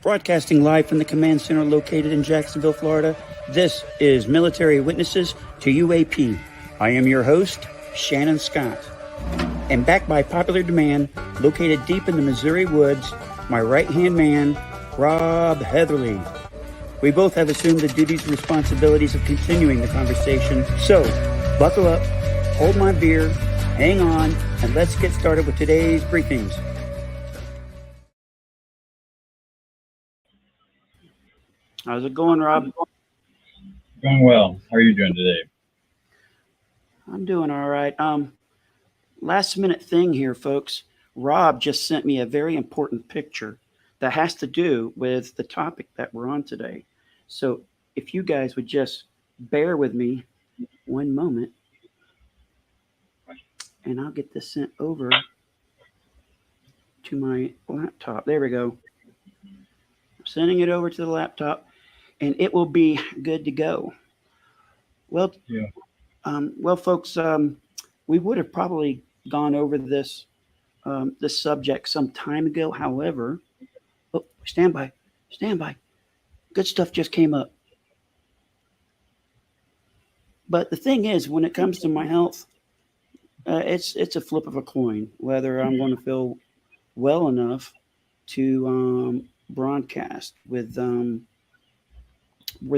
Broadcasting live from the command center located in Jacksonville, Florida, this is Military Witnesses to UAP. I am your host, Shannon Scott. And backed by popular demand, located deep in the Missouri woods, my right-hand man, Rob Heatherly. We both have assumed the duties and responsibilities of continuing the conversation. So, buckle up, hold my beer, hang on, and let's get started with today's briefings. How's it going, Rob? Going well. How are you doing today? I'm doing all right. Last minute thing here, folks. Rob just sent me a very important picture that has to do with the topic that we're on today. So if you guys would just bear with me one moment, and I'll get this sent over to my laptop. There we go. I'm sending it over to the laptop, and it will be good to go. Well, Yeah. Folks, we would have probably gone over this subject some time ago. However, stand by. Good stuff just came up. But the thing is, when it comes to my health, it's a flip of a coin whether I'm going to feel well enough to broadcast with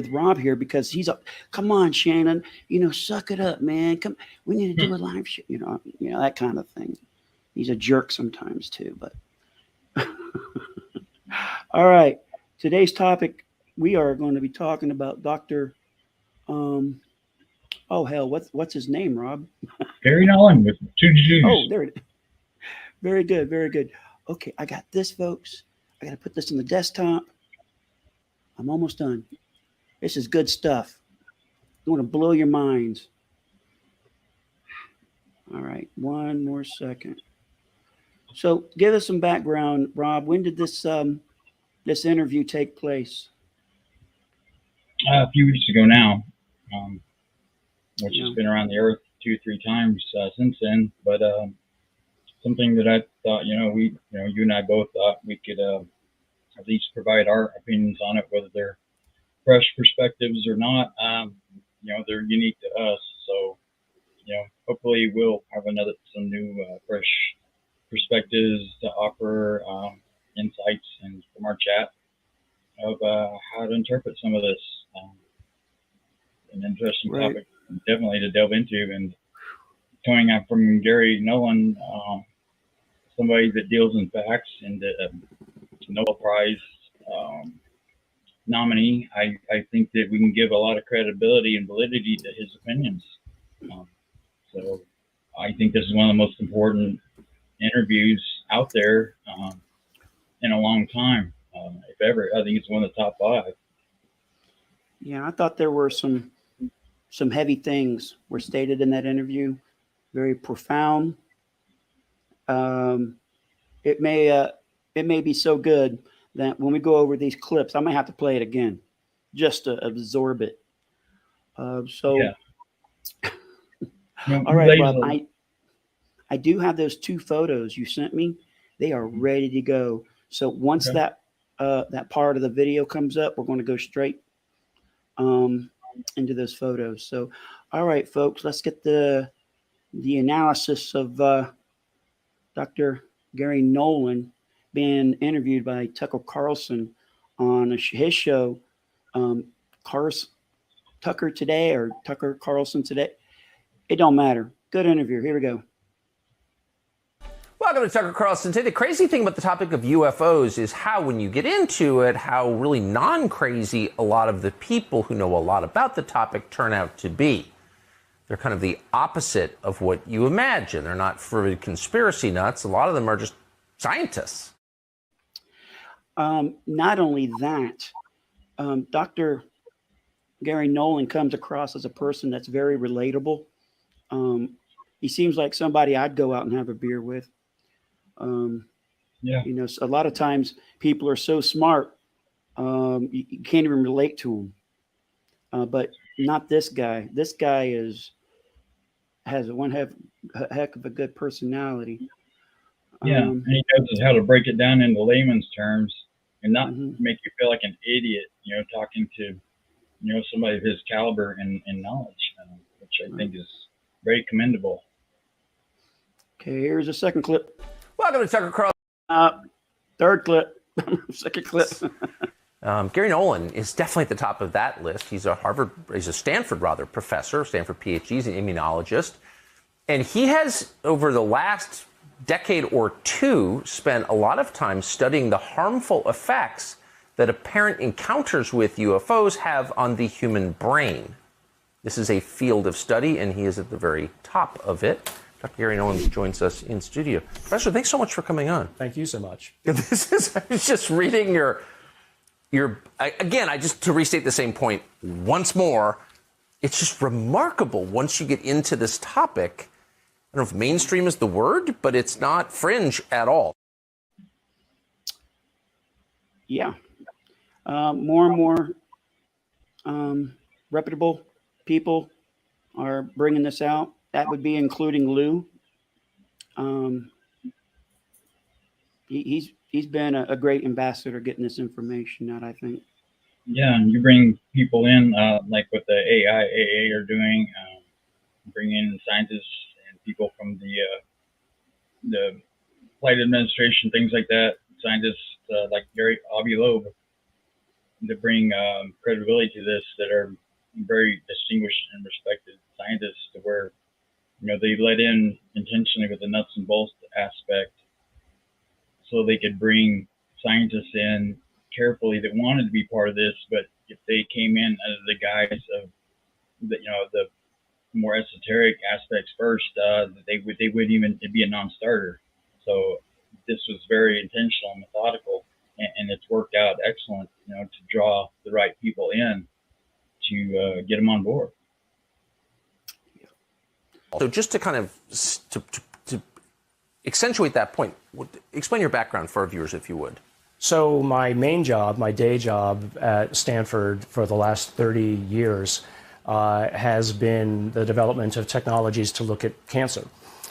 Rob here, because he's up. Come on, Shannon, suck it up, man. Come, we need to do a live show, that kind of thing. He's a jerk sometimes too, but all right. Today's topic, we are going to be talking about Dr. What's his name, Rob? Garry Nolan with 2 G's. Oh, there it is. Very good, very good. Okay, I got this, folks. I got to put this on the desktop. I'm almost done. This is good stuff. I want to blow your minds. All right, one more second. So, give us some background, Rob. When did this interview take place? A few weeks ago now, which Yeah. has been around the earth 2-3 times since then. But something that I thought, you and I both thought we could at least provide our opinions on it, whether they're fresh perspectives or not. They're unique to us. So, hopefully we'll have some new fresh perspectives to offer, insights and from our chat of how to interpret some of this. An interesting topic, definitely to delve into. And coming out from Garry Nolan, somebody that deals in facts, and Nobel Prize nominee, I think that we can give a lot of credibility and validity to his opinions. So I think this is one of the most important interviews out there in a long time. If ever, I think it's one of the top 5. Yeah, I thought there were some heavy things were stated in that interview, very profound. It may be so good that when we go over these clips, I might have to play it again just to absorb it. Yeah. All right, Bob. I do have those 2 photos you sent me. They are ready to go. So once that part of the video comes up, we're going to go straight into those photos. So, all right, folks, let's get the analysis of Dr. Garry Nolan being interviewed by Tucker Carlson on his show, Tucker Today or Tucker Carlson Today. It don't matter. Good interview. Here we go. Welcome to Tucker Carlson Today. The crazy thing about the topic of UFOs is how, when you get into it, how really non-crazy a lot of the people who know a lot about the topic turn out to be. They're kind of the opposite of what you imagine. They're not for conspiracy nuts. A lot of them are just scientists. Not only that, Dr. Garry Nolan comes across as a person that's very relatable. He seems like somebody I'd go out and have a beer with. A lot of times people are so smart, you can't even relate to them. But not this guy. This guy has one heck of a good personality. And he knows how to break it down into layman's terms and not Mm-hmm. make you feel like an idiot, talking to, somebody of his caliber and knowledge, which I think is very commendable. Okay, here's a second clip. Welcome to Tucker Carlson. Third clip. Second clip. Garry Nolan is definitely at the top of that list. He's a Stanford professor, Stanford PhD, he's an immunologist. And he has, over the last decade or two, spent a lot of time studying the harmful effects that apparent encounters with UFOs have on the human brain. This is a field of study, and he is at the very top of it. Dr. Garry Nolan joins us in studio. Professor, thanks so much for coming on. Thank you so much. I was just reading your again, to restate the same point once more, it's just remarkable once you get into this topic. I don't know if mainstream is the word, but it's not fringe at all. Yeah. More and more reputable people are bringing this out. That would be including Lou. He's been a great ambassador getting this information out, I think. Yeah, and you bring people in, like what the AIAA are doing, bring in scientists and people from the flight administration, things like that, scientists like Garry Loeb, to bring credibility to this, that are very distinguished and respected scientists, to where, they let in intentionally with the nuts and bolts aspect, so they could bring scientists in carefully that wanted to be part of this, but if they came in under the guise of the more esoteric aspects first, they would even, it'd be a non-starter. So this was very intentional and methodical, and it's worked out excellent, to draw the right people in to get them on board. So just to kind of to accentuate that point, explain your background for our viewers, if you would. So my day job at Stanford for the last 30 years has been the development of technologies to look at cancer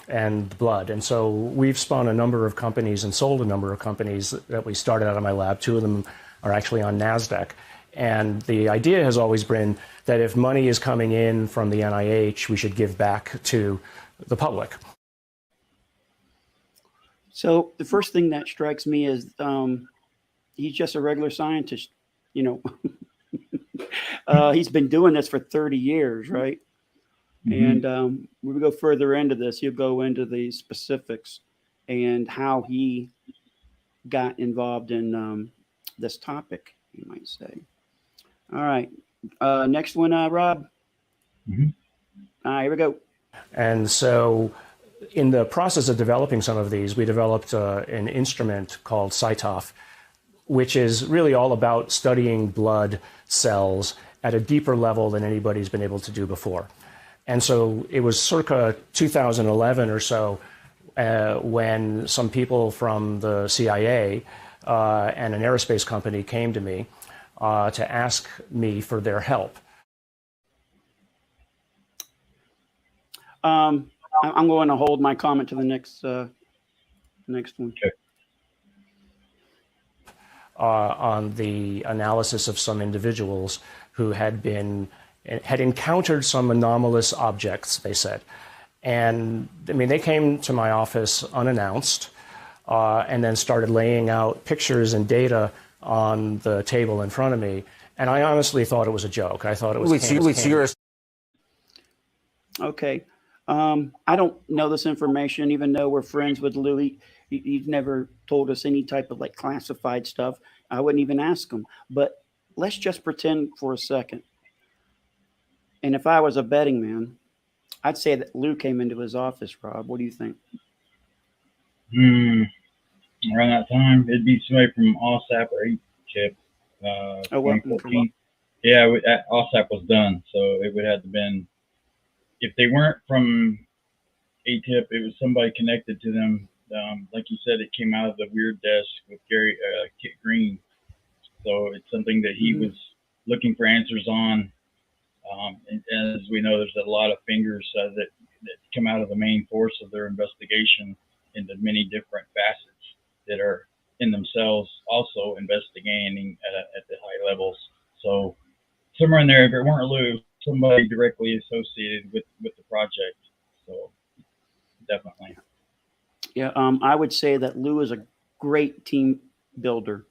and blood. And so we've spun a number of companies and sold a number of companies that we started out of my lab. Two of them are actually on NASDAQ. And the idea has always been that if money is coming in from the NIH, we should give back to the public. So the first thing that strikes me is he's just a regular scientist, he's been doing this for 30 years, right? Mm-hmm. And when we go further into this, he'll go into the specifics and how he got involved in this topic, you might say. All right. Next one, Rob. Mm-hmm. All right, here we go. And so in the process of developing some of these, we developed an instrument called CyTOF, which is really all about studying blood cells at a deeper level than anybody's been able to do before. And so it was circa 2011 or so when some people from the CIA and an aerospace company came to me to ask me for their help. I'm going to hold my comment to the next one. Okay. On the analysis of some individuals who had encountered some anomalous objects, they said. And I mean, they came to my office unannounced and then started laying out pictures and data on the table in front of me. And I honestly thought it was a joke. I thought it was Okay. I don't know this information, even though we're friends with Louis. He's never told us any type of classified stuff. I wouldn't even ask him. But let's just pretend for a second. And if I was a betting man, I'd say that Lou came into his office, Rob. What do you think? Around that time, it'd be somebody from OSAP or ATIP. 2014. Yeah, OSAP was done, so it would have been, if they weren't from ATIP, it was somebody connected to them. Like you said, it came out of the weird desk with Garry, Kit Green. So it's something that he was looking for answers on. And as we know, there's a lot of fingers that come out of the main force of their investigation into many different facets that are in themselves also investigating at the high levels. So somewhere in there, if it weren't Lou, somebody directly associated with the project. So definitely. Yeah, I would say that Lou is a great team builder.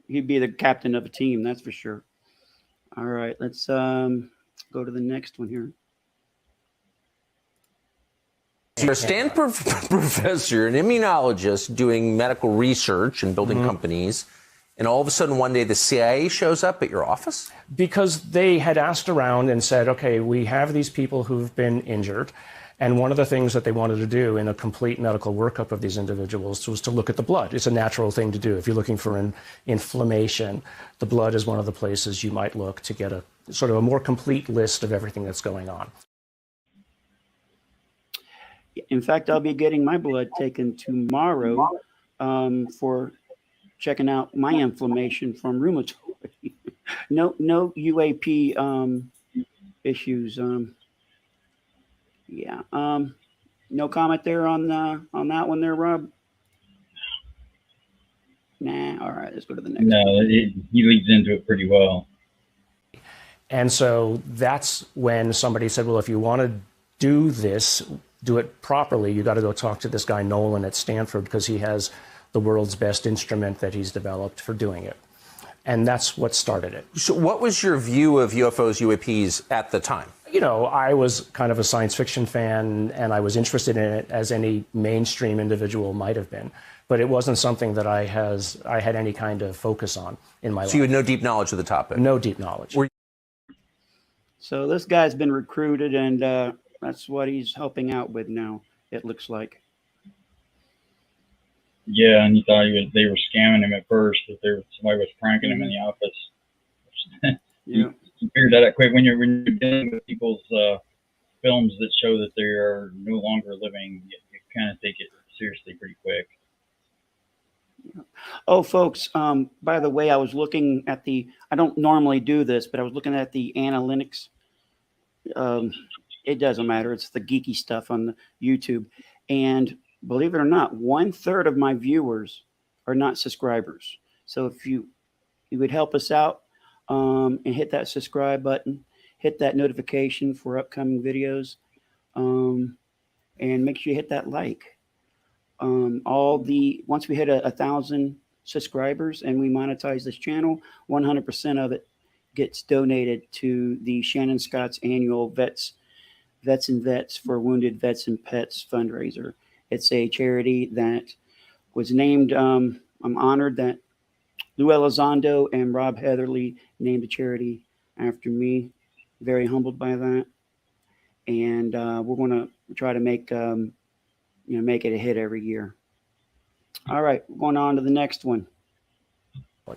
He'd be the captain of a team, that's for sure. All right, let's go to the next one here. So you're a Stanford professor, an immunologist doing medical research and building companies, and all of a sudden one day the CIA shows up at your office? Because they had asked around and said, okay, we have these people who've been injured. And one of the things that they wanted to do in a complete medical workup of these individuals was to look at the blood. It's a natural thing to do. If you're looking for an inflammation, the blood is one of the places you might look to get a sort of a more complete list of everything that's going on. In fact, I'll be getting my blood taken tomorrow for checking out my inflammation from rheumatoid. No UAP issues. Yeah. No comment there on that one there, Rob? Nah. All right. Let's go to the next. No, he leads into it pretty well. And so that's when somebody said, well, if you want to do this, do it properly, you got to go talk to this guy Nolan at Stanford, because he has the world's best instrument that he's developed for doing it. And that's what started it. So what was your view of UFOs, UAPs at the time? You know, I was kind of a science fiction fan, and I was interested in it as any mainstream individual might have been. But it wasn't something that I had any kind of focus on in my life. So you had no deep knowledge of the topic? No deep knowledge. So this guy's been recruited, and that's what he's helping out with now, it looks like. Yeah, and he thought they were scamming him at first, that somebody was pranking him in the office. Yeah. You figure that out quick when you're dealing with people's films that show that they are no longer living. You kind of take it seriously pretty quick. Oh, folks, by the way, I was looking at I don't normally do this, but I was looking at the analytics. It doesn't matter. It's the geeky stuff on the YouTube. And believe it or not, 1/3 of my viewers are not subscribers. So if you would help us out and hit that subscribe button, hit that notification for upcoming videos, and make sure you hit that like. Once we hit 1,000 subscribers and we monetize this channel, 100% of it gets donated to the Shannon Scott's annual Vets and Vets for Wounded Vets and Pets fundraiser. It's a charity that was named. I'm honored that Lou Elizondo and Rob Heatherly named the charity after me. Very humbled by that, and we're going to try to make it a hit every year. All right, going on to the next one.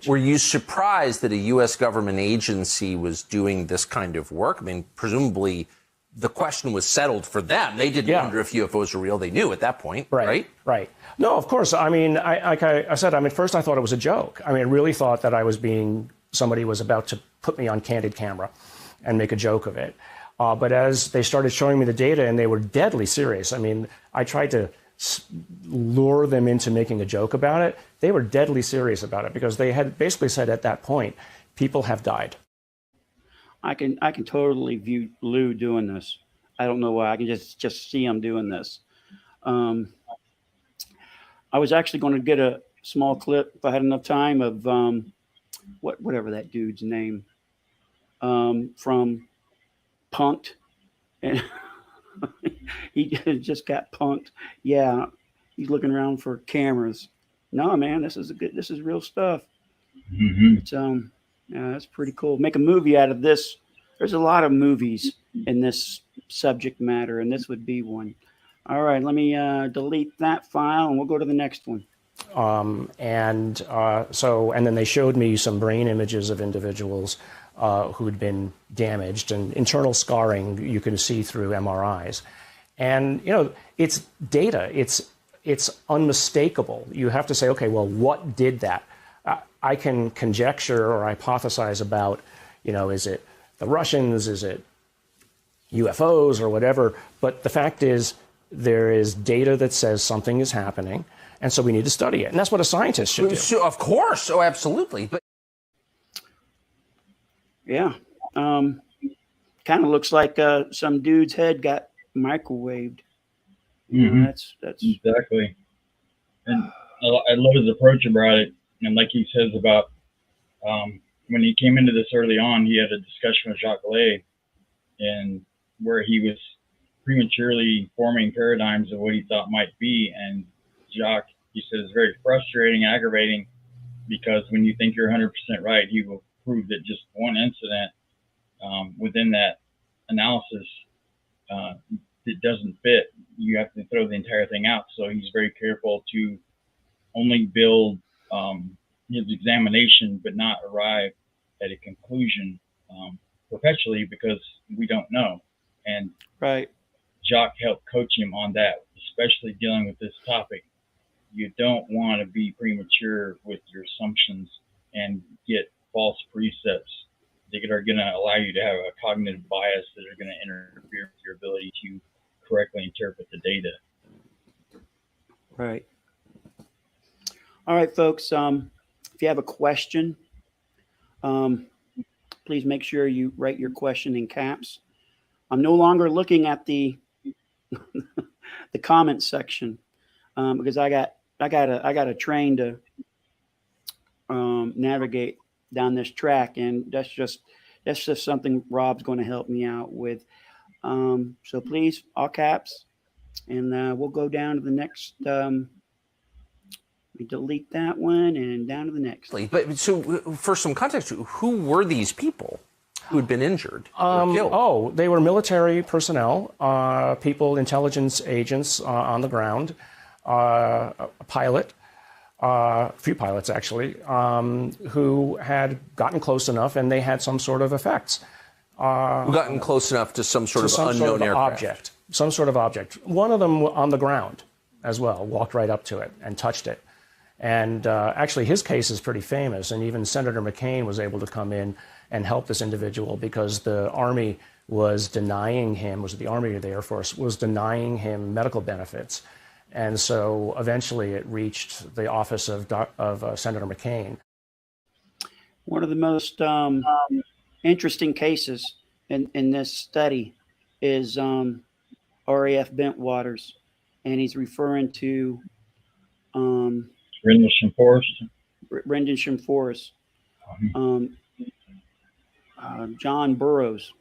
Were you surprised that a U.S. government agency was doing this kind of work? I mean, presumably the question was settled for them. They didn't wonder if UFOs were real. They knew at that point, right? Right. No, of course. I mean, like I said, at first I thought it was a joke. I mean, I really thought that somebody was about to put me on candid camera and make a joke of it. But as they started showing me the data, and they were deadly serious. I mean, I tried to lure them into making a joke about it. They were deadly serious about it, because they had basically said at that point, people have died. I can totally view Lou doing this. I don't know why. I can just see him doing this. I was actually going to get a small clip, if I had enough time, of whatever that dude's name, from Punked, and he just got punked. Yeah, he's looking around for cameras. No, man, this is real stuff. Mm-hmm. It's yeah, that's pretty cool. Make a movie out of this. There's a lot of movies in this subject matter, and this would be one. All right, let me delete that file, and we'll go to the next one. And then they showed me some brain images of individuals who'd been damaged, and internal scarring you can see through MRIs. And, it's data. It's unmistakable. You have to say, okay, well, what did that? I can conjecture or hypothesize about, is it the Russians? Is it UFOs or whatever? But the fact is, there is data that says something is happening, And so we need to study it. And that's what a scientist should do. So, of course. Oh, absolutely. But Yeah. Kind of looks like some dude's head got microwaved. You know, that's exactly. And I love his approach about it. And like he says about when he came into this early on, he had a discussion with Jacques Vallée, and where he was prematurely forming paradigms of what he thought might be. And Jacques, he said, it's very frustrating, aggravating, because when you think you're 100% right, he will prove that just one incident within that analysis it doesn't fit. You have to throw the entire thing out. So he's very careful to only build his examination, but not arrive at a conclusion perpetually, because we don't know. And right. Jacques helped coach him on that, especially dealing with this topic. You don't want to be premature with your assumptions and get false precepts that are going to allow you to have a cognitive bias that are going to interfere with your ability to correctly interpret the data. Right. All right, folks. If you have a question, please make sure you write your question in caps. I'm no longer looking at the the comment section because I got a train to navigate down this track, and that's just something Rob's going to help me out with. So please, all caps, and we'll go down to the next. We delete that one and down to the next. But so, for some context, who were these people who had been injured or killed? Oh, they were military personnel, people, intelligence agents on the ground, a pilot, a few pilots actually, who had gotten close enough, and they had some sort of effects. Gotten close enough to some sort of unknown aircraft. Some sort of object. One of them on the ground as well, walked right up to it and touched it. And actually, his case is pretty famous, and even Senator McCain was able to come in and help this individual because the Army was denying him, the Army or the Air Force, was denying him medical benefits. And so eventually it reached the office of Senator McCain. One of the most interesting cases in this study is RAF Bentwaters, and he's referring to Rendlesham Forest. Rendlesham Forest. John Burroughs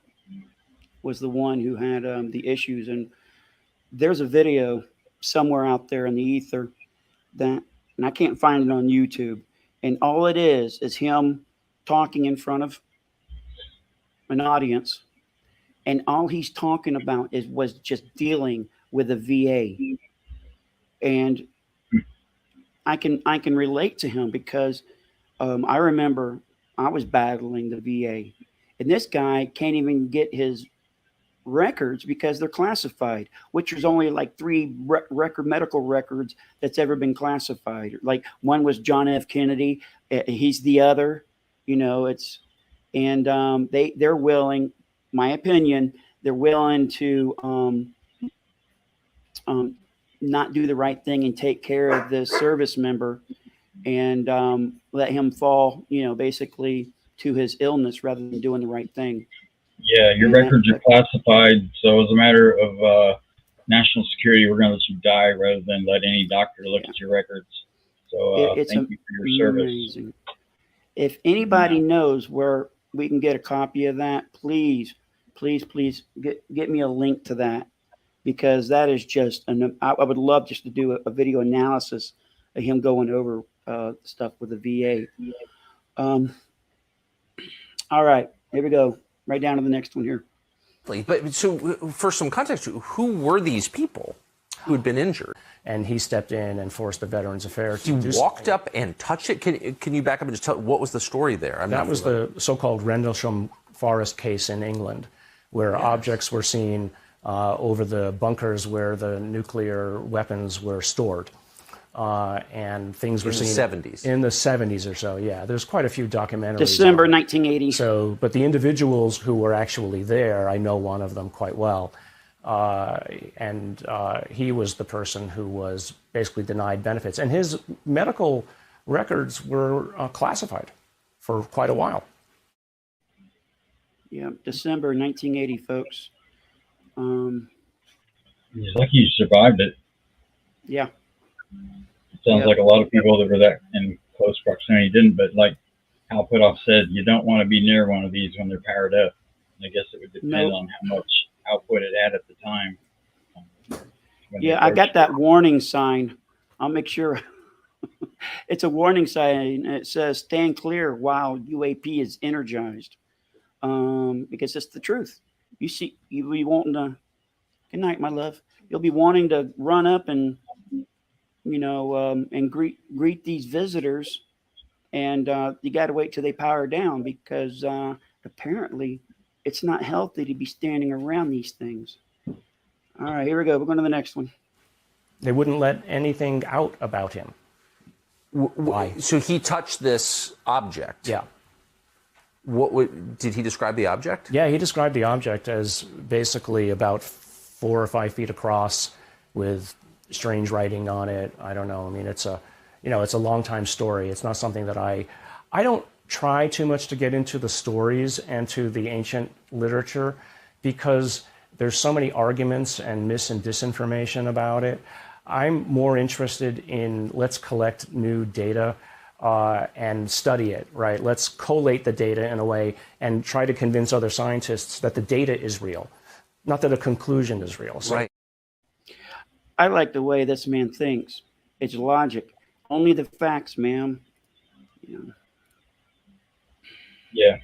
was the one who had the issues, and there's a video somewhere out there in the ether and I can't find it on YouTube, and all it is him talking in front of an audience, and all he's talking about was just dealing with a VA. And I can relate to him because I remember I was battling the VA, and this guy can't even get his records because they're classified, which there's only like 3 medical records that's ever been classified. Like one was John F. Kennedy, he's the other, and they're willing, my opinion, they're willing to not do the right thing and take care of the service member and let him fall, basically to his illness rather than doing the right thing. Yeah, your records are classified, so as a matter of national security, we're going to let you die rather than let any doctor look at your records. So thank you for your service. Amazing. If anybody knows where we can get a copy of that, please get me a link to that, because that is just I would love just to do a video analysis of him going over stuff with the VA. All right, here we go. Right down to the next one here. But so, for some context, who were these people who had been injured? And he stepped in and forced the Veterans Affairs. He walked up and touched it. Can you back up and just tell what was the story there? That was the so-called Rendlesham Forest case in England, where objects were seen over the bunkers where the nuclear weapons were stored. And things were seen in the 70s or so. Yeah, there's quite a few documentaries. December 1980. So, but the individuals who were actually there, I know one of them quite well. and he was the person who was basically denied benefits. And his medical records were classified for quite a while. Yeah, December 1980, folks. He's lucky you survived it. Yeah. It sounds like a lot of people that were that in close proximity didn't, but like Al Putoff said, you don't want to be near one of these when they're powered up. I guess it would depend on how much output it had at the time. Yeah, I got that warning sign. I'll make sure. It's a warning sign. It says stand clear while UAP is energized. Because it's the truth. You see, you'll be wanting to, good night, my love. You'll be wanting to run up and, and greet these visitors. And you got to wait till they power down because apparently it's not healthy to be standing around these things. All right, here we go. We're going to the next one. They wouldn't let anything out about him. Why? So he touched this object. Yeah. Did he describe the object? Yeah, he described the object as basically about 4 or 5 feet across with strange writing on it. I don't know. I mean, it's a long time story. It's not something that I don't try too much to get into the stories and to the ancient literature because there's so many arguments and mis and disinformation about it. I'm more interested in let's collect new data and study it, right? Let's collate the data in a way and try to convince other scientists that the data is real, not that a conclusion is real. So, right. I like the way this man thinks. It's logic. Only the facts, ma'am. Yeah.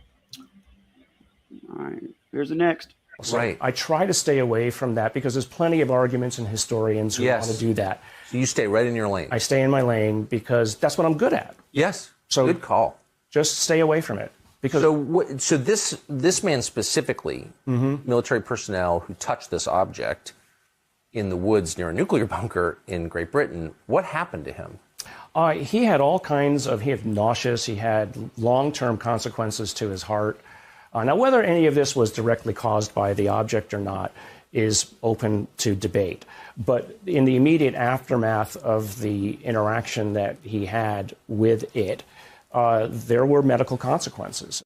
All right. Here's the next. So I try to stay away from that because there's plenty of arguments and historians who want to do that. So you stay right in your lane. I stay in my lane because that's what I'm good at. Yes. So good call. Just stay away from it. Because so this man specifically, military personnel who touched this object in the woods near a nuclear bunker in Great Britain, what happened to him? He had all kinds of, he had nauseous, he had long-term consequences to his heart. Now, whether any of this was directly caused by the object or not is open to debate. But in the immediate aftermath of the interaction that he had with it, there were medical consequences.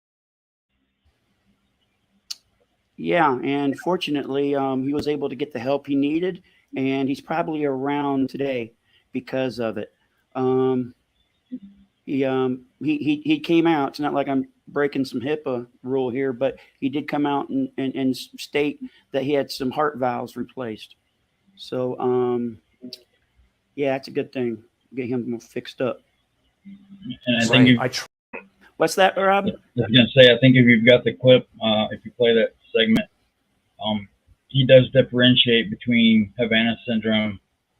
Yeah, and fortunately, he was able to get the help he needed, and he's probably around today because of it. He came out. It's not like I'm breaking some HIPAA rule here, but he did come out and state that he had some heart valves replaced. So, yeah, it's a good thing. Get him fixed up. And I think what's that, Rob? I was going to say, I think if you've got the clip, if you play that segment, he does differentiate between Havana syndrome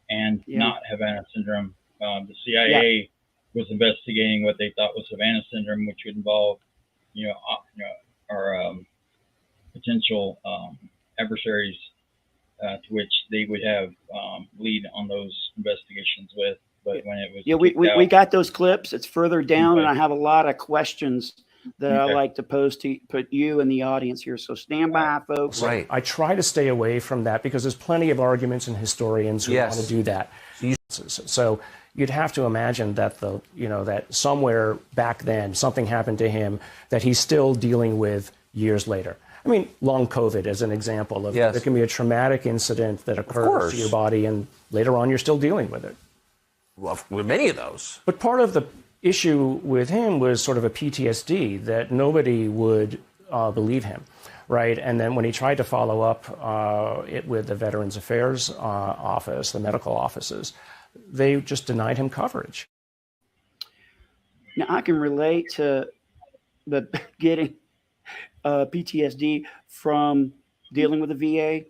and not Havana syndrome. The CIA was investigating what they thought was Havana syndrome, which would involve, our potential adversaries, to which they would have lead on those investigations with. But when it was we got those clips. It's further down, and I have a lot of questions that I like to pose to put you and the audience here. So stand by, folks. Right. I try to stay away from that because there's plenty of arguments and historians who want to do that. So you'd have to imagine that that somewhere back then something happened to him that he's still dealing with years later. I mean, long COVID as an example of there can be a traumatic incident that occurs to your body, and later on you're still dealing with it. Well, with many of those. But part of the issue with him was sort of a PTSD that nobody would believe him, right? And then when he tried to follow up it with the Veterans Affairs office, the medical offices, they just denied him coverage. Now, I can relate to the getting PTSD from dealing with the VA.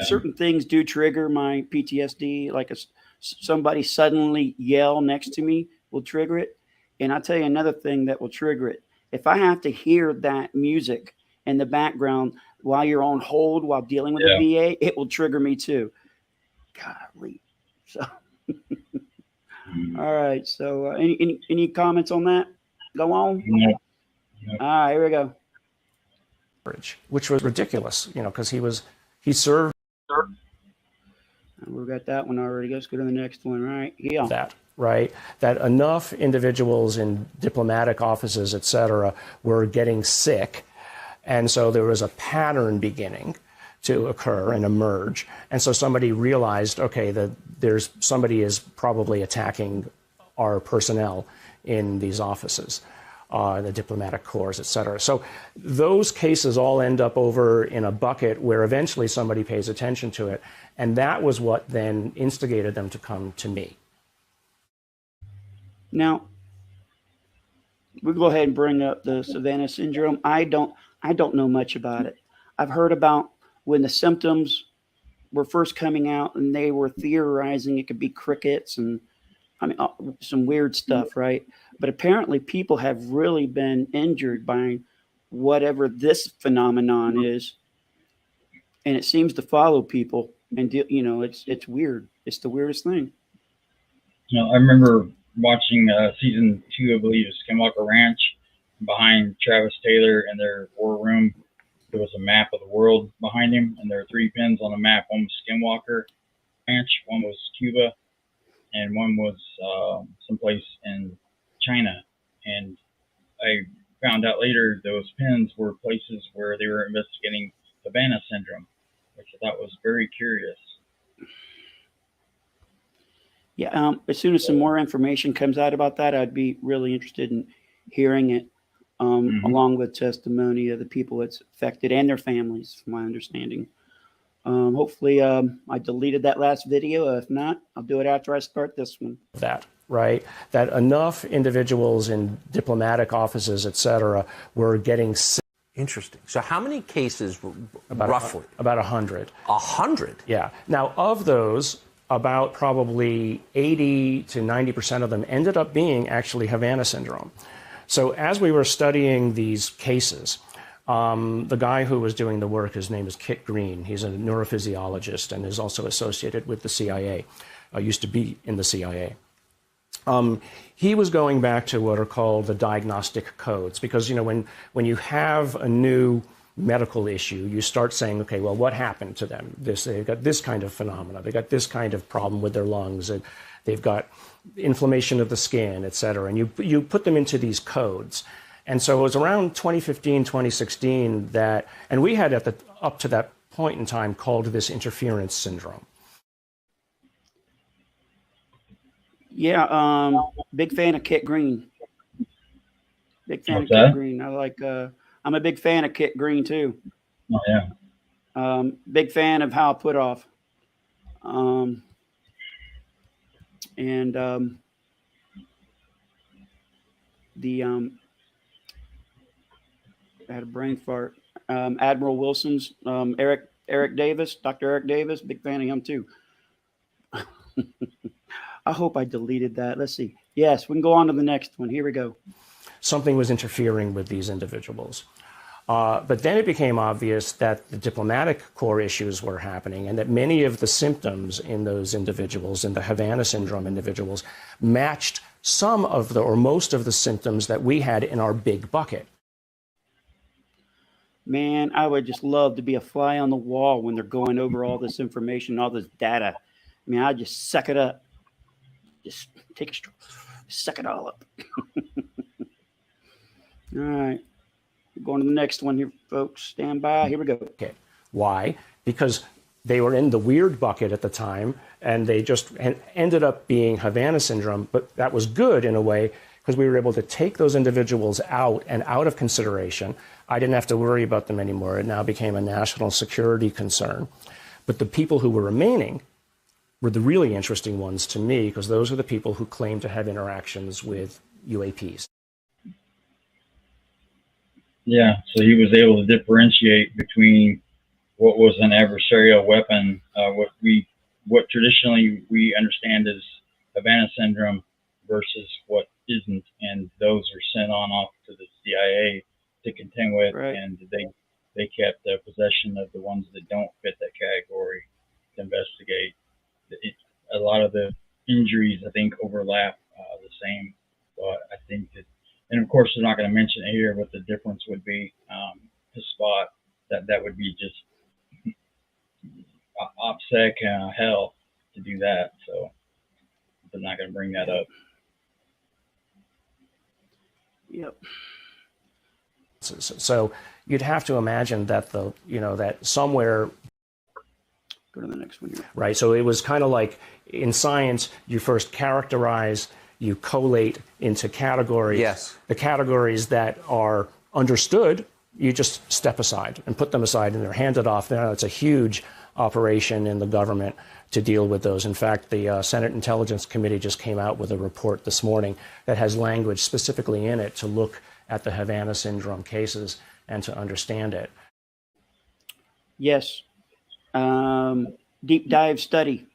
Certain things do trigger my PTSD, like somebody suddenly yell next to me will trigger it. And I'll tell you another thing that will trigger it. If I have to hear that music in the background while you're on hold while dealing with the VA, it will trigger me too. Golly. So, all right. So, any comments on that? Go on. No. All right, here we go. Which was ridiculous, because he was He served We've got that one already. Let's go to the next one, right? Yeah. that, right? That enough individuals in diplomatic offices, et cetera, were getting sick. And so there was a pattern beginning to occur and emerge. And so somebody realized, okay, that somebody is probably attacking our personnel in these offices, the diplomatic corps, et cetera. So those cases all end up over in a bucket where eventually somebody pays attention to it. And that was what then instigated them to come to me. Now, we'll go ahead and bring up the Savannah syndrome. I don't know much about it. I've heard about when the symptoms were first coming out and they were theorizing it could be crickets and some weird stuff, right? But apparently people have really been injured by whatever this phenomenon is. And it seems to follow people, and it's weird. It's the weirdest thing. I remember watching season 2, I believe, of Skinwalker Ranch. Behind Travis Taylor in their war room, there was a map of the world behind him, and there were 3 pins on the map. One was Skinwalker Ranch, one was Cuba, and one was someplace in China. And I found out later those pins were places where they were investigating Havana syndrome, which I thought was very curious. Yeah, as soon as some more information comes out about that, I'd be really interested in hearing it, along with testimony of the people that's affected and their families, from my understanding. Hopefully, I deleted that last video. If not, I'll do it after I start this one. That, right? That enough individuals in diplomatic offices, et cetera, were getting sick. Interesting. So how many cases, About roughly? About 100. 100? Yeah. Now, of those, about probably 80 to 90% of them ended up being actually Havana syndrome. So as we were studying these cases, the guy who was doing the work, his name is Kit Green. He's a neurophysiologist and is also associated with the CIA, used to be in the CIA. He was going back to what are called the diagnostic codes, because when you have a new medical issue, you start saying, okay, well, what happened to them? They've got this kind of phenomena, they got this kind of problem with their lungs, and they've got inflammation of the skin, et cetera, and you put them into these codes. And so it was around 2015, 2016 that, and we had up to that point in time called this interference syndrome. Yeah, big fan of Kit Green. Big fan What's of that? Kit Green. I'm a big fan of Kit Green too. Oh, yeah. Big fan of Hal Puthoff. I had a brain fart. Admiral Wilson's Eric Davis, Dr. Eric Davis, big fan of him too. I hope I deleted that. Let's see. Yes, we can go on to the next one. Here we go. Something was interfering with these individuals. But then it became obvious that the diplomatic corps issues were happening and that many of the symptoms in those individuals, in the Havana syndrome individuals, matched some of or most of the symptoms that we had in our big bucket. Man, I would just love to be a fly on the wall when they're going over all this information, all this data. I mean, I just suck it up. Just take a stroke. Suck it all up. All right. We're going to the next one here, folks. Stand by. Here we go. Okay. Why? Because they were in the weird bucket at the time, and they just ended up being Havana syndrome. But that was good in a way, because we were able to take those individuals out of consideration. I didn't have to worry about them anymore. It now became a national security concern. But the people who were remaining were the really interesting ones to me, because those are the people who claim to have interactions with UAPs. Yeah, so he was able to differentiate between what was an adversarial weapon, what traditionally we understand as Havana syndrome, versus what isn't, and those are sent on off to the CIA to contend with, Right. and they kept possession of the ones that don't fit that category to investigate. A lot of the injuries, I think, overlap the same, but I think that, and of course, they're not going to mention it here what the difference would be. His spot, that would be just OPSEC hell to do that. So they're not going to bring that up. Yep. So you'd have to imagine that that somewhere. Go to the next one here. Right. So it was kind of like in science, you first characterize, you collate into categories. Yes. The categories that are understood, you just step aside and put them aside, and they're handed off. Now it's a huge operation in the government to deal with those. In fact, the Senate Intelligence Committee just came out with a report this morning that has language specifically in it to look at the Havana syndrome cases and to understand it. Yes. Deep dive study.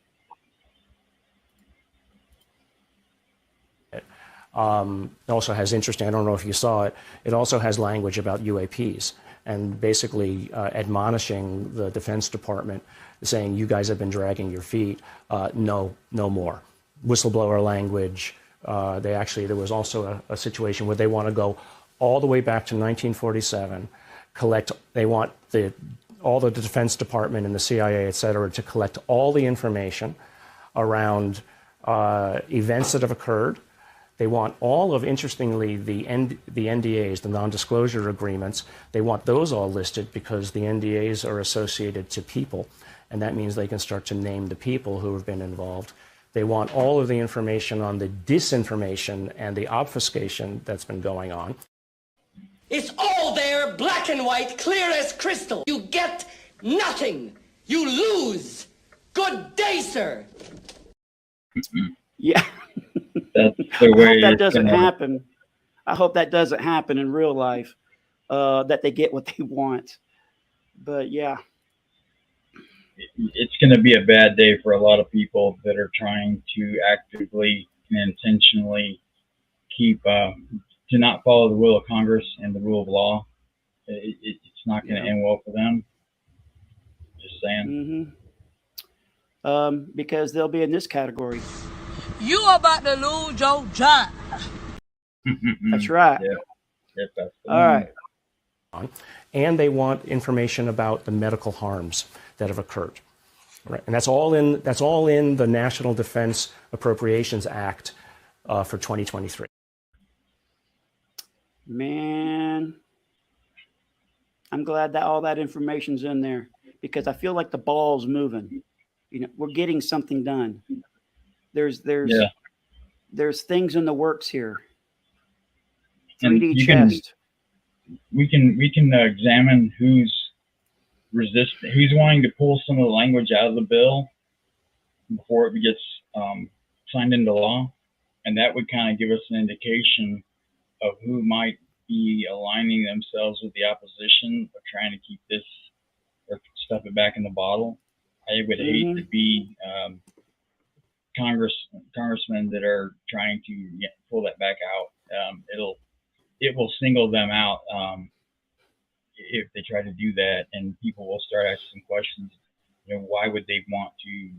It also has interesting, I don't know if you saw it, it also has language about UAPs and basically admonishing the Defense Department, saying you guys have been dragging your feet, no more. Whistleblower language. There was also a situation where they want to go all the way back to 1947, they want all the Defense Department and the CIA, et cetera, to collect all the information around events that have occurred. They want all of, interestingly, the NDAs, the non-disclosure agreements. They want those all listed because the NDAs are associated to people, and that means they can start to name the people who have been involved. They want all of the information on the disinformation and the obfuscation that's been going on. It's all there, black and white, clear as crystal. You get nothing. You lose. Good day, sir. Yeah. That's the way I hope that doesn't happen. I hope that doesn't happen in real life, that they get what they want. But yeah. It's going to be a bad day for a lot of people that are trying to actively and intentionally keep to not follow the will of Congress and the rule of law. It's not going to end well for them. Just saying. Mm-hmm. Because they'll be in this category. You about to lose your job. That's right. Yeah. That's all right. And they want information about the medical harms that have occurred. Right. And that's all in the National Defense Appropriations Act for 2023. Man, I'm glad that all that information's in there because I feel like the ball's moving. We're getting something done. There's things in the works here. 3D chest. We can examine who's wanting to pull some of the language out of the bill before it gets signed into law, and that would kind of give us an indication of who might be aligning themselves with the opposition or trying to keep this or stuff it back in the bottle. I would hate to be congressmen that are trying to pull that back out. It will single them out if they try to do that, and people will start asking questions. Why would they want to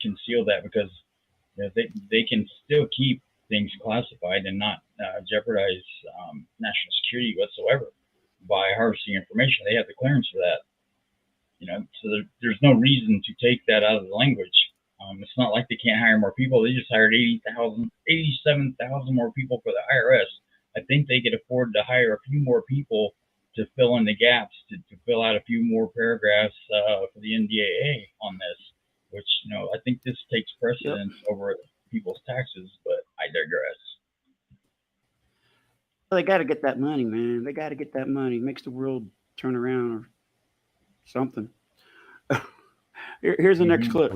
conceal that? Because they can still keep things classified and not jeopardize national security whatsoever by harvesting information. They have the clearance for that. So there's no reason to take that out of the language. It's not like they can't hire more people. They just hired 87,000 more people for the IRS. I think they could afford to hire a few more people to fill in the gaps, to fill out a few more paragraphs for the NDAA on this, which, I think this takes precedence over people's taxes, but I digress. Well, they got to get that money, man. They got to get that money. It makes the world turn around or something. Here's the next clip.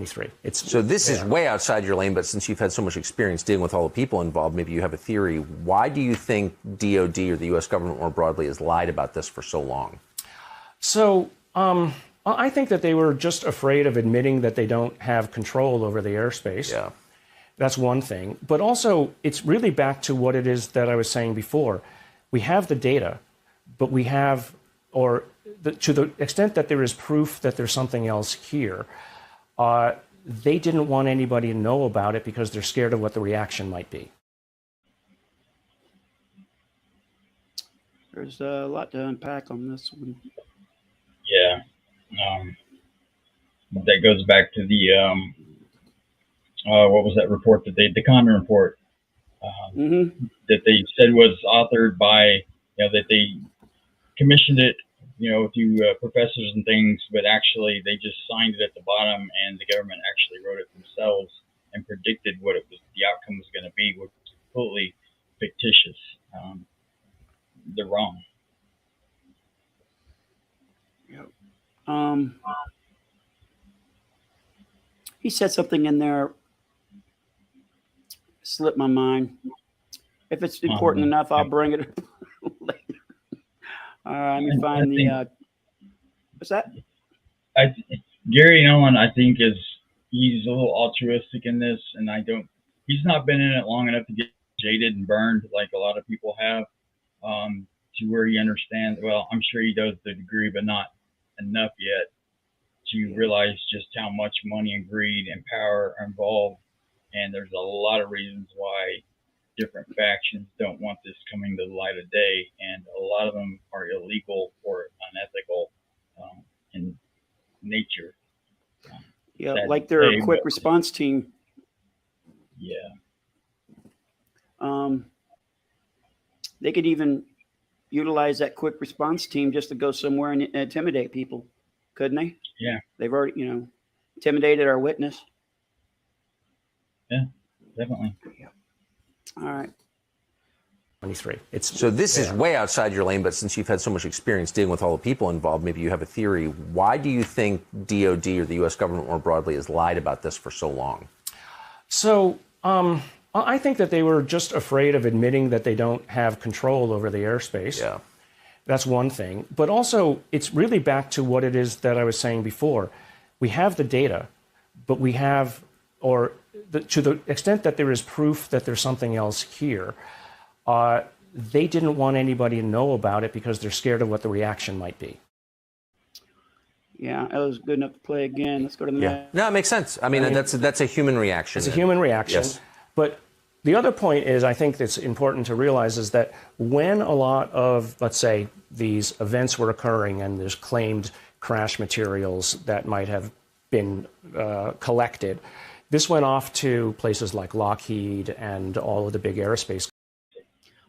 So this is way outside your lane, but since you've had so much experience dealing with all the people involved, maybe you have a theory. Why do you think DOD or the U.S. government more broadly has lied about this for so long? So I think that they were just afraid of admitting that they don't have control over the airspace. Yeah. That's one thing. But also, it's really back to what it is that I was saying before. We have the data, but we have, to the extent that there is proof that there's something else here, they didn't want anybody to know about it because they're scared of what the reaction might be. There's a lot to unpack on this one. Yeah. that goes back to the what was that report that the Condon report that they said was authored by, that they commissioned it, to professors and things, but actually they just signed it at the bottom, and the government actually wrote it themselves and predicted what the outcome was going to be, which was completely fictitious. They're wrong. He said something in there, slipped my mind. If it's important enough, I'll bring it later. Let me find what's that? Garry Nolan, I think, he's a little altruistic in this, and he's not been in it long enough to get jaded and burned like a lot of people have, to where he understands. Well, I'm sure he does the degree, but not enough yet to realize just how much money and greed and power are involved. And there's a lot of reasons why different factions don't want this coming to the light of day, and a lot of them are illegal or unethical in nature. Like their quick response team. Yeah. They could even utilize that quick response team just to go somewhere and intimidate people, couldn't they? Yeah. They've already, intimidated our witness. Yeah, definitely. All right. 23. So this is way outside your lane, but since you've had so much experience dealing with all the people involved, maybe you have a theory. Why do you think DOD or the U.S. government more broadly has lied about this for so long? So I think that they were just afraid of admitting that they don't have control over the airspace. Yeah. That's one thing. But also, it's really back to what it is that I was saying before. We have the data, but we have, to the extent that there is proof that there's something else here, they didn't want anybody to know about it because they're scared of what the reaction might be. Yeah, that was good enough to play again. Let's go to the next. No, it makes sense. I mean, that's a human reaction. It's a human reaction. Yes. But the other point is, I think that's important to realize, is that when a lot of, let's say, these events were occurring and there's claimed crash materials that might have been collected, this went off to places like Lockheed and all of the big aerospace.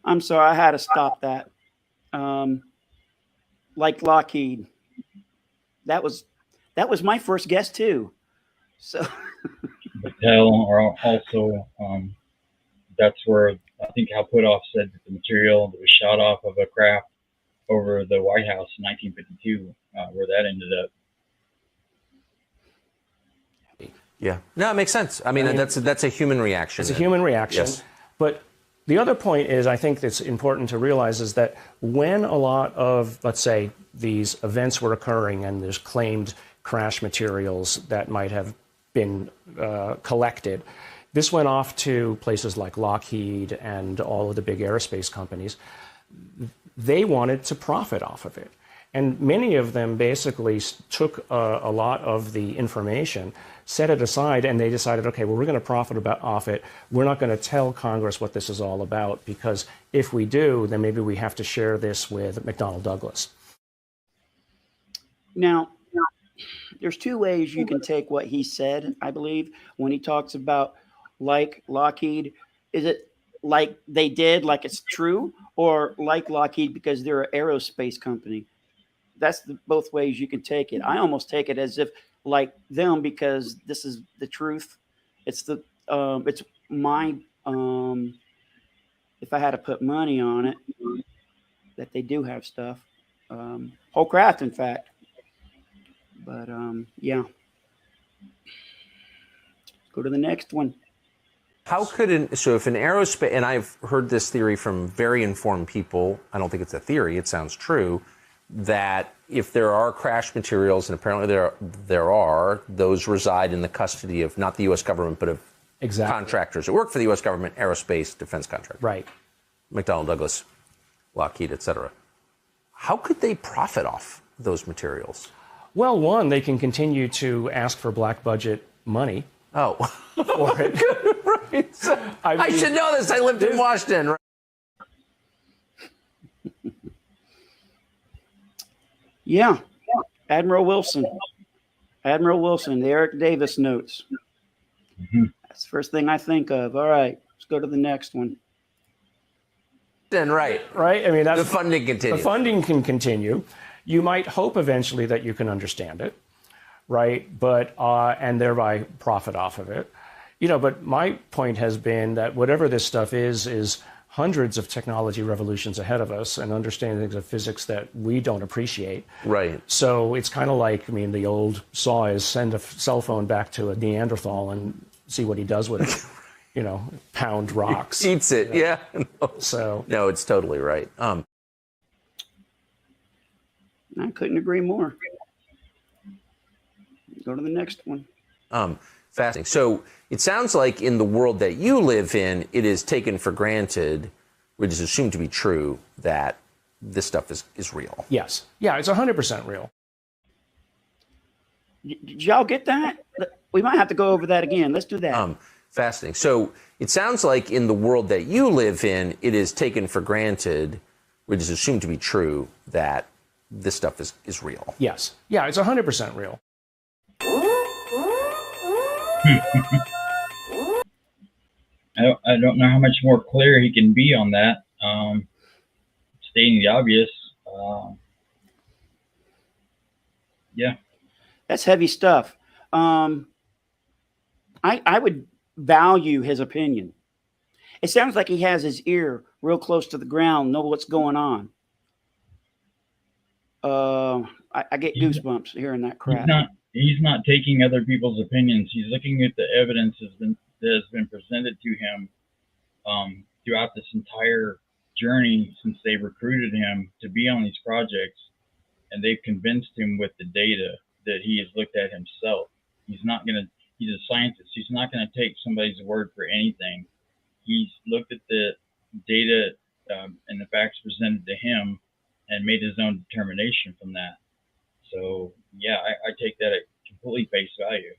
I'm sorry, I had to stop that. Like Lockheed. That was my first guess too. So Battelle are also, that's where I think Hal Puthoff said that the material that was shot off of a craft over the White House in 1952, where that ended up. Yeah. No, it makes sense. I mean, that's a human reaction. It's a human reaction. Yes. But the other point is, I think that's important to realize, is that when a lot of, let's say, these events were occurring and there's claimed crash materials that might have been collected, this went off to places like Lockheed and all of the big aerospace companies. They wanted to profit off of it. And many of them basically took a lot of the information, set it aside, and they decided, okay, well, we're going to profit off it. We're not going to tell Congress what this is all about, because if we do, then maybe we have to share this with McDonnell Douglas. now, there's two ways you can take what he said, I believe, when he talks about like Lockheed. Is it like they did, like it's true, or like Lockheed because they're an aerospace company? That's both ways you can take it. I almost take it as if like them, because this is the truth. It's it's my, if I had to put money on it, that they do have stuff. Whole craft, in fact. But yeah. Go to the next one. How could so if an aerospace, and I've heard this theory from very informed people, I don't think it's a theory, it sounds true, that if there are crash materials, and apparently there are, those reside in the custody of not the U.S. government, but of contractors that work for the U.S. government, aerospace, defense contractors. Right. McDonnell Douglas, Lockheed, et cetera. How could they profit off those materials? Well, one, they can continue to ask for black budget money. Oh. For it. Right. So, I should know this. I lived in Washington. Right? Yeah. Admiral Wilson. Admiral Wilson, the Eric Davis notes. That's the first thing I think of. All right, let's go to the next one. Then right. Right? I mean, that's The funding continues. The funding can continue. You might hope eventually that you can understand it, right? But and thereby profit off of it. But my point has been that whatever this stuff is hundreds of technology revolutions ahead of us and understandings of physics that we don't appreciate. Right. So it's kind of like, the old saw is send a cell phone back to a Neanderthal and see what he does with it. Pound rocks. Eats it, yeah. No, it's totally right. I couldn't agree more. Go to the next one. Fascinating. So it sounds like in the world that you live in, it is taken for granted, which is assumed to be true, that this stuff is real. Yes. Yeah, it's 100% real. Did y'all get that? We might have to go over that again. Let's do that. Fascinating. So it sounds like in the world that you live in, it is taken for granted, which is assumed to be true, that this stuff is real. Yes. Yeah, it's 100% real. I don't know how much more clear he can be on that. Stating the obvious. Yeah. That's heavy stuff. I would value his opinion. It sounds like he has his ear real close to the ground, know what's going on. I get goosebumps hearing that crap. He's not taking other people's opinions. He's looking at the evidence that has been presented to him throughout this entire journey since they recruited him to be on these projects, and they've convinced him with the data that he has looked at himself. He's a scientist. He's not going to take somebody's word for anything. He's looked at the data and the facts presented to him and made his own determination from that. So, yeah, I take that at completely face value.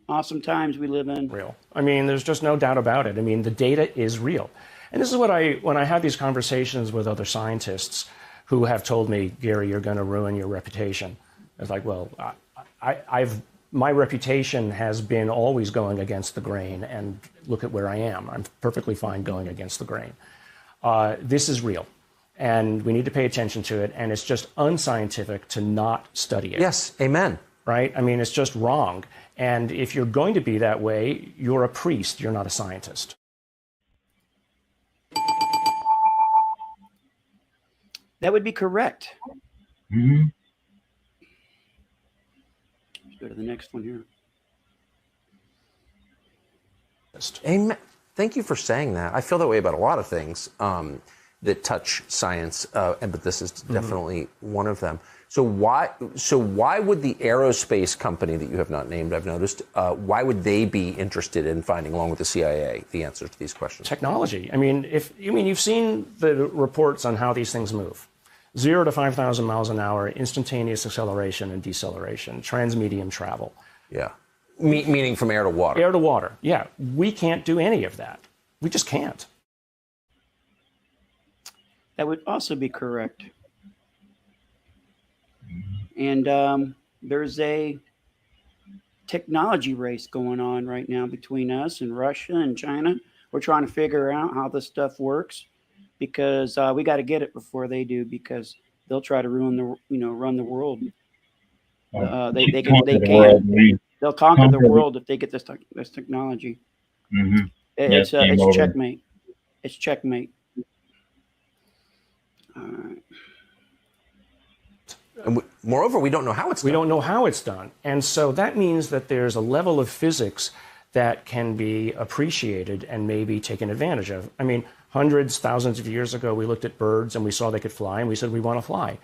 Awesome times we live in. Real. There's just no doubt about it. The data is real. And this is what when I have these conversations with other scientists who have told me, Gary, you're going to ruin your reputation. It's like, well, my reputation has been always going against the grain, and look at where I am. I'm perfectly fine going against the grain. This is real, and we need to pay attention to it, and it's just unscientific to not study it. Yes, amen. Right? It's just wrong. And if you're going to be that way, you're a priest, you're not a scientist. That would be correct. Mm-hmm. Let's go to the next one here. Amen. Thank you for saying that. I feel that way about a lot of things that touch science, but this is definitely one of them. So why would the aerospace company that you have not named, I've noticed, why would they be interested in finding, along with the CIA, the answers to these questions? Technology. You've seen the reports on how these things move. 0 to 5,000 miles an hour, instantaneous acceleration and deceleration, transmedium travel. Yeah. Meaning from air to water. Air to water. Yeah. We can't do any of that. We just can't. That would also be correct. And there's a technology race going on right now between us and Russia and China. We're trying to figure out how this stuff works, because we got to get it before they do, because they'll try to run the world. They can. They'll conquer the world if they get this technology. Mm-hmm. It's checkmate. It's checkmate. All right. And moreover, we don't know how it's done. We don't know how it's done. And so that means that there's a level of physics that can be appreciated and maybe taken advantage of. Hundreds, thousands of years ago, we looked at birds and we saw they could fly, and we said, we want to fly.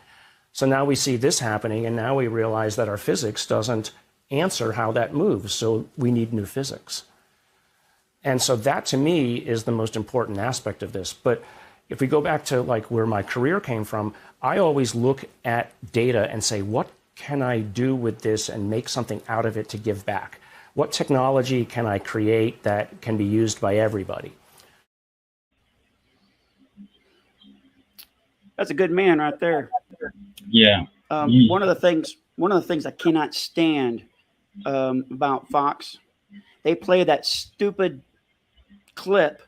So now we see this happening, and now we realize that our physics doesn't answer how that moves. So we need new physics. And so that, to me, is the most important aspect of this. But if we go back to where my career came from, I always look at data and say, what can I do with this and make something out of it to give back? What technology can I create that can be used by everybody? That's a good man right there. Yeah. One of the things I cannot stand about Fox, they play that stupid clip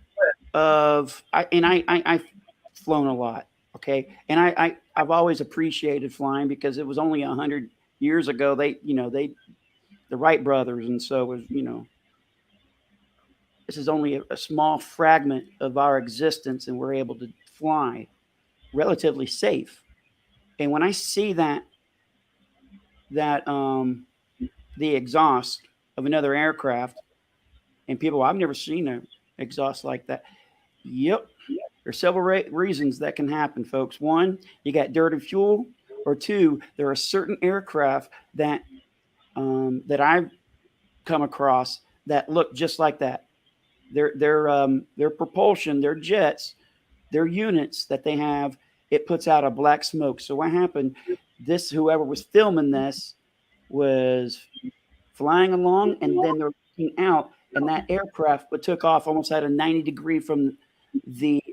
of I've flown a lot, okay, and I've always appreciated flying because it was only 100 years ago. The Wright brothers, and so was this is only a small fragment of our existence, and we're able to fly relatively safe. And when I see that the exhaust of another aircraft, and people, I've never seen an exhaust like that. Yep, there's several reasons that can happen, folks. One, you got dirty fuel, or two, there are certain aircraft that I've come across that look just like that. Their propulsion, their jets, their units that they have, it puts out a black smoke. So what happened? Whoever was filming this was flying along, and then they're looking out, and that aircraft took off almost at a 90-degree from the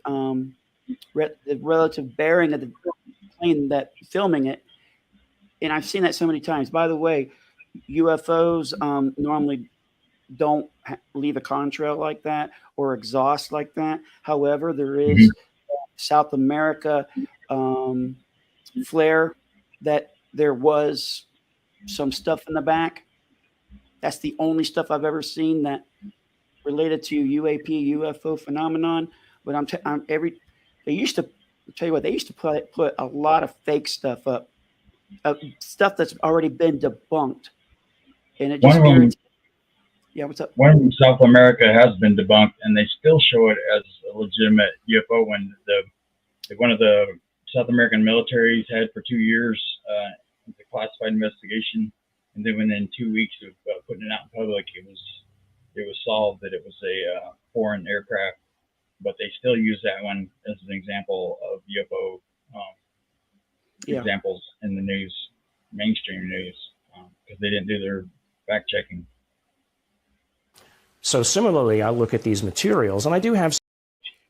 relative bearing of the plane that filming it. And I've seen that so many times. By the way, UFOs normally don't leave a contrail like that or exhaust like that. However, there is South America flare that there was some stuff in the back. That's the only stuff I've ever seen that related to UAP, UFO phenomenon. But they used to tell you what, they used to put a lot of fake stuff up, stuff that's already been debunked. And it just guarantees. Yeah, what's up? One in South America has been debunked, and they still show it as a legitimate UFO. When one of the South American militaries had for 2 years the classified investigation, and then within 2 weeks of putting it out in public, it was solved that it was a foreign aircraft. But they still use that one as an example of UFO examples in the news, mainstream news, because they didn't do their fact checking. So similarly, I look at these materials, and I do have.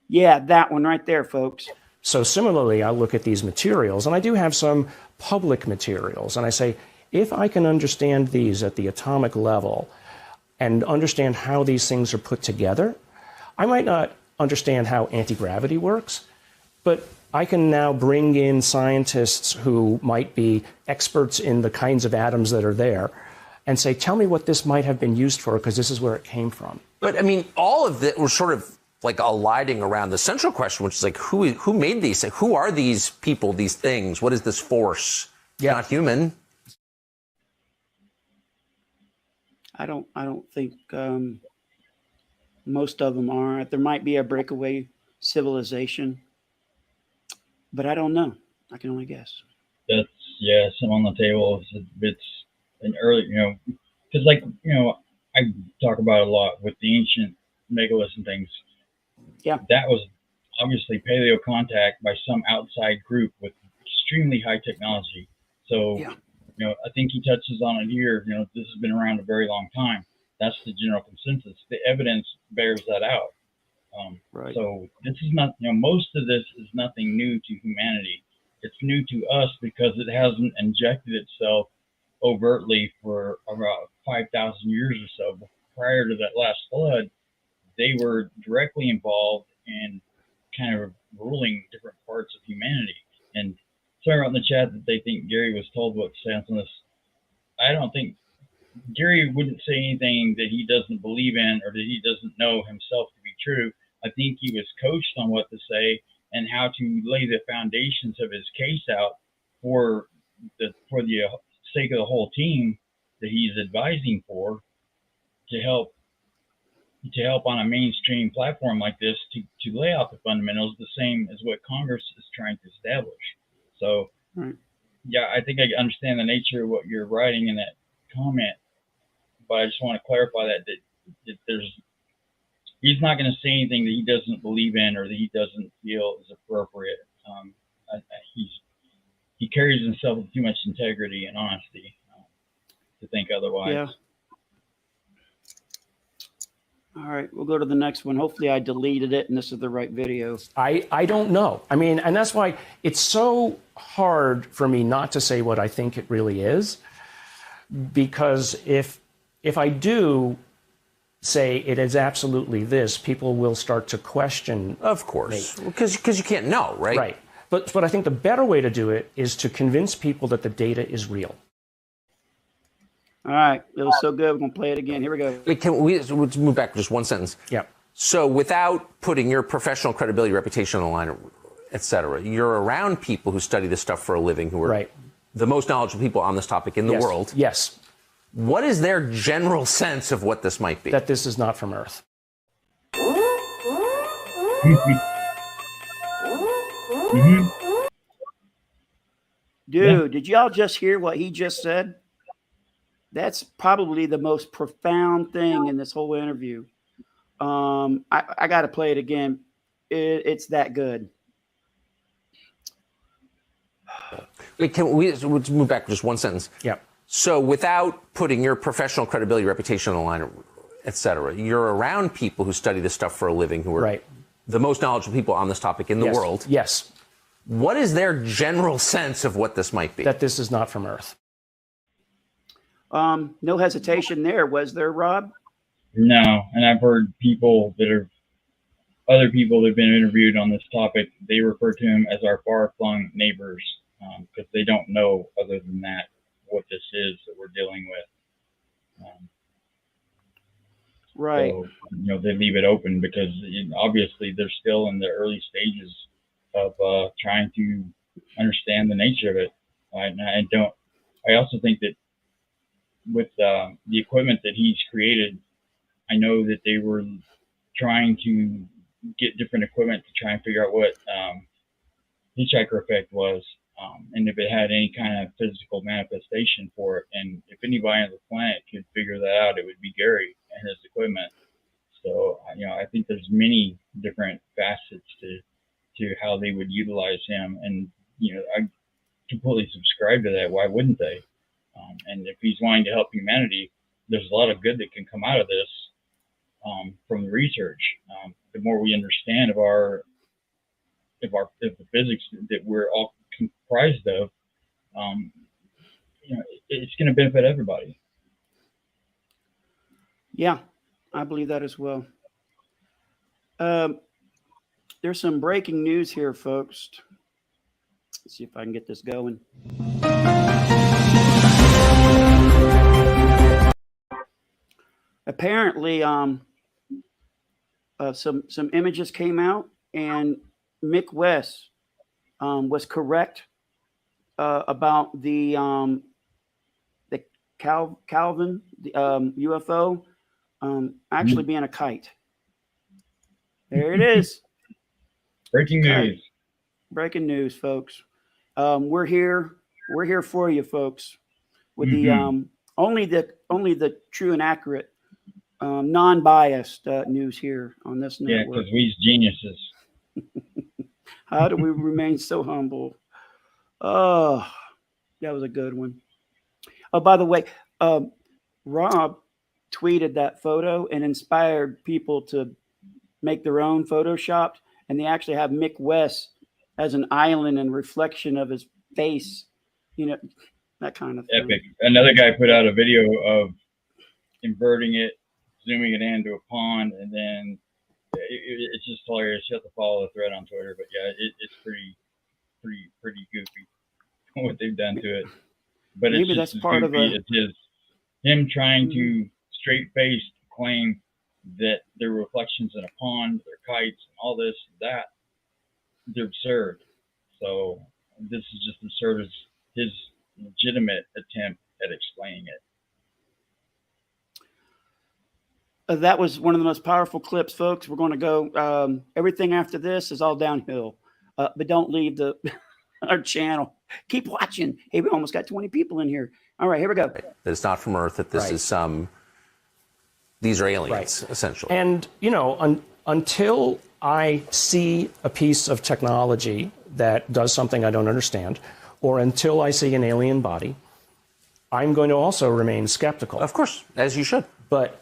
Yeah, that one right there, folks. So similarly, I look at these materials, and I do have some public materials, and I say, if I can understand these at the atomic level and understand how these things are put together, I might not understand how anti-gravity works, but I can now bring in scientists who might be experts in the kinds of atoms that are there and say, tell me what this might have been used for, because this is where it came from. But I mean, all of that was sort of like alighting around the central question, which is like, who made these? Like, who are these people, these things? What is this force? Yeah. Not human. I don't think most of them are. There might be a breakaway civilization, but I don't know. I can only guess. That's some on the table. It's an early, because I talk about a lot with the ancient megaliths and things. Yeah, that was obviously paleo contact by some outside group with extremely high technology. So, I think he touches on it here. This has been around a very long time. That's the general consensus. The evidence bears that out. Right. So this is not, most of this is nothing new to humanity. It's new to us because it hasn't injected itself overtly for about 5,000 years or so. Prior to that last flood, they were directly involved in kind of ruling different parts of humanity. And someone wrote in the chat that they think Garry was told what to say on this. I don't think Garry wouldn't say anything that he doesn't believe in or that he doesn't know himself to be true. I think he was coached on what to say and how to lay the foundations of his case out for the sake of the whole team that he's advising for, to help on a mainstream platform like this to lay out the fundamentals, the same as what Congress is trying to establish. So, I think I understand the nature of what you're writing in that comment, but I just want to clarify that he's not going to say anything that he doesn't believe in or that he doesn't feel is appropriate. He carries himself with too much integrity and honesty to think otherwise. Yeah. All right, we'll go to the next one. Hopefully I deleted it and this is the right video. I don't know. I mean, and that's why it's so hard for me not to say what I think it really is, because if I do say it is absolutely this, people will start to question. Of course, because you can't know, right? Right. But I think the better way to do it is to convince people that the data is real. All right, it was so good. We're going to play it again. Here we go. Let's move back just one sentence. Yeah. So without putting your professional credibility, reputation on the line, et cetera, you're around people who study this stuff for a living, who are the most knowledgeable people on this topic in the world. Yes. What is their general sense of what this might be? That this is not from Earth. Dude, did y'all just hear what he just said? That's probably the most profound thing in this whole interview. I got to play it again. It's that good. Let's move back just one sentence. Yeah. So without putting your professional credibility, reputation on the line, et cetera, you're around people who study this stuff for a living, who are the most knowledgeable people on this topic in the world. Yes. What is their general sense of what this might be? That this is not from Earth. No hesitation there, was there, Rob? No, and I've heard other people that have been interviewed on this topic, they refer to him as our far-flung neighbors, because they don't know, other than that, what this is that we're dealing with. Right. So, they leave it open because obviously they're still in the early stages of trying to understand the nature of it. And I also think that with the equipment that he's created, I know that they were trying to get different equipment to try and figure out what hitchhiker effect was, and if it had any kind of physical manifestation for it. And if anybody on the planet could figure that out, it would be Garry and his equipment. So, I think there's many different facets to how they would utilize him. And, I completely subscribe to that. Why wouldn't they? And if he's wanting to help humanity, there's a lot of good that can come out of this from the research. The more we understand of the physics that we're all comprised of, it's going to benefit everybody. Yeah, I believe that as well. There's some breaking news here, folks. Let's see if I can get this going. Apparently, some images came out, and Mick West was correct about the Calvin UFO actually being a kite. There it is. Breaking news. Breaking news, folks. We're here for you, folks, with the only the true and accurate, non-biased news here on this network. Yeah, because we're geniuses. How do we remain so humble? Oh, that was a good one. Oh, by the way, Rob tweeted that photo and inspired people to make their own photoshopped, and they actually have Mick West as an island and reflection of his face, that kind of thing. Epic. Another guy put out a video of inverting it, zooming it into a pond, and then it's just hilarious. You have to follow the thread on Twitter, but yeah, it's pretty goofy what they've done to it. But maybe it's that's just part goofy. of It's him trying to straight-faced claim that they're reflections in a pond, they're kites, and all this and that. They're absurd. So this is just absurd as his legitimate attempt at explaining it. That was one of the most powerful clips, folks. We're going to go. Everything after this is all downhill, but don't leave our channel. Keep watching. Hey, we almost got 20 people in here. All right, here we go. That it's not from Earth. That this is these are aliens, essentially. And until I see a piece of technology that does something I don't understand, or until I see an alien body, I'm going to also remain skeptical. Of course, as you should. But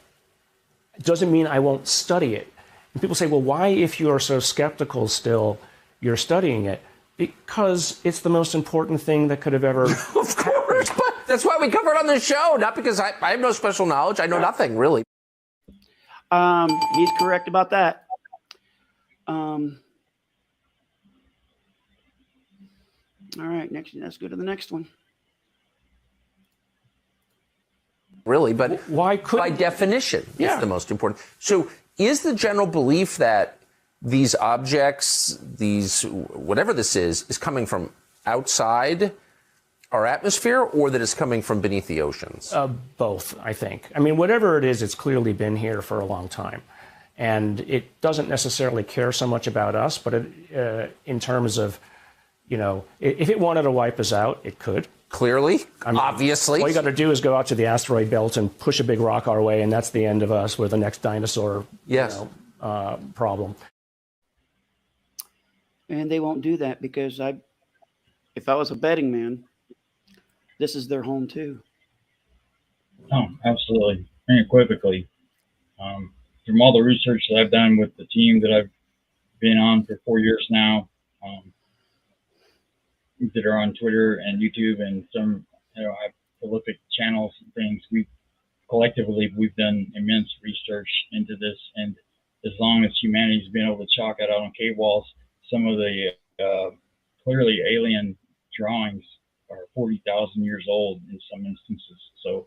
It doesn't mean I won't study it. And people say, well, why, if you are so skeptical still, you're studying it? Because it's the most important thing that could have ever Of course, but that's why we cover it on the show, not because I have no special knowledge. I know nothing, really. He's correct about that. All right, let's go to the next one. Really, but why could by definition, Yeah. it's the most important. So is the general belief that these objects, whatever this is coming from outside our atmosphere, or that it's coming from beneath the oceans? Both, I think. I mean, whatever it is, it's clearly been here for a long time. And it doesn't necessarily care so much about us, but in terms of, if it wanted to wipe us out, it could. Clearly, obviously. All you got to do is go out to the asteroid belt and push a big rock our way, and that's the end of us with the next dinosaur problem. And they won't do that because if I was a betting man, this is their home too. Oh, absolutely, unequivocally. From all the research that I've done with the team that I've been on for 4 years now, that are on Twitter and YouTube and some, I have prolific channels and things. We've done immense research into this, and as long as humanity's been able to chalk it out on cave walls, some of the clearly alien drawings are 40,000 years old in some instances. So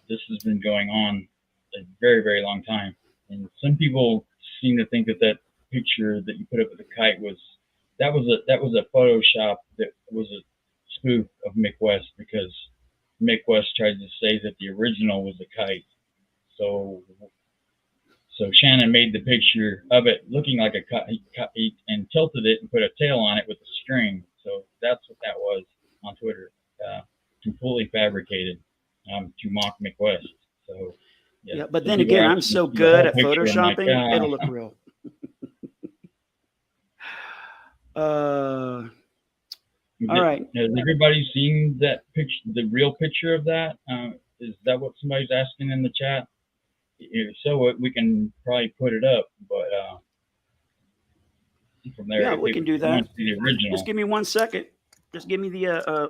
this has been going on a very, very long time. And some people seem to think that picture that you put up with the kite was a Photoshop that was a spoof of Mick West, because Mick West tried to say that the original was a kite. So Shannon made the picture of it looking like a kite and tilted it and put a tail on it with a string. So that's what that was on Twitter, completely fabricated to mock Mick West. So yeah, but then again, I'm so good at photoshopping, it'll look real. All right. Has everybody seen that picture, the real picture of that? Is that what somebody's asking in the chat? If so, we can probably put it up, but from there, yeah, we can do that. The original. Just give me 1 second. Just give me the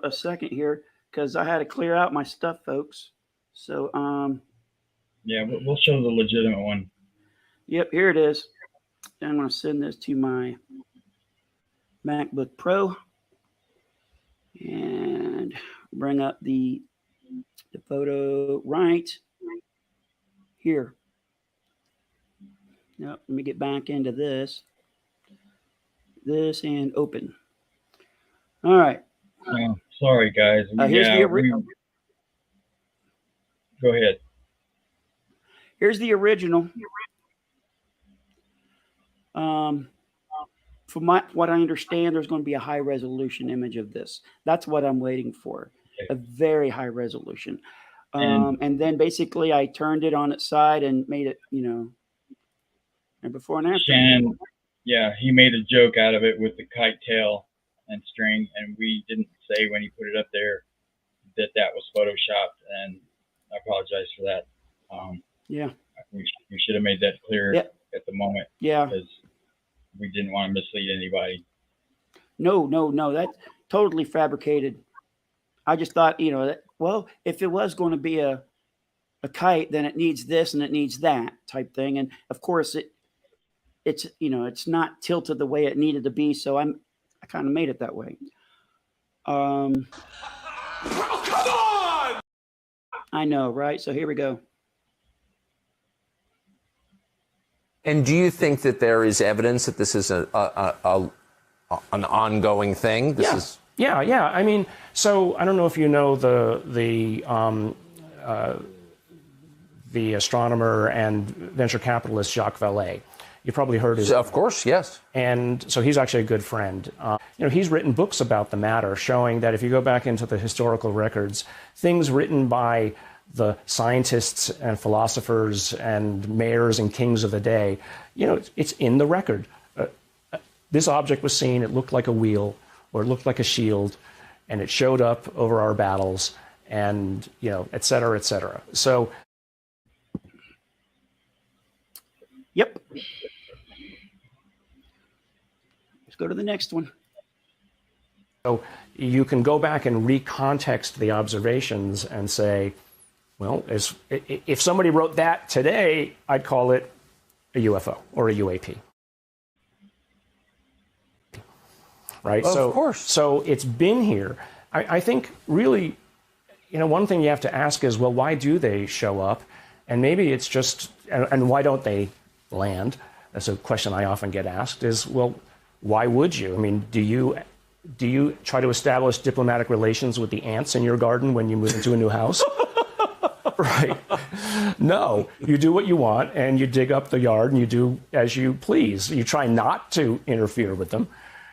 a second here, because I had to clear out my stuff, folks. So yeah, we'll show the legitimate one. Yep, here it is. I'm going to send this to my MacBook Pro and bring up the photo right here. Yep, let me get back into this and open. All right. Sorry, guys. Here's the original. Go ahead. Here's the original. From what I understand, there's going to be a high resolution image of this. That's what I'm waiting for. Okay. A very high resolution. And then basically I turned it on its side and made it, and before and after. Shannon, yeah, he made a joke out of it with the kite tail and string, and we didn't say when he put it up there that was photoshopped, and I apologize for that. Yeah. We should have made that clear at the moment. Yeah. Because we didn't want to mislead anybody. No, that's totally fabricated. I just thought, well, if it was going to be a kite, then it needs this and it needs that type thing. And of course it's not tilted the way it needed to be. So I kind of made it that way. Oh, come on! I know, right? So here we go. And do you think that there is evidence that this is an ongoing thing? Yeah. I mean, so I don't know if you know the astronomer and venture capitalist Jacques Vallée. You probably heard his. Of course, yes. And so he's actually a good friend. He's written books about the matter, showing that if you go back into the historical records, things written by the scientists and philosophers and mayors and kings of the day, it's in the record. This object was seen, it looked like a wheel or it looked like a shield, and it showed up over our battles and, et cetera, et cetera. So Yep. Let's go to the next one. So you can go back and recontext the observations and say, well, if somebody wrote that today, I'd call it a UFO or a UAP. Right? Of course. So it's been here. I think really, one thing you have to ask is, well, why do they show up? And maybe it's just, and why don't they land? That's a question I often get asked is, well, why would you? I mean, do you try to establish diplomatic relations with the ants in your garden when you move into a new house? Right. No, you do what you want and you dig up the yard and you do as you please. You try not to interfere with them.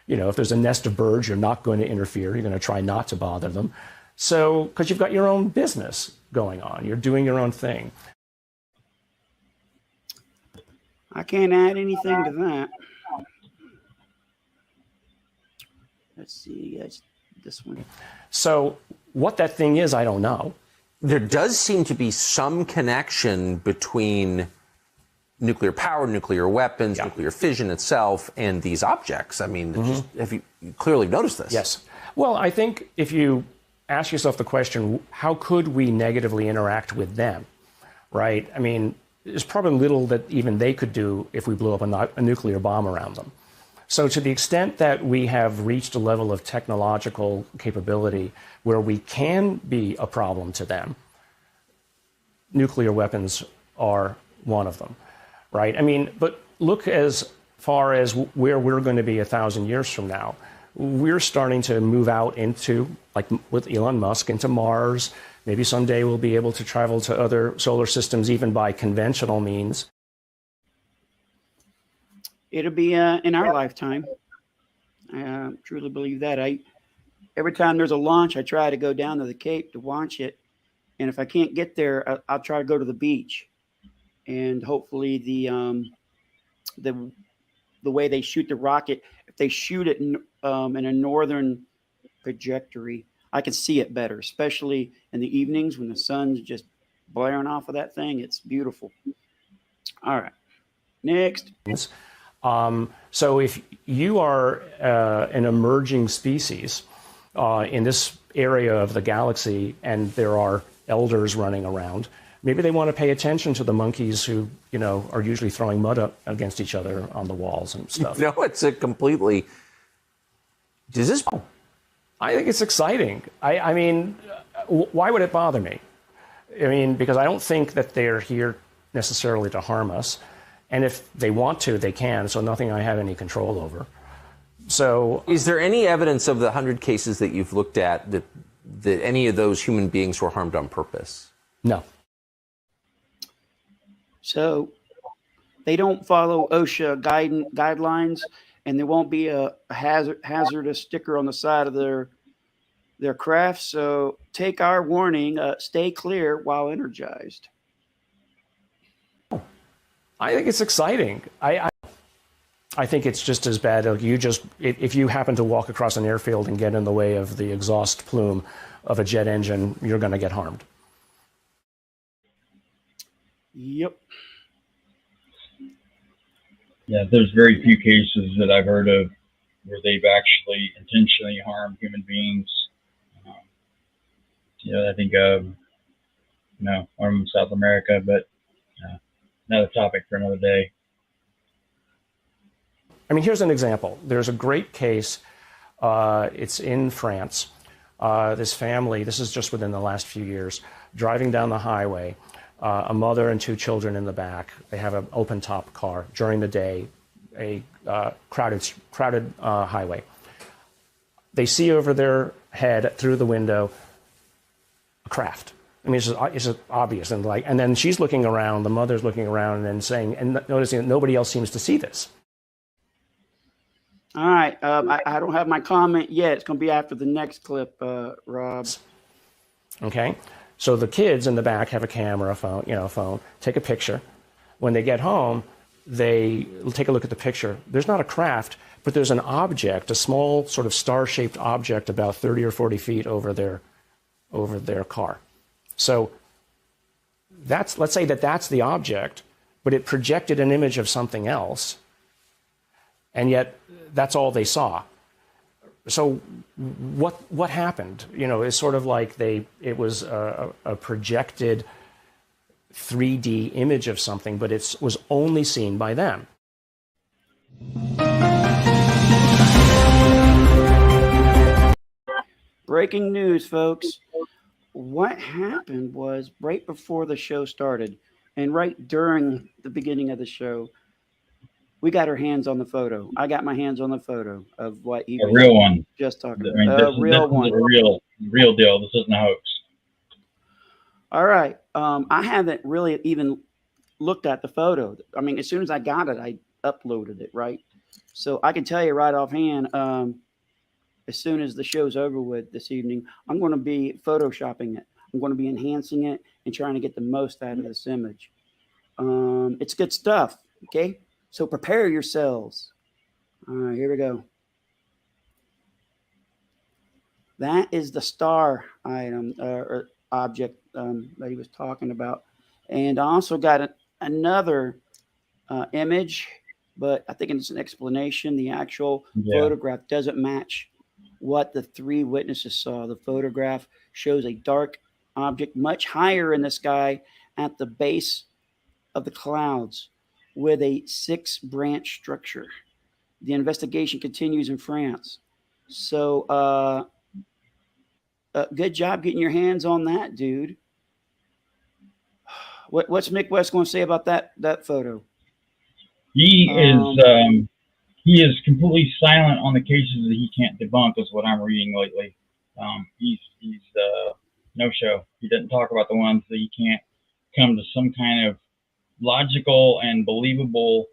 If there's a nest of birds, you're not going to interfere. You're going to try not to bother them. So, because you've got your own business going on, you're doing your own thing. I can't add anything to that. Let's see, this one. So, what that thing is, I don't know. There does seem to be some connection between nuclear power, nuclear weapons, nuclear fission itself, and these objects. I mean, have you clearly noticed this? Yes. Well, I think if you ask yourself the question, how could we negatively interact with them, right? I mean, there's probably little that even they could do if we blew up a nuclear bomb around them. So to the extent that we have reached a level of technological capability where we can be a problem to them, nuclear weapons are one of them, right? I mean, but look as far as where we're going to be 1,000 years from now. We're starting to move out into, like with Elon Musk, into Mars. Maybe someday we'll be able to travel to other solar systems even by conventional means. It'll be in our lifetime. I truly believe that. Every time there's a launch, I try to go down to the Cape to watch it. And if I can't get there, I'll try to go to the beach. And hopefully the way they shoot the rocket, if they shoot it in a northern trajectory, I can see it better, especially in the evenings when the sun's just blaring off of that thing. It's beautiful. All right. Next. So if you are an emerging species in this area of the galaxy and there are elders running around, maybe they want to pay attention to the monkeys who, are usually throwing mud up against each other on the walls and stuff. No, it's a completely... Does this... I think it's exciting. I mean, why would it bother me? I mean, because I don't think that they're here necessarily to harm us. And if they want to, they can. So nothing I have any control over. So, is there any evidence of the 100 cases that you've looked at that any of those human beings were harmed on purpose? No. So they don't follow OSHA guidelines, and there won't be a hazardous sticker on the side of their craft. So take our warning. Stay clear while energized. I think it's exciting. I think it's just as bad. If you happen to walk across an airfield and get in the way of the exhaust plume of a jet engine, you're going to get harmed. Yep. Yeah, there's very few cases that I've heard of where they've actually intentionally harmed human beings. I think from South America, but another topic for another day. I mean, here's an example. There's a great case. It's in France. This family, this is just within the last few years, driving down the highway, a mother and two children in the back. They have an open-top car during the day, a crowded highway. They see over their head through the window a craft. I mean, it's just obvious. And then she's looking around, the mother's looking around and saying, and noticing that nobody else seems to see this. All right. I don't have my comment yet. It's going to be after the next clip, Rob. Okay. So the kids in the back have a camera, a phone, take a picture. When they get home, they take a look at the picture. There's not a craft, but there's an object, a small sort of star-shaped object about 30 or 40 feet over their car. So let's say that's the object. but it projected an image of something else, and yet that's all they saw. So what happened? You know, it's sort of like it was a projected 3D image of something, but it was only seen by them. Breaking news, folks. What happened was right before the show started and right during the beginning of the show, we got our hands on the photo. I got my hands on the photo of what he was real one. just talking I mean, about. this Real is one. a real deal. This isn't a hoax. All right. I haven't really even looked at the photo. I mean, as soon as I got it, I uploaded it, right? So I can tell you right offhand, as soon as the show's over with this evening, I'm going to be photoshopping it. I'm going to be enhancing it and trying to get the most out of this image. It's good stuff, okay? So prepare yourselves. All right, here we go. That is the star item or object that he was talking about. And I also got another image, but I think it's an explanation. The actual photograph doesn't match what the three witnesses saw. The photograph shows a dark object much higher in the sky at the base of the clouds with a 6-branch structure. The investigation continues in France. So good job getting your hands on that, dude. What's Mick West going to say about that photo? He is completely silent on the cases that he can't debunk, is what I'm reading lately. He's no show. He doesn't talk about the ones that he can't come to some kind of logical and believable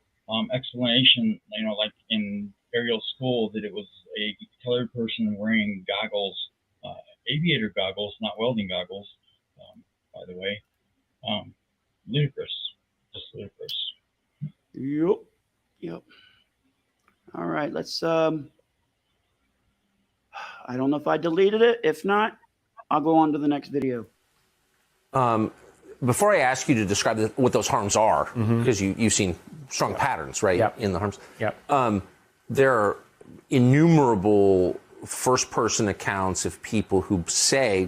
explanation. You know, like in aerial school, that it was a colored person wearing goggles, aviator goggles, not welding goggles, by the way. Ludicrous, just ludicrous. Yep. All right, let's. I don't know if I deleted it. If not, I'll go on to the next video. Before I ask you to describe what those harms are, because you've seen strong patterns, right, in the harms. Yep. There are innumerable first-person accounts of people who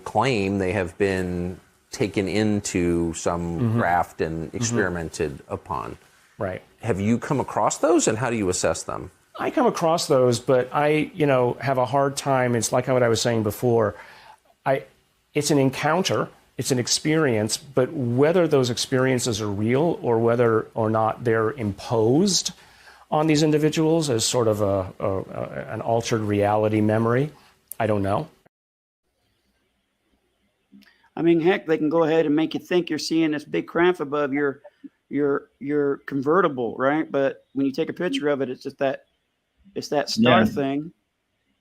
claim they have been taken into some craft and experimented upon. Right. Have you come across those, and how do you assess them? I come across those, but I, have a hard time. It's like what I was saying before. It's an encounter, it's an experience, but whether those experiences are real or whether or not they're imposed on these individuals as sort of an altered reality memory, I don't know. I mean, heck, they can go ahead and make you think you're seeing this big craft above your convertible, right? But when you take a picture of it, it's just that star thing.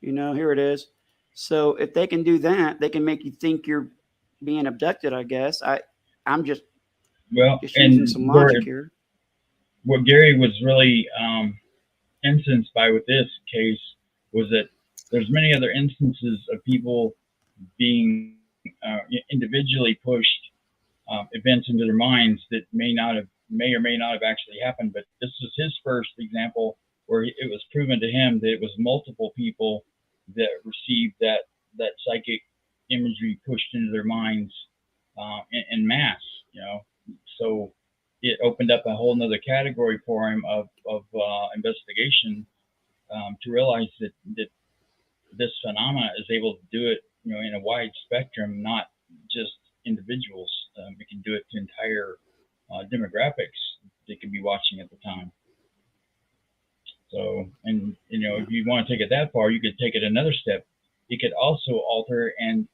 Here it is. So if they can do that, they can make you think you're being abducted, I guess. I'm just using some logic here. What Garry was really incensed by with this case was that there's many other instances of people being individually pushed events into their minds that may or may not have actually happened. But this was his first example where it was proven to him that it was multiple people that received that psychic imagery pushed into their minds in mass. So it opened up a whole nother category for him of investigation to realize that this phenomena is able to do it, in a wide spectrum, not just individuals. It can do it to entire demographics that could be watching at the time. So, and if you want to take it that far, you could take it another step. It could also alter and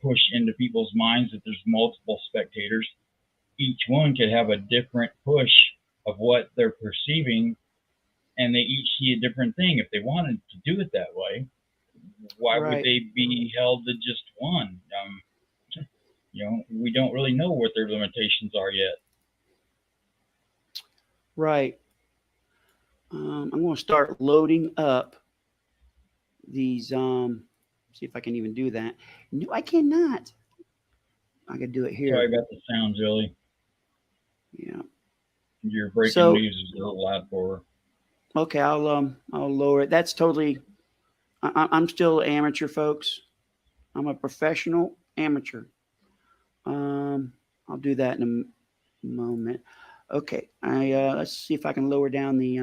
push into people's minds that there's multiple spectators. Each one could have a different push of what they're perceiving, and they each see a different thing. If they wanted to do it that way, why would they be held to just one? We don't really know what their limitations are yet. Right. I'm going to start loading up these. See if I can even do that. No, I cannot. I can do it here. Sorry about the sound, Joey. Yeah. Your breaking So news is a little loud for her. okay, I'll lower it. That's totally. I'm still amateur, folks. I'm a professional amateur. I'll do that in a moment. Okay, I let's see if I can lower down the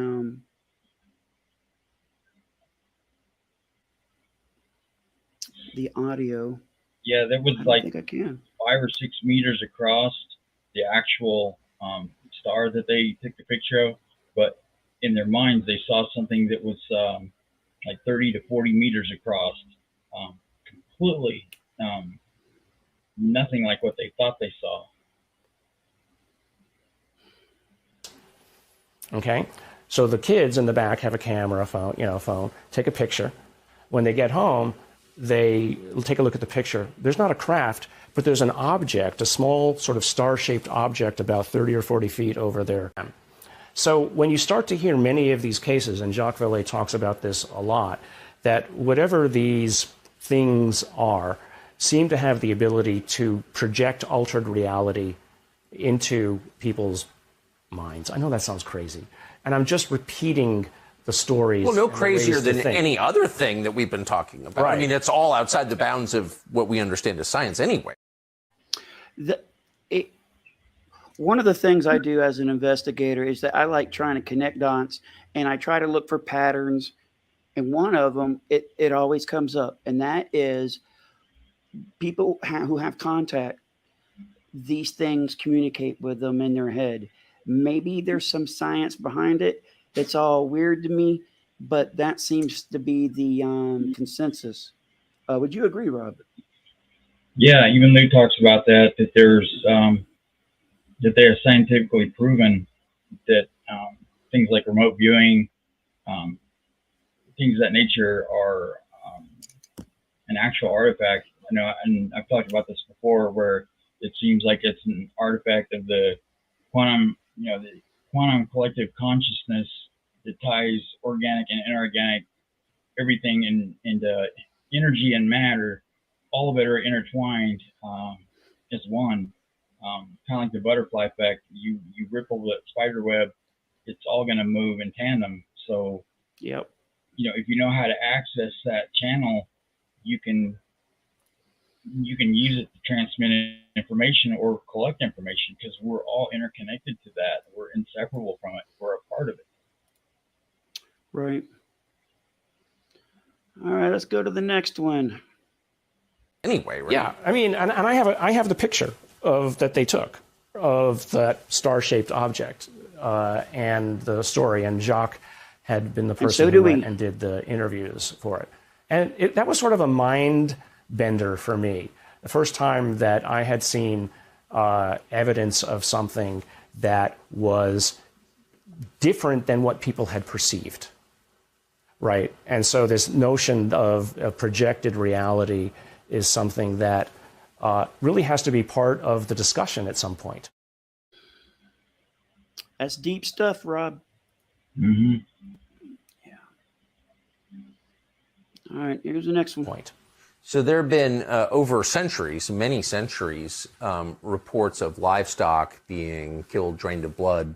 audio. Yeah, that was I don't like think I can. 5 or 6 meters across the actual star that they took the picture of, but in their minds they saw something that was like 30 to 40 meters across, completely nothing like what they thought they saw. Okay, so the kids in the back have a camera, phone, take a picture. When they get home, they take a look at the picture. There's not a craft, but there's an object, a small sort of star-shaped object about 30 or 40 feet over there. So when you start to hear many of these cases, and Jacques Vallée talks about this a lot, that whatever these things are, seem to have the ability to project altered reality into people's minds. I know that sounds crazy. And I'm just repeating the stories. Well, no crazier than think. any other thing that we've been talking about. Right. I mean, it's all outside the bounds of what we understand as science anyway. One of the things I do as an investigator is that I like trying to connect dots, and I try to look for patterns. And one of them, it always comes up, and that is people who have contact, these things communicate with them in their head. Maybe there's some science behind it. It's all weird to me, but that seems to be the consensus. Would you agree, Rob? Yeah, even Lou talks about that there's that they are scientifically proven that things like remote viewing, things of that nature are an actual artifact. I know, and I've talked about this before, where it seems like it's an artifact of the quantum, the quantum collective consciousness that ties organic and inorganic everything into energy and matter. All of it are intertwined as one. Kind of like the butterfly effect. You ripple the spider web, it's all going to move in tandem. So, Yep. If you know how to access that channel, you can use it to transmit information or collect information, because we're all interconnected to that. We're inseparable from it. We're a part of it. Right. All right, let's go to the next one. Anyway, right? Yeah, I mean, and I have the picture of that they took of that star-shaped object and the story, and Jacques had been the person who went and did the interviews for it. And that was sort of a mind bender for me. The first time that I had seen evidence of something that was different than what people had perceived, right? And so this notion of a projected reality is something that really has to be part of the discussion at some point. That's deep stuff, Rob. Mm-hmm. Yeah. All right, here's the next one. So there have been, over centuries, many centuries, reports of livestock being killed, drained of blood,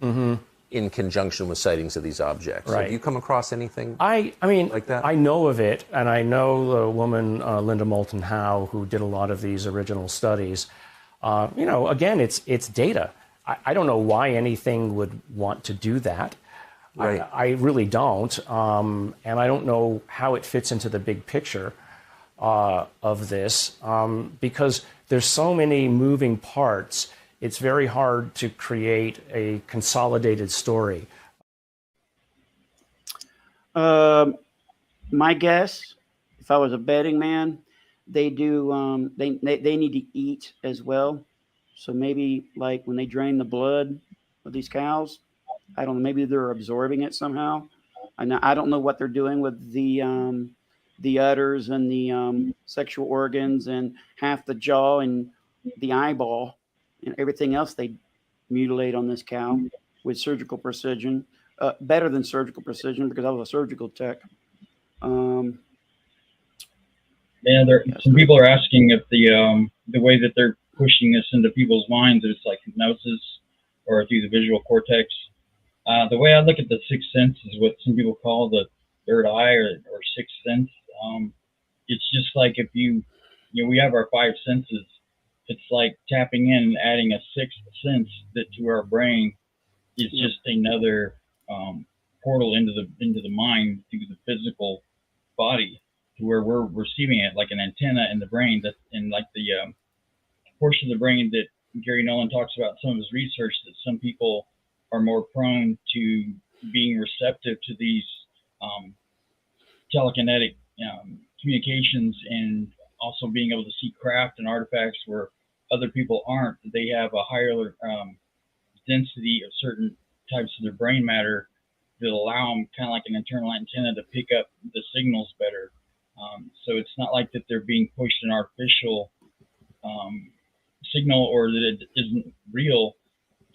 in conjunction with sightings of these objects. Right. Have you come across anything I mean, like that? I know of it, and I know the woman, Linda Moulton Howe, who did a lot of these original studies. Again, it's data. I don't know why anything would want to do that. Right. I really don't. And I don't know how it fits into the big picture of this, because there's so many moving parts. It's very hard to create a consolidated story. My guess, if I was a betting man, they do. They need to eat as well. So maybe like when they drain the blood of these cows, I don't know. Maybe they're absorbing it somehow. I don't know what they're doing with the udders and the sexual organs and half the jaw and the eyeball and everything else they mutilate on this cow with surgical precision, better than surgical precision, because I was a surgical tech. Some people are asking if the way that they're pushing this into people's minds, it's like hypnosis or through the visual cortex. The way I look at the sixth sense is what some people call the third eye or sixth sense. It's just like if we have our five senses. It's like tapping in and adding a sixth sense that to our brain is just another portal into the mind through the physical body to where we're receiving it like an antenna in the brain. That in like the portion of the brain that Garry Nolan talks about in some of his research, that some people are more prone to being receptive to these telekinetic communications, and also being able to see craft and artifacts where other people aren't. They have a higher density of certain types of their brain matter that allow them, kind of like an internal antenna, to pick up the signals better. So it's not like that they're being pushed an artificial signal or that it isn't real.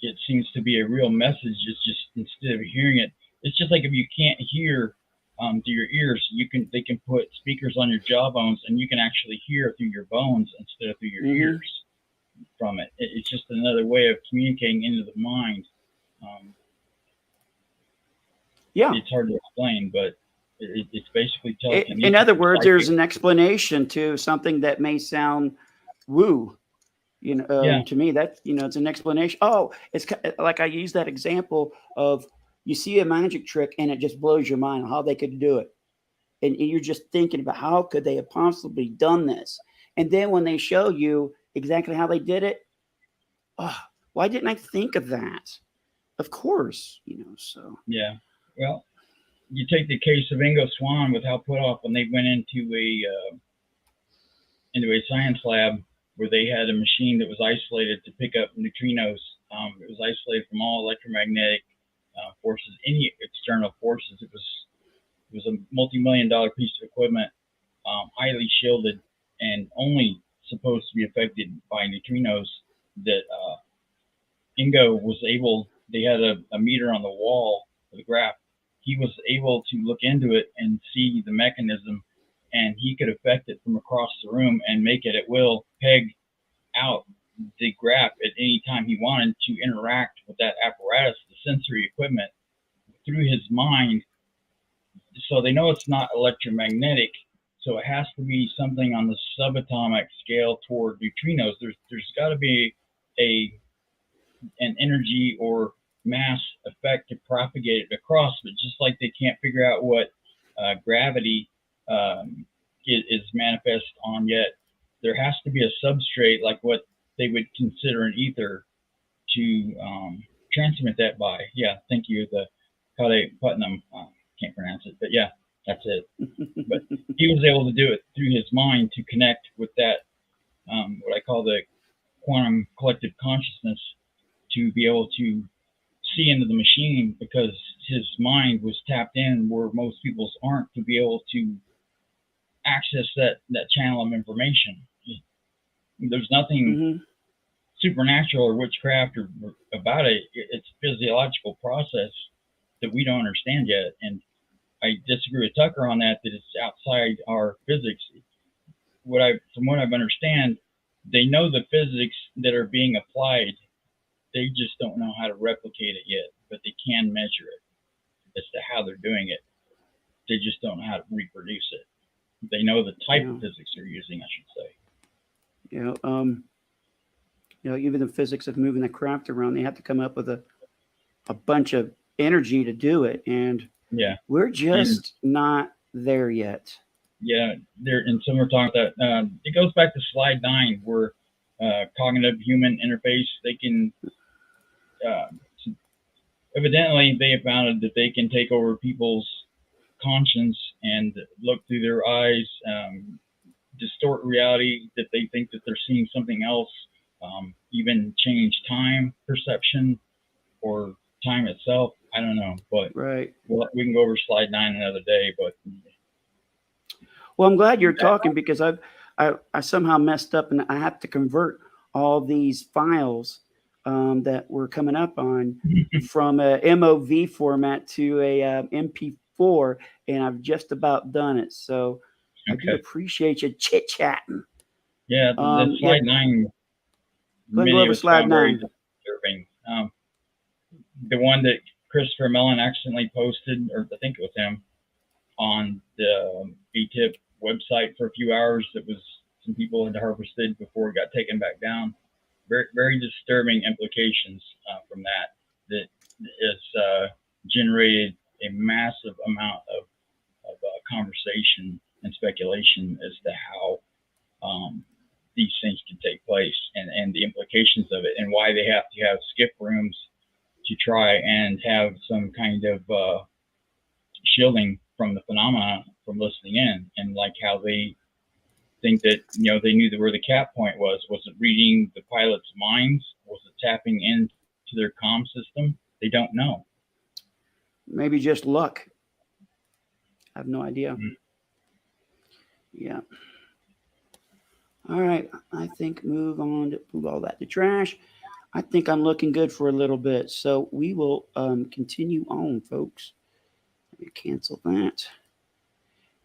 It seems to be a real message. It's just, instead of hearing it, it's just like if you can't hear through your ears, they can put speakers on your jawbones and you can actually hear through your bones instead of through your ears from it. It's just another way of communicating into the mind. It's hard to explain, but it's basically telekinesis. In other words, there's an explanation to something that may sound woo. To me, that it's an explanation. Oh, it's like I use that example of, you see a magic trick and it just blows your mind how they could do it, and you're just thinking about how could they have possibly done this, and then when they show you exactly how they did it, oh, why didn't I think of that? Of course, so yeah. Well, you take the case of Ingo Swann with Hal Puthoff when they went into a science lab where they had a machine that was isolated to pick up neutrinos. It was isolated from all electromagnetic forces, any external forces. It was a multi-million-dollar piece of equipment, highly shielded, and only supposed to be affected by neutrinos. That Ingo was able. They had a meter on the wall of the graph. He was able to look into it and see the mechanism, and he could affect it from across the room and make it at will peg out the graph at any time he wanted to interact with that apparatus, the sensory equipment, through his mind. So they know it's not electromagnetic, so it has to be something on the subatomic scale toward neutrinos. There's got to be an energy or mass effect to propagate it across, but just like they can't figure out what gravity is manifest on yet, there has to be a substrate like what they would consider an ether to transmit that by. Yeah, thank you. The Kade Putnam, can't pronounce it, but yeah, that's it. But he was able to do it through his mind to connect with that, what I call the quantum collective consciousness, to be able to see into the machine, because his mind was tapped in where most people's aren't, to be able to access that channel of information. There's nothing supernatural or witchcraft or about it. It's a physiological process that we don't understand yet. And I disagree with Tucker on that it's outside our physics. From what I've understand, they know the physics that are being applied. They just don't know how to replicate it yet, but they can measure it as to how they're doing it. They just don't know how to reproduce it. They know the type of physics they're using, I should say. Even the physics of moving the craft around, they have to come up with a bunch of energy to do it, and we're just not there yet. Yeah, and some are talking that it goes back to slide 9, where cognitive human interface. They can evidently they have found that they can take over people's conscience and look through their eyes, distort reality, that they think that they're seeing something else, even change time perception or time itself. I don't know, but we can go over slide 9 another day. But well, I'm glad you're talking, because I somehow messed up, and I have to convert all these files that we're coming up on from a MOV format to a MP4, and I've just about done it. So I do appreciate you chit-chatting. Yeah, the slide 9. Let's go over slide 9. The one that Christopher Mellon accidentally posted, or I think it was him, on the BTIP website for a few hours. That was some people had harvested before it got taken back down. Very, very disturbing implications from that. That has generated a massive amount of conversation and speculation as to how these things can take place and the implications of it, and why they have to have skip rooms to try and have some kind of shielding from the phenomena from listening in, and like how they think that, you know, they knew where the cap point was. Was it reading the pilot's minds? Was it tapping into their comm system? They don't know. Maybe just luck. I have no idea. Mm-hmm. Yeah. All right. I think move all that to trash. I think I'm looking good for a little bit. So we will continue on, folks. Let me cancel that.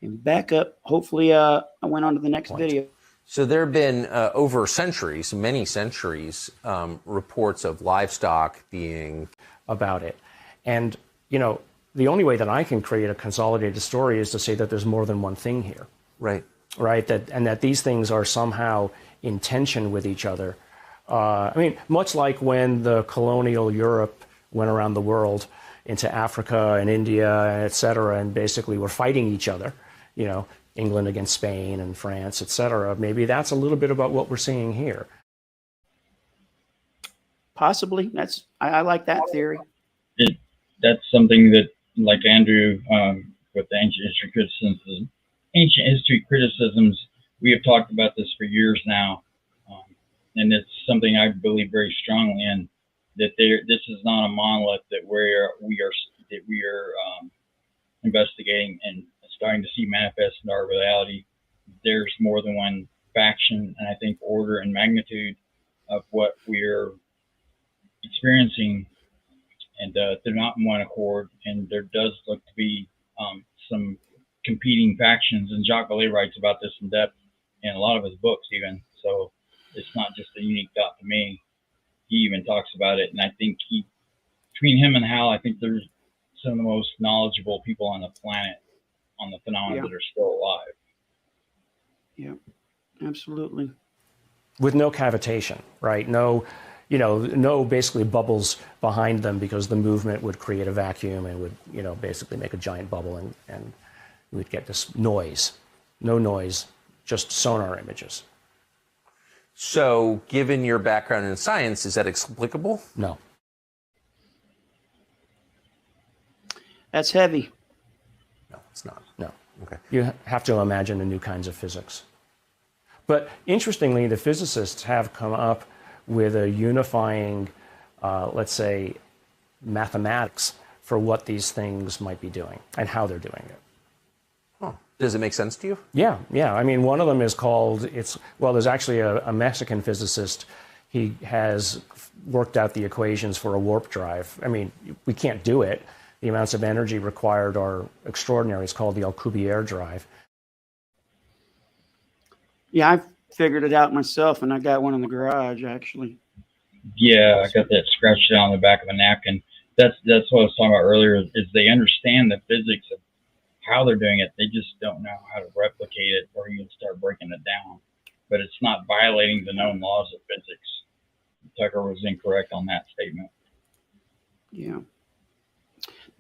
And back up. Hopefully I went on to the next video. So there have been over centuries, many centuries, reports of livestock being about it. And, you know, the only way that I can create a consolidated story is to say that there's more than one thing here. Right. Right. That these things are somehow in tension with each other. I mean, much like when the colonial Europe went around the world into Africa and India, et cetera, and basically were fighting each other, you know, England against Spain and France, et cetera. Maybe that's a little bit about what we're seeing here. Possibly. I like that theory. That's something that, like Andrew, with the ancient history criticisms, we have talked about this for years now, and it's something I believe very strongly in. That this is not a monolith that we are investigating and starting to see manifest in our reality. There's more than one faction, and I think order and magnitude of what we're experiencing, and they're not in one accord. And there does look to be some competing factions, and Jacques Vallée writes about this in depth in a lot of his books, even. So it's not just a unique thought to me. He even talks about it, and I think between him and Hal, I think there's some of the most knowledgeable people on the planet on the phenomena that are still alive. Yeah, absolutely. With no cavitation, right? No, you know, no basically bubbles behind them, because the movement would create a vacuum and would, you know, basically make a giant bubble, and we'd get this noise. No noise, just sonar images. So, given your background in science, is that explicable? No. That's heavy. No, it's not. No. Okay. You have to imagine the new kinds of physics. But interestingly, the physicists have come up with a unifying, let's say, mathematics for what these things might be doing and how they're doing it. Huh. Does it make sense to you? Yeah. I mean, one of them is called, there's actually a Mexican physicist. He has worked out the equations for a warp drive. I mean, we can't do it. The amounts of energy required are extraordinary. It's called the Alcubierre drive. Yeah, I've figured it out myself, and I got one in the garage, actually. Yeah, I got that scratched out on the back of a napkin. That's what I was talking about earlier, is they understand the physics of how they're doing it. They just don't know how to replicate it or even start breaking it down. But it's not violating the known laws of physics. Tucker was incorrect on that statement. Yeah.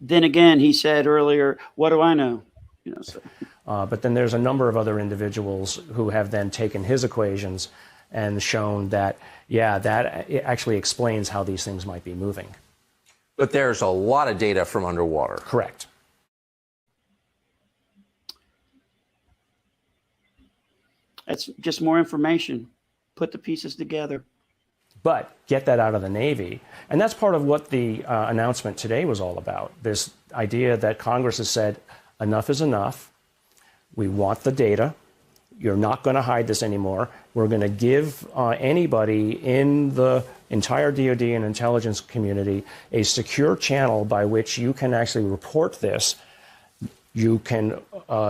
Then again, he said earlier, what do I know? You know, so. But then there's a number of other individuals who have then taken his equations and shown that, yeah, that it actually explains how these things might be moving. But there's a lot of data from underwater. Correct. That's just more information. Put the pieces together. But get that out of the Navy. And that's part of what the announcement today was all about. This idea that Congress has said, enough is enough. We want the data. You're not going to hide this anymore. We're going to give anybody in the entire DoD and intelligence community a secure channel by which you can actually report this. You can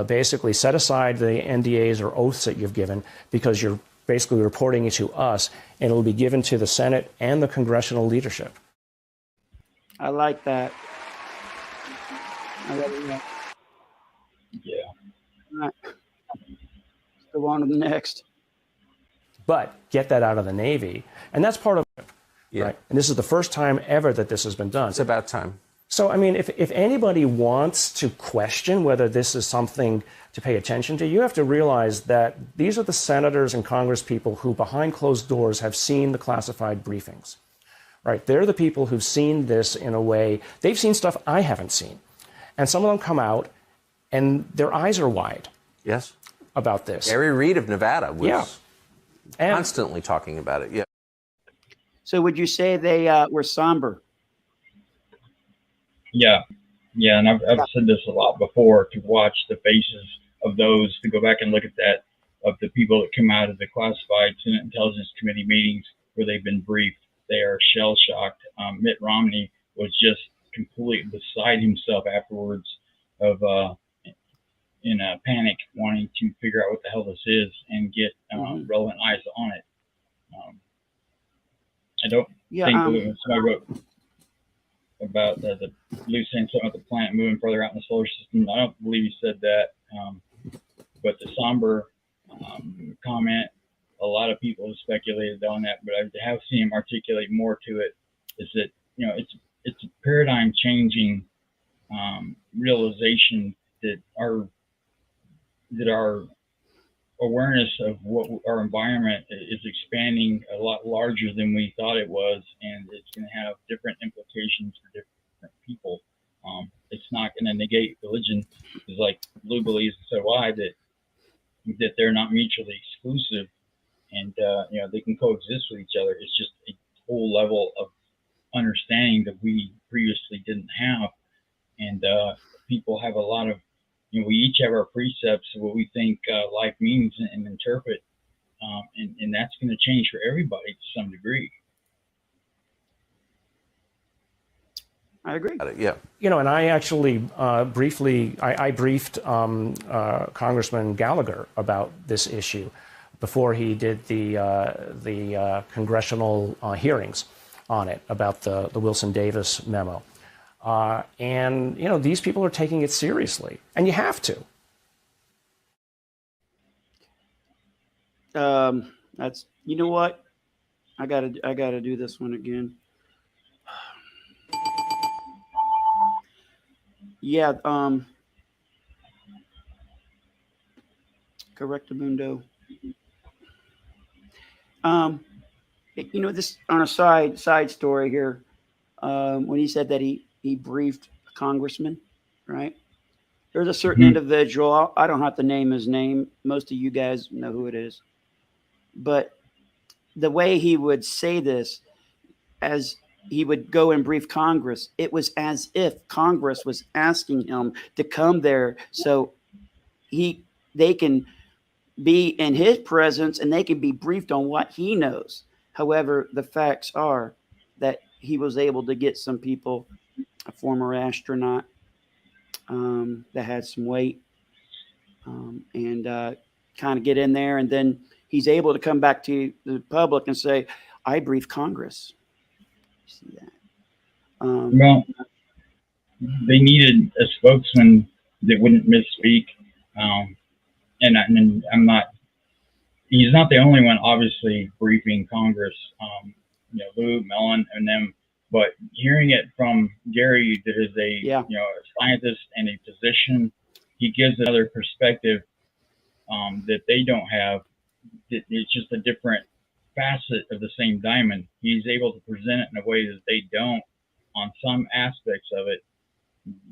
basically set aside the NDAs or oaths that you've given, because you're basically reporting it to us, and it'll be given to the Senate and the congressional leadership. I like that. I got it. Yeah. All right. Let's go on to the next. But get that out of the Navy. And that's part of it. Yeah. Right? And this is the first time ever that this has been done. It's about time. So, I mean, if anybody wants to question whether this is something to pay attention to, you have to realize that these are the senators and congresspeople who, behind closed doors, have seen the classified briefings. Right? They're the people who've seen this in a way. They've seen stuff I haven't seen. And some of them come out and their eyes are wide. Yes. About this. Garry Reed of Nevada was And constantly talking about it. Yeah. So would you say they were somber? Yeah. Yeah. And I've said this a lot before, to watch the faces of those, to go back and look at that, of the people that come out of the classified Senate Intelligence Committee meetings where they've been briefed. They are shell shocked. Mitt Romney was just completely beside himself afterwards, of in a panic, wanting to figure out what the hell this is and get relevant eyes on it. I don't think somebody wrote about the loose end, something about the planet moving further out in the solar system. I don't believe he said that. But the somber comment, a lot of people have speculated on that, but I have seen him articulate more to it. Is that, you know, it's a paradigm changing realization that our awareness of what our environment is expanding a lot larger than we thought it was, and it's going to have different implications for different people. It's not going to negate religion, because like Lou believes, and so do I, that they're not mutually exclusive, and you know, they can coexist with each other. It's just a whole level of understanding that we previously didn't have, and people have a lot of, you know, we each have our precepts of what we think life means and interpret, and that's going to change for everybody to some degree. I agree. Yeah. you know, and I actually briefly briefed Congressman Gallagher about this issue before he did the congressional hearings on it about the Wilson Davis memo. And, you know, these people are taking it seriously, and you have to. That's, you know what? I gotta do this one again. Yeah, Correctamundo. You know, this on a side story here. When he said that he briefed a congressman, right? There's a certain individual. I don't have to name his name. Most of you guys know who it is. But the way he would say this, as he would go and brief Congress, it was as if Congress was asking him to come there so they can be in his presence and they can be briefed on what he knows. However, the facts are that he was able to get some people, a former astronaut that had some weight, and kind of get in there, and then he's able to come back to the public and say, "I briefed Congress." See that? Well, they needed a spokesman that wouldn't misspeak, and I'm not. He's not the only one, obviously, briefing Congress. You know, Lou, Nolan, and them. But hearing it from Garry, that is a you know, a scientist and a physician, he gives another perspective that they don't have. It's just a different facet of the same diamond. He's able to present it in a way that they don't on some aspects of it,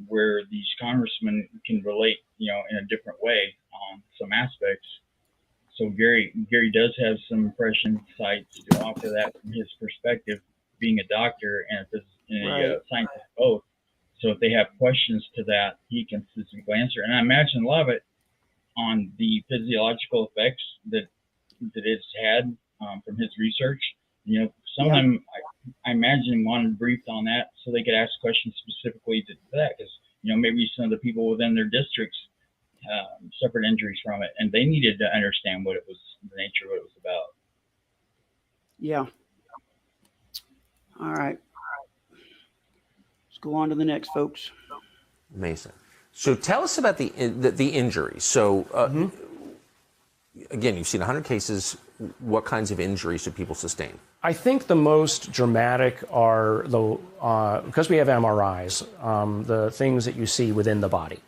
where these congressmen can relate, you know, in a different way on some aspects. So Garry does have some fresh insights to offer that from his perspective, being a doctor and a scientist both. So if they have questions to that, he can specifically answer. And I imagine a lot of it on the physiological effects that it's had from his research. You know, some of them, I imagine, wanted briefed on that so they could ask questions specifically to that, because, you know, maybe some of the people within their districts suffered injuries from it, and they needed to understand what it was, the nature of what it was about. Yeah. All right. Let's go on to the next, folks. Amazing. So tell us about the injuries. So again, you've seen 100 cases. What kinds of injuries do people sustain? I think the most dramatic are because we have MRIs, the things that you see within the body.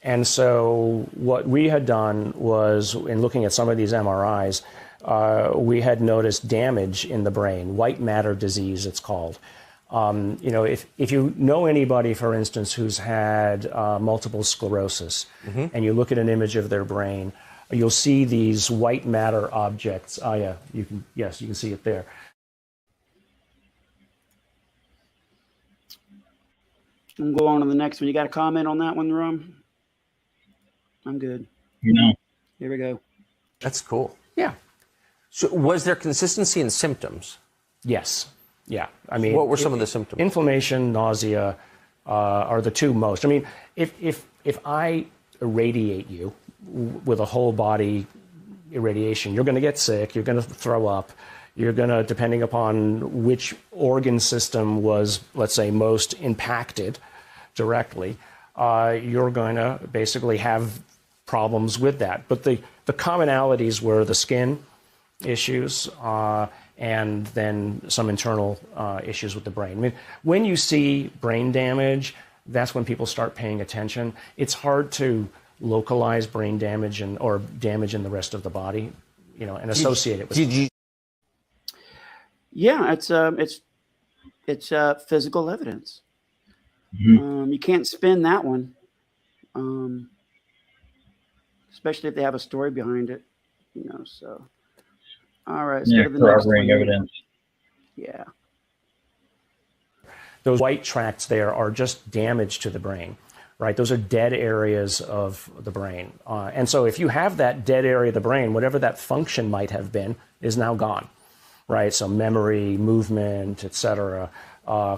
And so what we had done was, in looking at some of these MRIs, we had noticed damage in the brain, white matter disease, it's called. If you know anybody, for instance, who's had multiple sclerosis, and you look at an image of their brain, you'll see these white matter objects. Oh yeah, you can see it there. I'm going to go on to the next one. You got a comment on that one, Rum? I'm good. No. Here we go. That's cool. Yeah. So was there consistency in symptoms? Yes. Yeah. I mean, what were some of the symptoms? Inflammation, nausea are the two most. I mean, if I irradiate you with a whole body irradiation, you're going to get sick, you're going to throw up, you're going to, depending upon which organ system was, let's say, most impacted directly, you're going to basically have problems with that. But the commonalities were the skin issues and then some internal issues with the brain. I mean, when you see brain damage, that's when people start paying attention. It's hard to localize brain damage or damage in the rest of the body, and associate it with. Yeah, it's physical evidence. You can't spin that one, especially if they have a story behind it, So, all right, let's go to the next one. Evidence. Yeah. Those white tracts there are just damage to the brain, right? Those are dead areas of the brain. And so if you have that dead area of the brain, whatever that function might have been is now gone, right? So memory, movement, et cetera,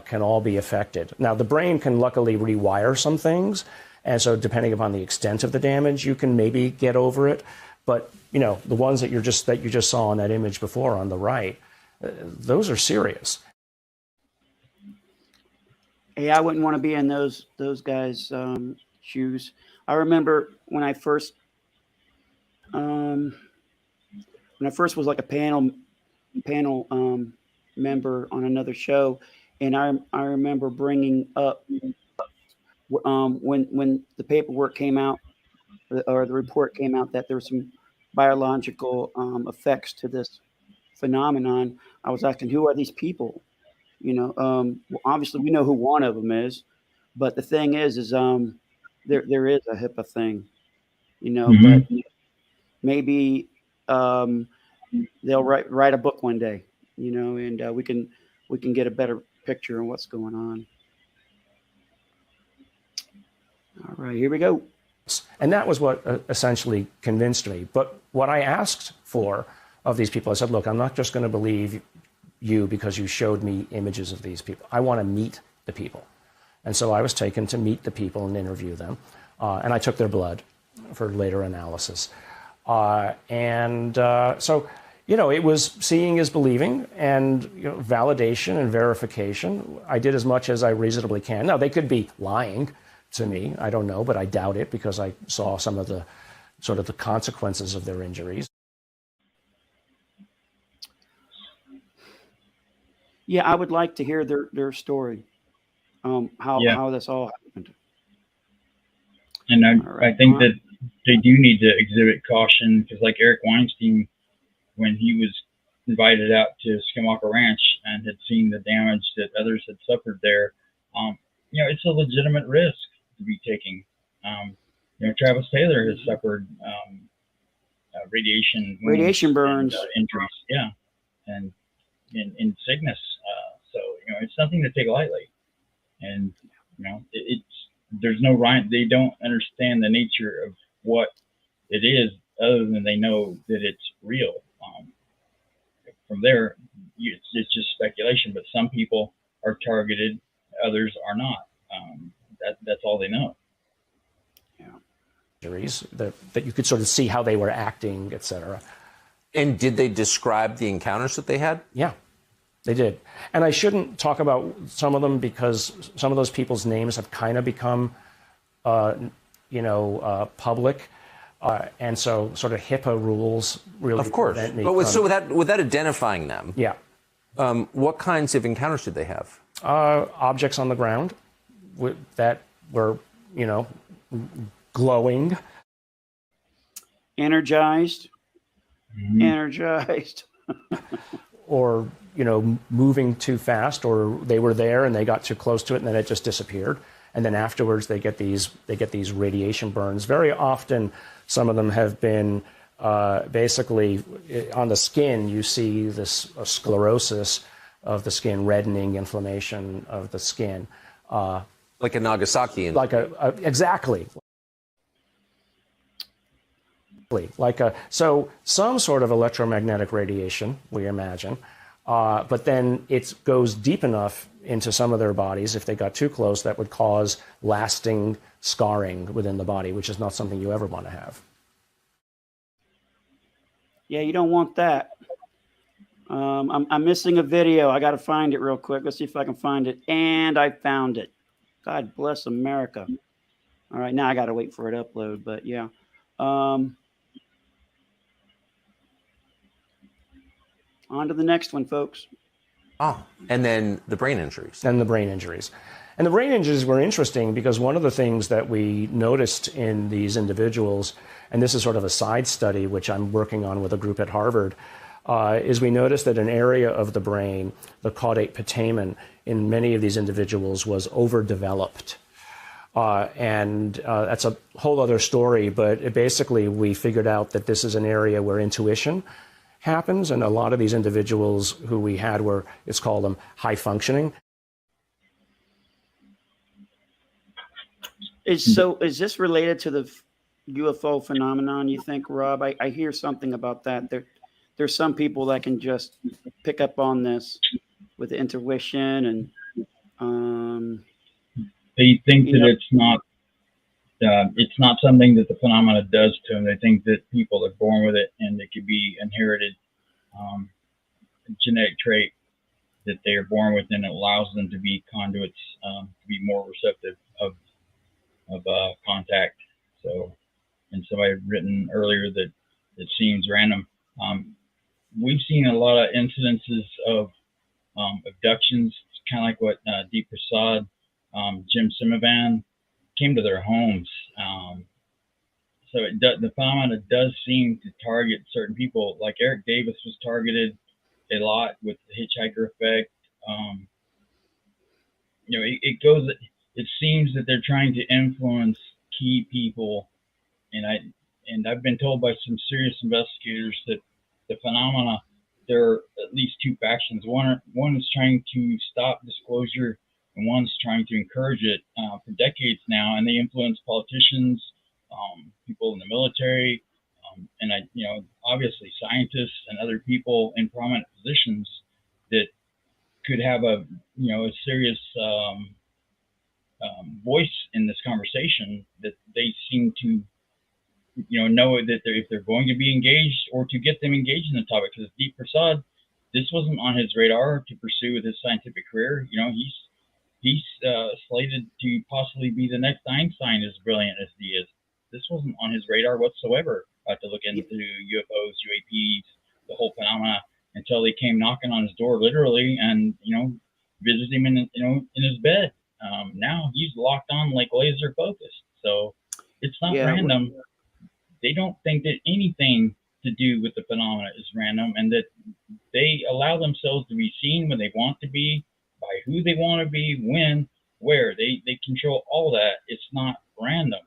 can all be affected. Now, the brain can luckily rewire some things. And so depending upon the extent of the damage, you can maybe get over it. But, the ones that you just saw on that image before on the right, those are serious. Hey, I wouldn't want to be in those guys' shoes. I remember when I first was like a panel member on another show, and I remember bringing up when the paperwork came out or the report came out that there were some biological effects to this phenomenon. I was asking, who are these people? Well, obviously we know who one of them is, but the thing is there is a HIPAA thing, but maybe they'll write a book one day, and we can get a better picture of what's going on. All right, here we go. And that was what essentially convinced me. But what I asked for of these people, I said, look, I'm not just going to believe you because you showed me images of these people. I want to meet the people. And so I was taken to meet the people and interview them. And I took their blood for later analysis. So, it was seeing is believing, and validation and verification. I did as much as I reasonably can. Now, they could be lying to me. I don't know, but I doubt it because I saw some of the sort of the consequences of their injuries. Yeah, I would like to hear their story, how this all happened. And I think that they do need to exhibit caution because, like Eric Weinstein, when he was invited out to Skinwalker Ranch and had seen the damage that others had suffered there, it's a legitimate risk to be taking. Travis Taylor has suffered radiation burns, injuries, and in sickness. So it's nothing to take lightly, and there's no right. They don't understand the nature of what it is, other than they know that it's real. From there, it's just speculation. But some people are targeted, others are not. That's all they know. Injuries that you could sort of see how they were acting, etc. And did they describe the encounters that they had? Yeah, they did. And I shouldn't talk about some of them because some of those people's names have kind of become public. And so sort of HIPAA rules really. Of course. But so without identifying them, yeah. What kinds of encounters did they have? Objects on the ground that were, glowing. Energized. Mm-hmm. Energized. Or, moving too fast, or they were there and they got too close to it and then it just disappeared. And then afterwards they get these radiation burns. Very often, some of them have been basically on the skin. You see this sclerosis of the skin, reddening, inflammation of the skin, like a Nagasaki. Exactly. So some sort of electromagnetic radiation, we imagine, but then it goes deep enough into some of their bodies. If they got too close, that would cause lasting scarring within the body, which is not something you ever want to have. Yeah, you don't want that. I'm missing a video. I got to find it real quick. Let's see if I can find it. And I found it. God bless America. All right, now I got to wait for it to upload, but yeah. On to the next one, folks. Oh, and then the brain injuries. And the brain injuries. And the brain injuries were interesting because one of the things that we noticed in these individuals, and this is sort of a side study, which I'm working on with a group at Harvard, is we noticed that an area of the brain, the caudate putamen, in many of these individuals was overdeveloped. And that's a whole other story, but basically we figured out that this is an area where intuition happens, and a lot of these individuals who we had were, it's called them high functioning. Is this related to the UFO phenomenon, you think, Rob? I hear something about that. There's some people that can just pick up on this with the intuition, and they think that it's not something that the phenomena does to them. They think that people are born with it, and it could be inherited genetic trait that they are born with, and it allows them to be conduits, to be more receptive of contact. So, and somebody had written earlier that it seems random. We've seen a lot of incidences of abductions. It's kind of like what Deep Prasad, Jim Simivan came to their homes. So the phenomena does seem to target certain people. Like Eric Davis was targeted a lot with the hitchhiker effect. It seems that they're trying to influence key people, and I've been told by some serious investigators that the phenomena, there are at least two factions. One is trying to stop disclosure, and one's trying to encourage it for decades now, and they influence politicians, people in the military, and obviously scientists and other people in prominent positions that could have a serious voice in this conversation, that they seem to know that if they're going to be engaged, or to get them engaged in the topic. Because Deep Prasad, this wasn't on his radar to pursue with his scientific career. He's slated to possibly be the next Einstein, as brilliant as he is. This wasn't on his radar whatsoever, to look into UFOs, UAPs, the whole phenomena, until they came knocking on his door, literally, and visited him in his bed. Now he's locked on like laser focused. So it's not random. They don't think that anything to do with the phenomena is random, and that they allow themselves to be seen when they want to be, by who they want to be, when, where. They control all that. It's not random.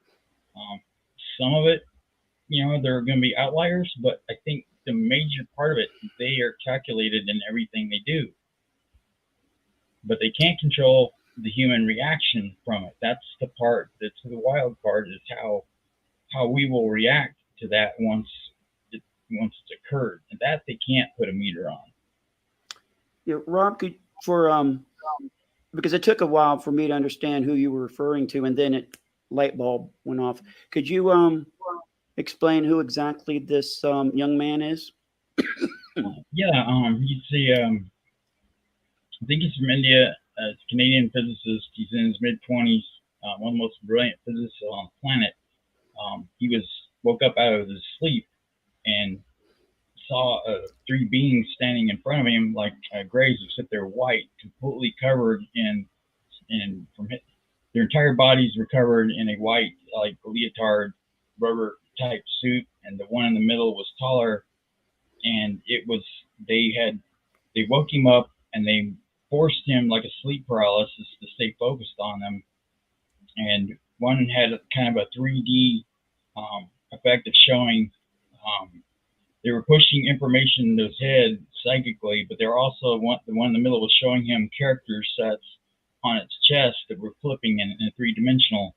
Some of it, there are going to be outliers, but I think the major part of it, they are calculated in everything they do. But they can't control the human reaction from it. That's the part that's the wild card, is how we will react to that once it's occurred. And that they can't put a meter on. Yeah, Rob, because it took a while for me to understand who you were referring to, and then light bulb went off. Could you explain who exactly this young man is? He's I think he's from India. He's a Canadian physicist. He's in his mid-20s. one of the most brilliant physicists on the planet. He woke up out of his sleep and saw three beings standing in front of him, like grays, except they're white, completely covered their entire bodies were covered in a white, like leotard, rubber type suit, and the one in the middle was taller. And they woke him up and they forced him, like a sleep paralysis, to stay focused on them. And one had kind of a 3D effect of showing they were pushing information into his head psychically, but they were also the one in the middle was showing him character sets on its chest that were flipping in a three-dimensional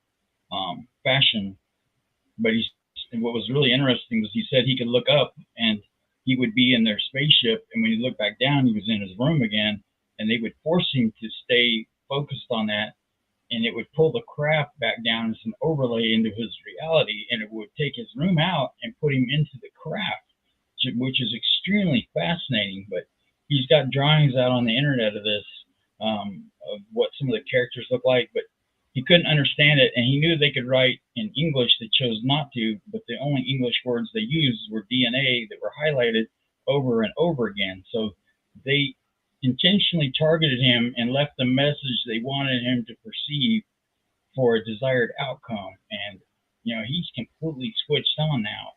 fashion. But what was really interesting was he said he could look up and he would be in their spaceship, and when he looked back down, he was in his room again, and they would force him to stay focused on that, and it would pull the craft back down as an overlay into his reality, and it would take his room out and put him into the craft, which is extremely fascinating. But he's got drawings out on the internet of this, of what some of the characters look like, but he couldn't understand it, and he knew they could write in English. They chose not to, but the only English words they used were DNA that were highlighted over and over again. So they intentionally targeted him and left the message they wanted him to perceive for a desired outcome. And, he's completely switched on now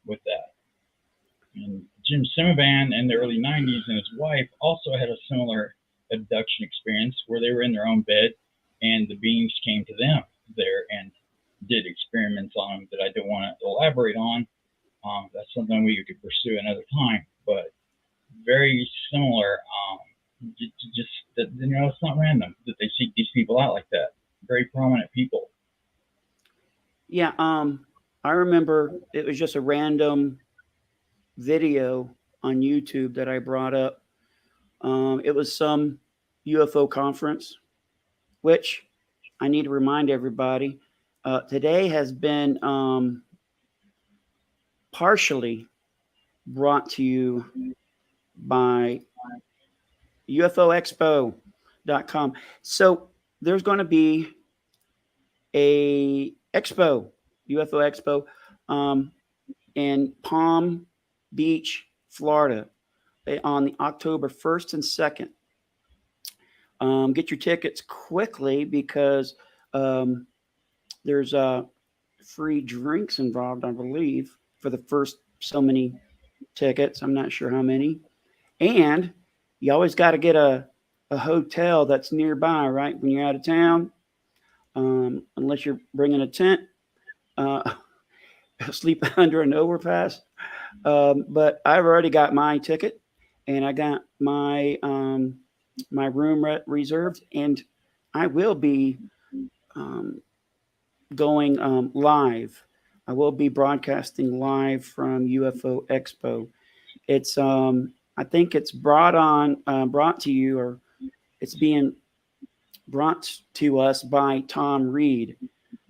with that. And Jim Simivan in the early 90s and his wife also had a similar abduction experience where they were in their own bed and the beings came to them there and did experiments on them that I don't want to elaborate on. That's something we could pursue another time, but very similar. Just that, it's not random that they seek these people out like that. Very prominent people. Yeah. I remember it was just a random video on YouTube that I brought up. It was some UFO conference, which I need to remind everybody, today has been partially brought to you by UFOexpo.com. So there's going to be a UFO expo in Palm Beach, Florida on the October 1st and 2nd. Get your tickets quickly because there's free drinks involved, I believe, for the first so many tickets. I'm not sure how many. And you always got to get a hotel that's nearby, right, when you're out of town, unless you're bringing a tent. Sleep under an overpass. But I've already got my ticket, and I got my my room reserved, and I will be going live. I will be broadcasting live from UFO Expo. It's I think it's brought to you, or it's being brought to us by Tom Reed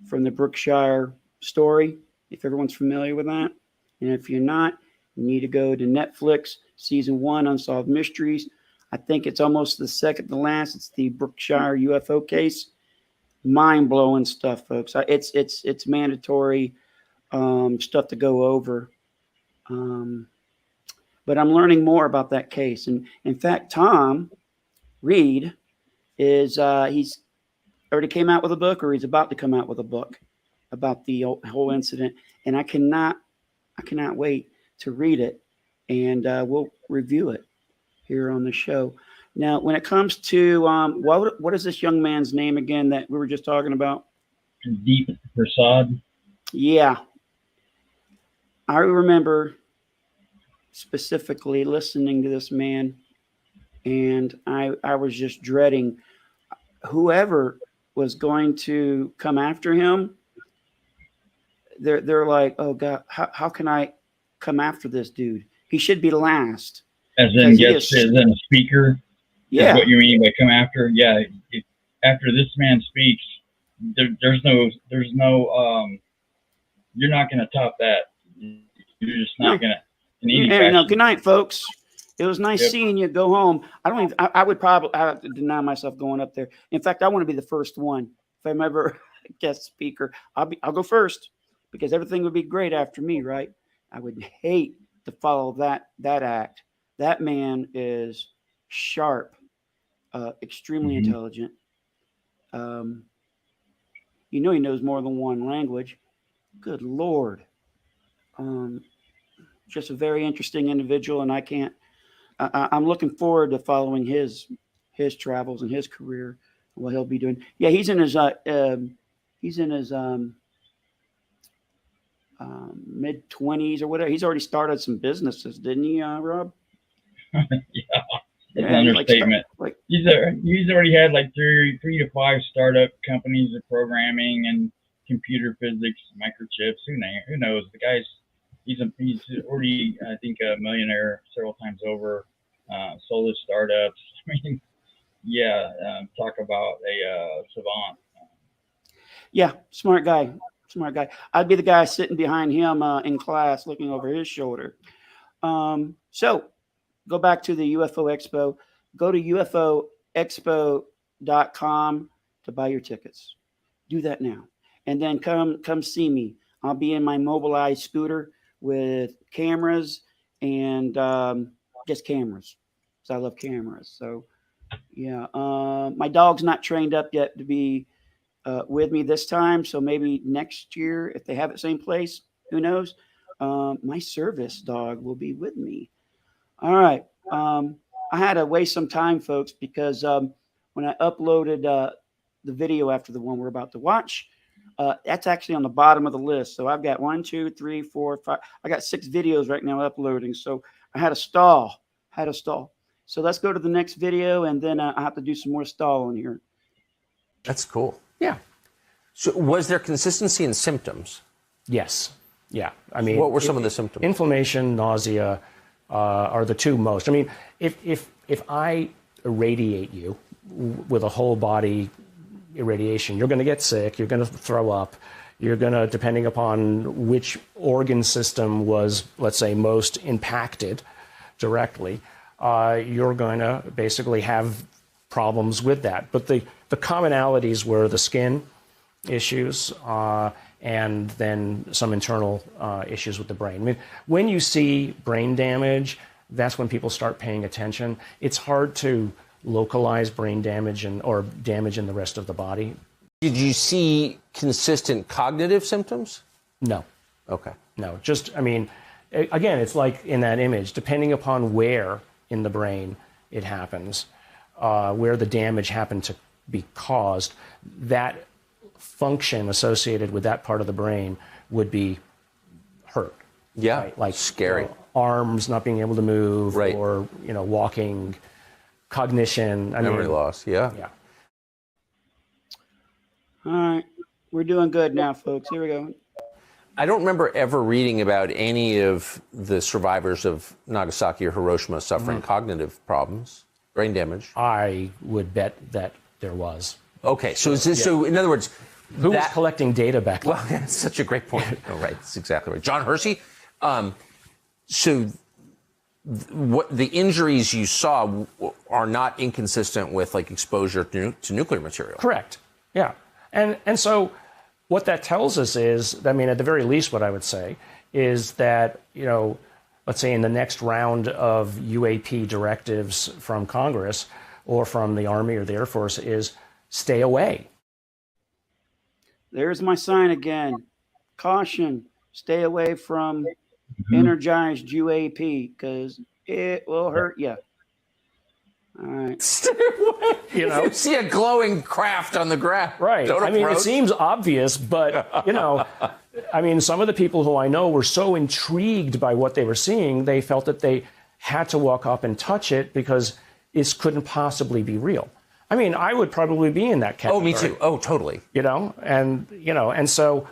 from the Brookshire Story, if everyone's familiar with that. And if you're not, you need to go to Netflix, season 1, Unsolved Mysteries. I think it's almost the second to last. It's the Brookshire UFO case. Mind-blowing stuff, folks. It's mandatory stuff to go over. But I'm learning more about that case. And in fact, Tom Reed he's already came out with a book, or he's about to come out with a book about the whole incident. And I cannot wait to read it, and we'll review it here on the show. Now, when it comes to what is this young man's name again that we were just talking about? Deep Prasad. Yeah, I remember specifically listening to this man, and I was just dreading whoever was going to come after him. They're like, oh God, how can I come after this dude? He should be last. As in a speaker? Yeah. Is what you mean by come after? Yeah. After this man speaks, there's no, you're not going to top that. You're just not going to. No, good night, folks. It was nice seeing you. Go home. I would probably have to deny myself going up there. In fact, I want to be the first one. If I'm ever guest speaker. I'll go first because everything would be great after me, right? I would hate to follow that act. That man is sharp, extremely intelligent. He knows more than one language. Good Lord. Just a very interesting individual, and I'm looking forward to following his travels and his career, and what he'll be doing. Yeah, he's in his mid-20s or whatever. He's already started some businesses, didn't he, Rob? Yeah, it's an understatement. He's already had like three to five startup companies of programming and computer physics, microchips. Who knows? The guy's he's already, I think, a millionaire several times over. Sold his startups. I mean, yeah, talk about a savant. Yeah, smart guy. I'd be the guy sitting behind him in class, looking over his shoulder. So go back to the UFO Expo. Go to ufoexpo.com to buy your tickets. Do that now, and then come see me. I'll be in my Mobileye scooter with cameras and just cameras. So I love cameras. So yeah, my dog's not trained up yet to be with me this time. So maybe next year, if they have it same place, who knows? My service dog will be with me. All right. I had to waste some time, folks, because when I uploaded the video after the one we're about to watch, that's actually on the bottom of the list. So I've got 1, 2, 3, 4, 5. I got 6 videos right now uploading. So I had a stall. So let's go to the next video, and then I have to do some more stalling here. That's cool. Yeah. So was there consistency in symptoms? Yes. Yeah. I mean, what were some of the symptoms? Inflammation, nausea are the two most. I mean, if I irradiate you with a whole body irradiation, you're going to get sick. You're going to throw up. You're going to, depending upon which organ system was, let's say, most impacted directly, you're going to basically have problems with that. But the commonalities were the skin issues and then some internal issues with the brain. I mean, when you see brain damage, that's when people start paying attention. It's hard to localize brain damage or damage in the rest of the body. Did you see consistent cognitive symptoms? No. Okay. No, just, I mean, again, it's like in that image, depending upon where in the brain it happens, where the damage happened to be caused, that function associated with that part of the brain would be hurt. Yeah, right? Like scary. Arms not being able to move, right. Or walking, cognition. Memory loss. Yeah. Yeah. All right, we're doing good now, folks. Here we go. I don't remember ever reading about any of the survivors of Nagasaki or Hiroshima suffering cognitive problems, brain damage. I would bet that there was. Okay, so in other words, who was collecting data back then? Well, that's such a great point. Oh, right, that's exactly right. John Hersey. What the injuries you saw are not inconsistent with like exposure to nuclear material. Correct. Yeah, and so what that tells us is, I mean, at the very least, what I would say is that let's say in the next round of UAP directives from Congress or from the Army or the Air Force is stay away. There's my sign again. Caution, stay away from energized UAP because it will hurt you. All right. Stay away. If you see a glowing craft on the ground. Right. I mean, it seems obvious, but, I mean, some of the people who I know were so intrigued by what they were seeing, they felt that they had to walk up and touch it because it couldn't possibly be real. I mean, I would probably be in that category. Oh, me too. Oh, totally. And so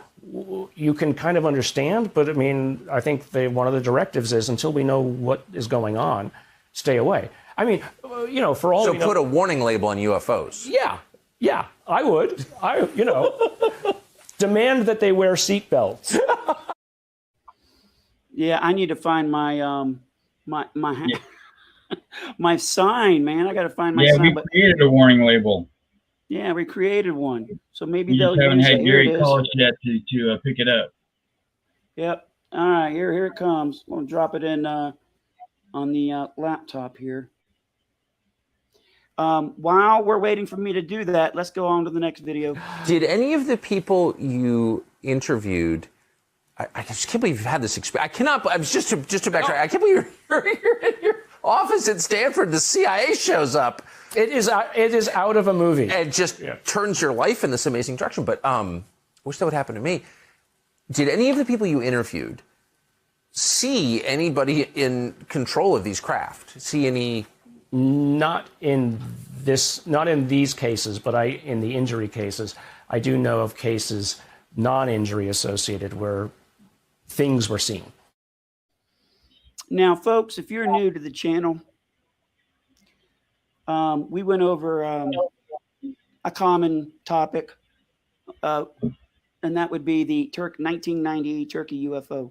you can kind of understand, but I mean, I think one of the directives is until we know what is going on, stay away. I mean, for all we know, put a warning label on UFOs. Yeah, I would. Demand that they wear seatbelts. Yeah, I need to find my my sign, man. I got to find my sign. Yeah, we created a warning label. Yeah, we created one. So maybe You they'll just haven't use had it. Here it Garry is. call us yet to pick it up. Yep. All right, here it comes. I'm gonna drop it in on the laptop here. While we're waiting for me to do that, let's go on to the next video. Did any of the people you interviewed? I just can't believe you've had this experience. I cannot. I was just to backtrack. I can't believe you're in your office at Stanford. The CIA shows up. It is out of a movie. And just turns your life in this amazing direction. But wish that would happen to me. Did any of the people you interviewed see anybody in control of these craft? See any? Not in these cases, but in the injury cases, I do know of cases non-injury associated where things were seen. Now, folks, if you're new to the channel, we went over a common topic, and that would be the 1990 Turkey UFO.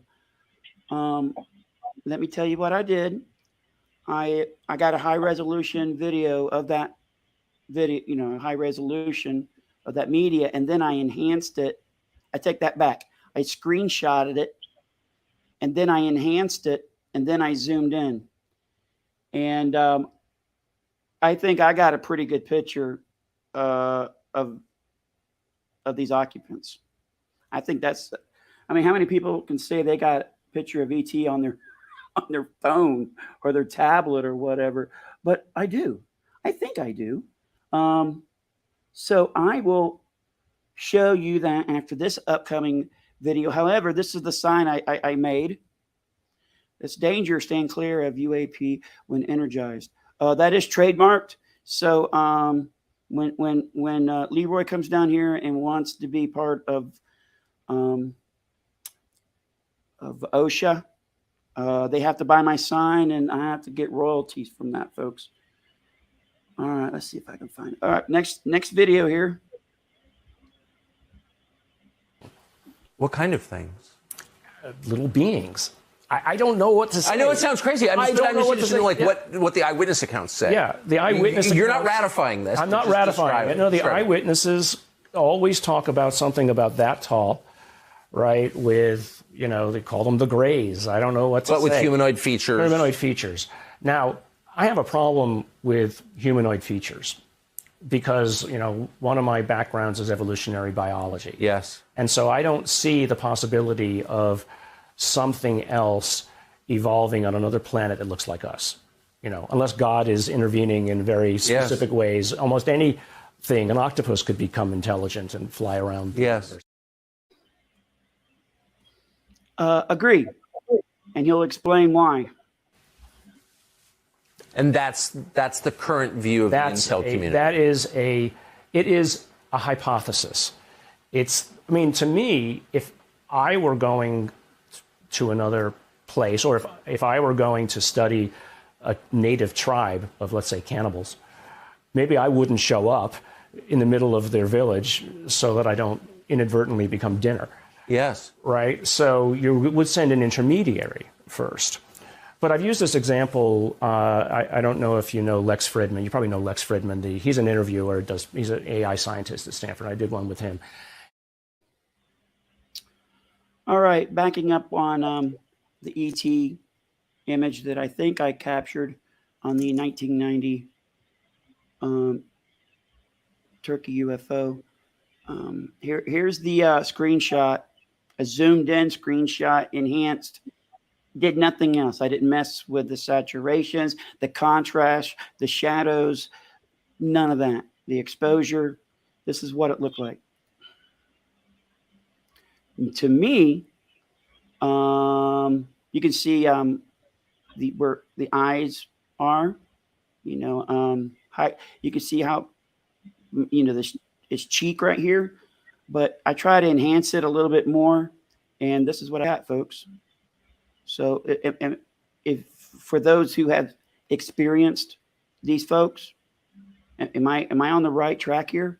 Let me tell you what I did. I got a high resolution video of that video, high resolution of that media, and then I enhanced it. I take that back. I screenshotted it, and then I enhanced it, and then I zoomed in. And I think I got a pretty good picture of these occupants. I think that's, I mean, how many people can say they got a picture of ET on their phone or their tablet or whatever? But I do. I think I do. So I will show you that after this upcoming video. However, this is the sign I made. It's danger, stand clear of UAP when energized. That is trademarked. So when Leroy comes down here and wants to be part of OSHA, they have to buy my sign, and I have to get royalties from that, folks. All right, let's see if I can find it. All right, next video here. What kind of things? Little beings. I don't know what to say. I know it sounds crazy. I don't know what to say. Like yeah. what the eyewitness accounts say. Yeah, the eyewitness. You're not ratifying this. I'm not ratifying it. No, the eyewitnesses always talk about something about that tall, right? With they call them the Greys. I don't know what to say. But with humanoid features. Humanoid features. Now, I have a problem with humanoid features because one of my backgrounds is evolutionary biology. Yes. And so I don't see the possibility of something else evolving on another planet that looks like us, unless God is intervening in very specific ways. Almost anything, an octopus could become intelligent and fly around. Yes. Agree. And he'll explain why. And that's the current view of the intel community. It is a hypothesis. To me, if I were going to another place, or if I were going to study a native tribe of, let's say, cannibals, maybe I wouldn't show up in the middle of their village so that I don't inadvertently become dinner. Yes. Right? So you would send an intermediary first. But I've used this example. I don't know if you know Lex Fridman. You probably know Lex Fridman. He's an interviewer. He's an AI scientist at Stanford. I did one with him. All right, backing up on the ET image that I think I captured on the 1990 Turkey UFO. Here's the screenshot, a zoomed-in screenshot, enhanced. Did nothing else. I didn't mess with the saturations, the contrast, the shadows, none of that. The exposure. This is what it looked like. To me, you can see where the eyes are. You can see how this cheek right here. But I try to enhance it a little bit more, and this is what I got, folks. So, if for those who have experienced these folks, am I on the right track here?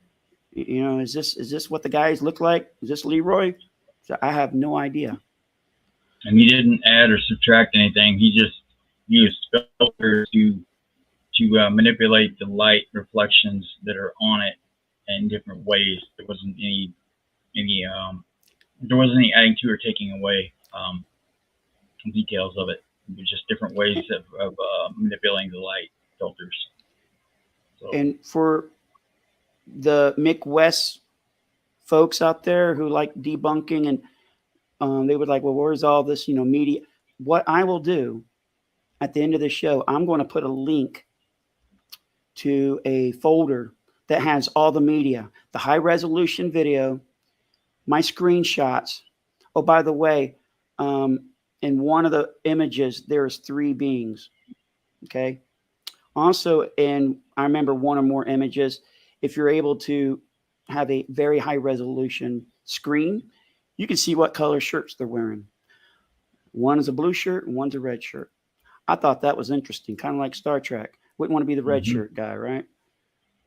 Is this what the guys look like? Is this Leroy? So I have no idea. And he didn't add or subtract anything. He just used filters to manipulate the light reflections that are on it, in different ways. There wasn't any there wasn't any adding to or taking away details of it. It was just different ways of manipulating the light filters. So, And for the Mick West folks out there who like debunking, and they would like, well, where's all this, media? What I will do at the end of the show, I'm going to put a link to a folder that has all the media, the high resolution video, my screenshots. Oh, by the way, in one of the images, there's 3 beings. Okay. Also, I remember one or more images, if you're able to have a very high resolution screen, you can see what color shirts they're wearing. One is a blue shirt and one's a red shirt. I thought that was interesting, kind of like Star Trek. Wouldn't want to be the red shirt guy, right?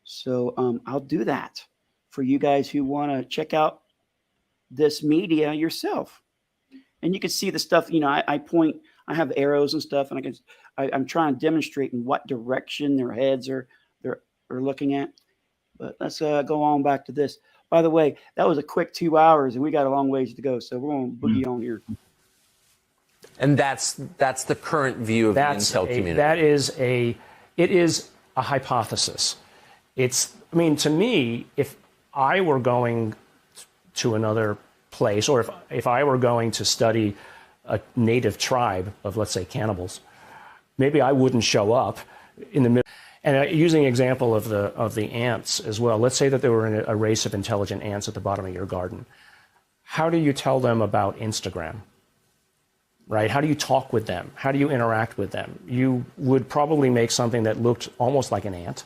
So I'll do that for you guys who want to check out this media yourself. And you can see the stuff, I have arrows and stuff, and I'm trying to demonstrate in what direction their heads are looking at. But let's go on back to this. By the way, that was a quick 2 hours, and we got a long ways to go. So we're going to boogie on here. And that's the current view of the intel community. It is a hypothesis. To me, if I were going to another place, or if I were going to study a native tribe of, let's say, cannibals, maybe I wouldn't show up in the middle. And using an example of the ants as well, let's say that there were a race of intelligent ants at the bottom of your garden. How do you tell them about Instagram? Right? How do you talk with them? How do you interact with them? You would probably make something that looked almost like an ant,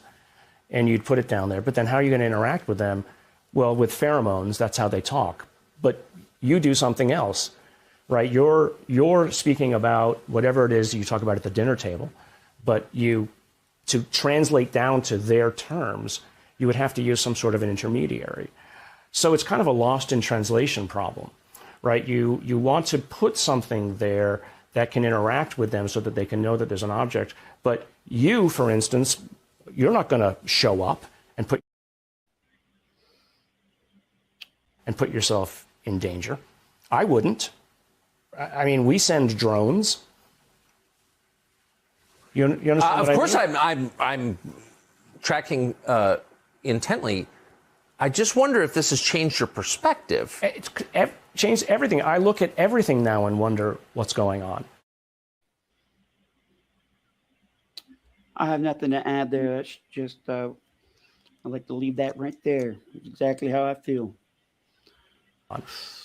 and you'd put it down there. But then how are you going to interact with them? Well, with pheromones, that's how they talk. But you do something else, right? You're speaking about whatever it is you talk about at the dinner table, but to translate down to their terms, you would have to use some sort of an intermediary. So it's kind of a lost in translation problem, right? You want to put something there that can interact with them so that they can know that there's an object. But you, for instance, you're not going to show up and put yourself in danger. I wouldn't. I mean, we send drones. You understand? Of course, I'm tracking intently. I just wonder if this has changed your perspective. It's changed everything. I look at everything now and wonder what's going on. I have nothing to add there. That's just, I'd like to leave that right there. It's exactly how I feel.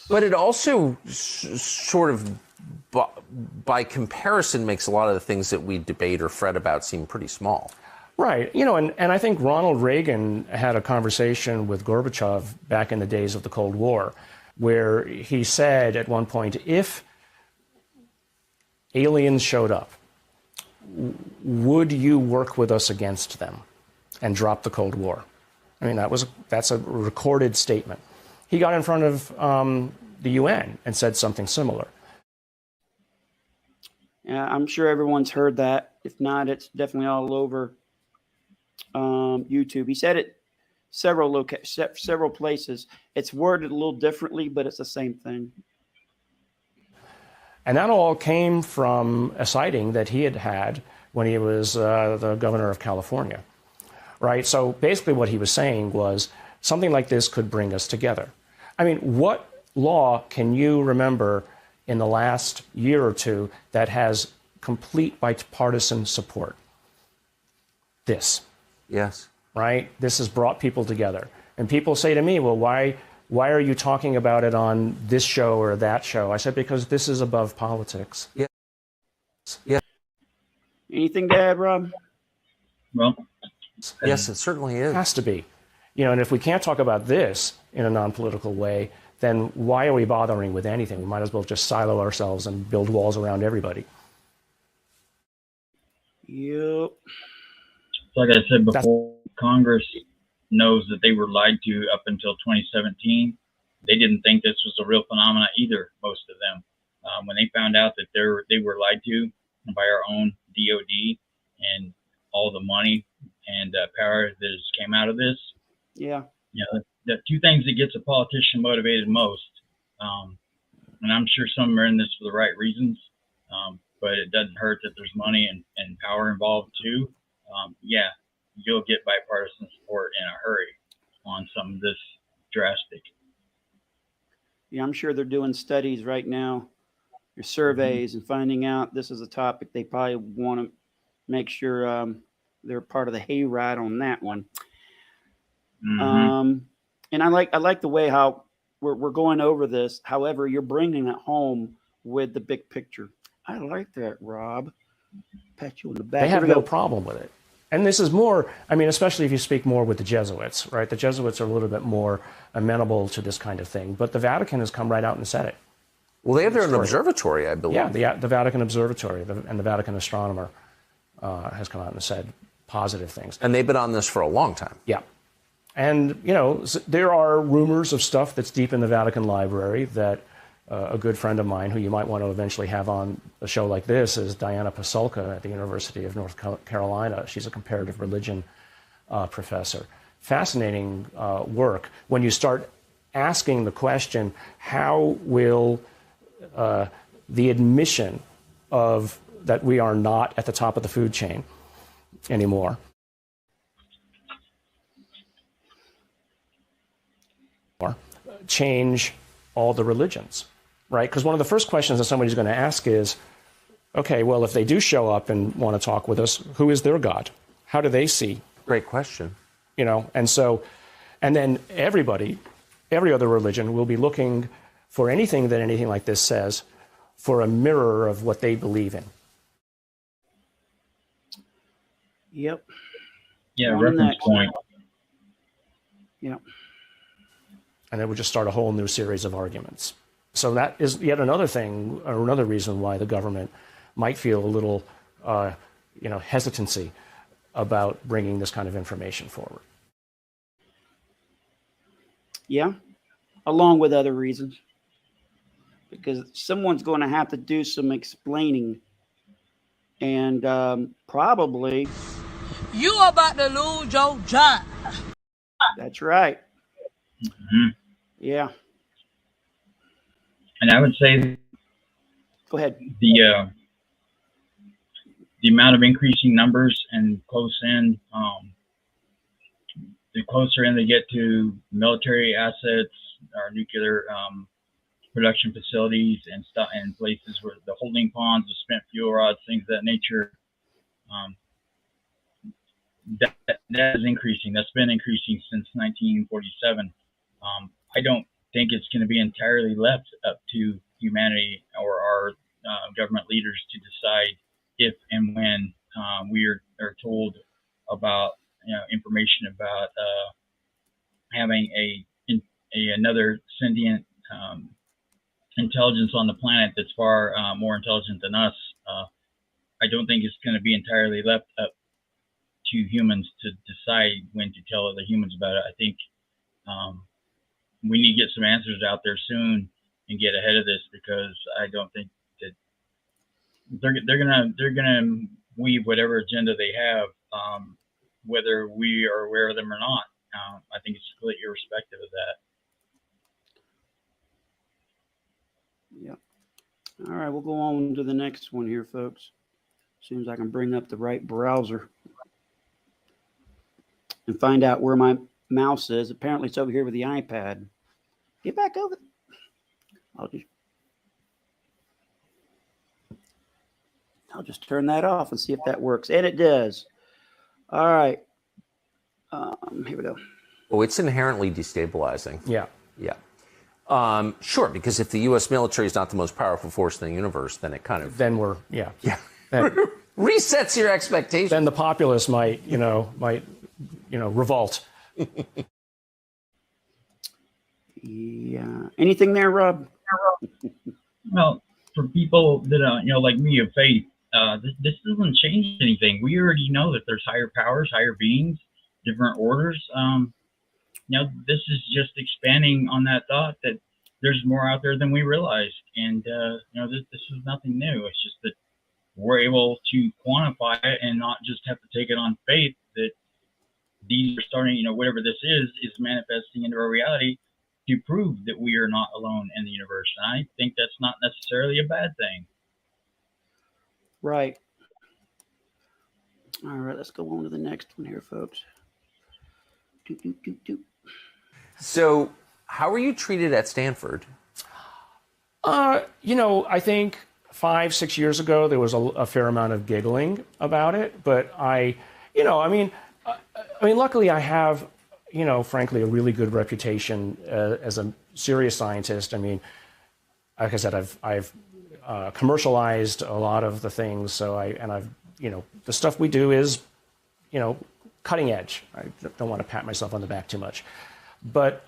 But it also sort of, by comparison, makes a lot of the things that we debate or fret about seem pretty small. Right. And I think Ronald Reagan had a conversation with Gorbachev back in the days of the Cold War, where he said at one point, if aliens showed up, would you work with us against them and drop the Cold War? I mean, that's a recorded statement. He got in front of the UN and said something similar. Yeah, I'm sure everyone's heard that. If not, it's definitely all over YouTube. He said it several places. It's worded a little differently, but it's the same thing. And that all came from a sighting that he had when he was the governor of California, right? So basically what he was saying was something like this could bring us together. I mean, what law can you remember in the last year or two that has complete bipartisan support? This. Yes. Right? This has brought people together. And people say to me, well, why are you talking about it on this show or that show? I said, because this is above politics. Yeah. Yeah. Anything to add, Rob? Well, yes, it certainly is. It has to be. And if we can't talk about this in a non-political way, then why are we bothering with anything? We might as well just silo ourselves and build walls around everybody. Yep. Like I said before, Congress knows that they were lied to up until 2017. They didn't think this was a real phenomenon either, most of them. When they found out that they were lied to by our own DOD and all the money and power that came out of this, yeah, the two things that gets a politician motivated most. And I'm sure some are in this for the right reasons, but it doesn't hurt that there's money and power involved too. Yeah, you'll get bipartisan support in a hurry on something this drastic. Yeah, I'm sure they're doing studies right now, or surveys, and finding out this is a topic they probably want to make sure they're part of the hayride on that one. And I like the way how we're going over this. However, you're bringing it home with the big picture. I like that, Rob. Pat you on the back. They have no problem with it. And this is more, I mean, especially if you speak more with the Jesuits, right? The Jesuits are a little bit more amenable to this kind of thing. But the Vatican has come right out and said it. Well, they have their own observatory, I believe. Yeah, the Vatican Observatory and the Vatican Astronomer has come out and said positive things. And they've been on this for a long time. Yeah. And, you know, there are rumors of stuff that's deep in the Vatican Library that a good friend of mine, who you might want to eventually have on a show like this, is Diana Pasulka at the University of North Carolina. She's a comparative religion professor. Fascinating work. When you start asking the question, how will the admission of that we are not at the top of the food chain anymore change all the religions, right? Because one of the first questions that somebody's going to ask is, okay, well, if they do show up and want to talk with us, who is their God? How do they see? Great question. You know, and then everybody, every other religion will be looking for anything like this says for a mirror of what they believe in. Yep. Yeah, reference point. Yep. And it would just start a whole new series of arguments. So that is yet another thing, or another reason why the government might feel a little, hesitancy about bringing this kind of information forward. Yeah, along with other reasons. Because someone's going to have to do some explaining. And probably... You about to lose your job. That's right. Mm-hmm. Yeah. And I would say, go ahead. The amount of increasing numbers and close in, the closer in they get to military assets, our nuclear production facilities and stuff, and places where the holding ponds, the spent fuel rods, things of that nature. That is increasing. That's been increasing since 1947. I don't think it's going to be entirely left up to humanity or our government leaders to decide if and when we are told about information about having another sentient intelligence on the planet that's far more intelligent than us. I don't think it's going to be entirely left up to humans to decide when to tell other humans about it. I think we need to get some answers out there soon and get ahead of this, because I don't think that they're gonna weave whatever agenda they have, whether we are aware of them or not. I think it's completely irrespective of that. Yeah. All right, we'll go on to the next one here, folks. As soon as I can bring up the right browser and find out where my mouse is. Apparently it's over here with the iPad. Get back over. I'll just turn that off and see if that works. And it does. All right. Here we go. Oh, it's inherently destabilizing. Yeah. Yeah. Sure, because if the U.S. military is not the most powerful force in the universe, then it kind of... Then we're, yeah. Then, resets your expectations. Then the populace might revolt. Yeah. Anything there, Rob? Well, for people that like me of faith, this doesn't change anything. We already know that there's higher powers, higher beings, different orders. This is just expanding on that thought that there's more out there than we realized, and this is nothing new. It's just that we're able to quantify it and not just have to take it on faith that these are starting, whatever this is manifesting into our reality to prove that we are not alone in the universe. And I think that's not necessarily a bad thing. Right. All right, let's go on to the next one here, folks. So, how were you treated at Stanford? I think 5-6 years ago there was a fair amount of giggling about it, but luckily I have, frankly, a really good reputation as a serious scientist. I mean, like I said, I've commercialized a lot of the things, the stuff we do is, cutting edge. I don't want to pat myself on the back too much, but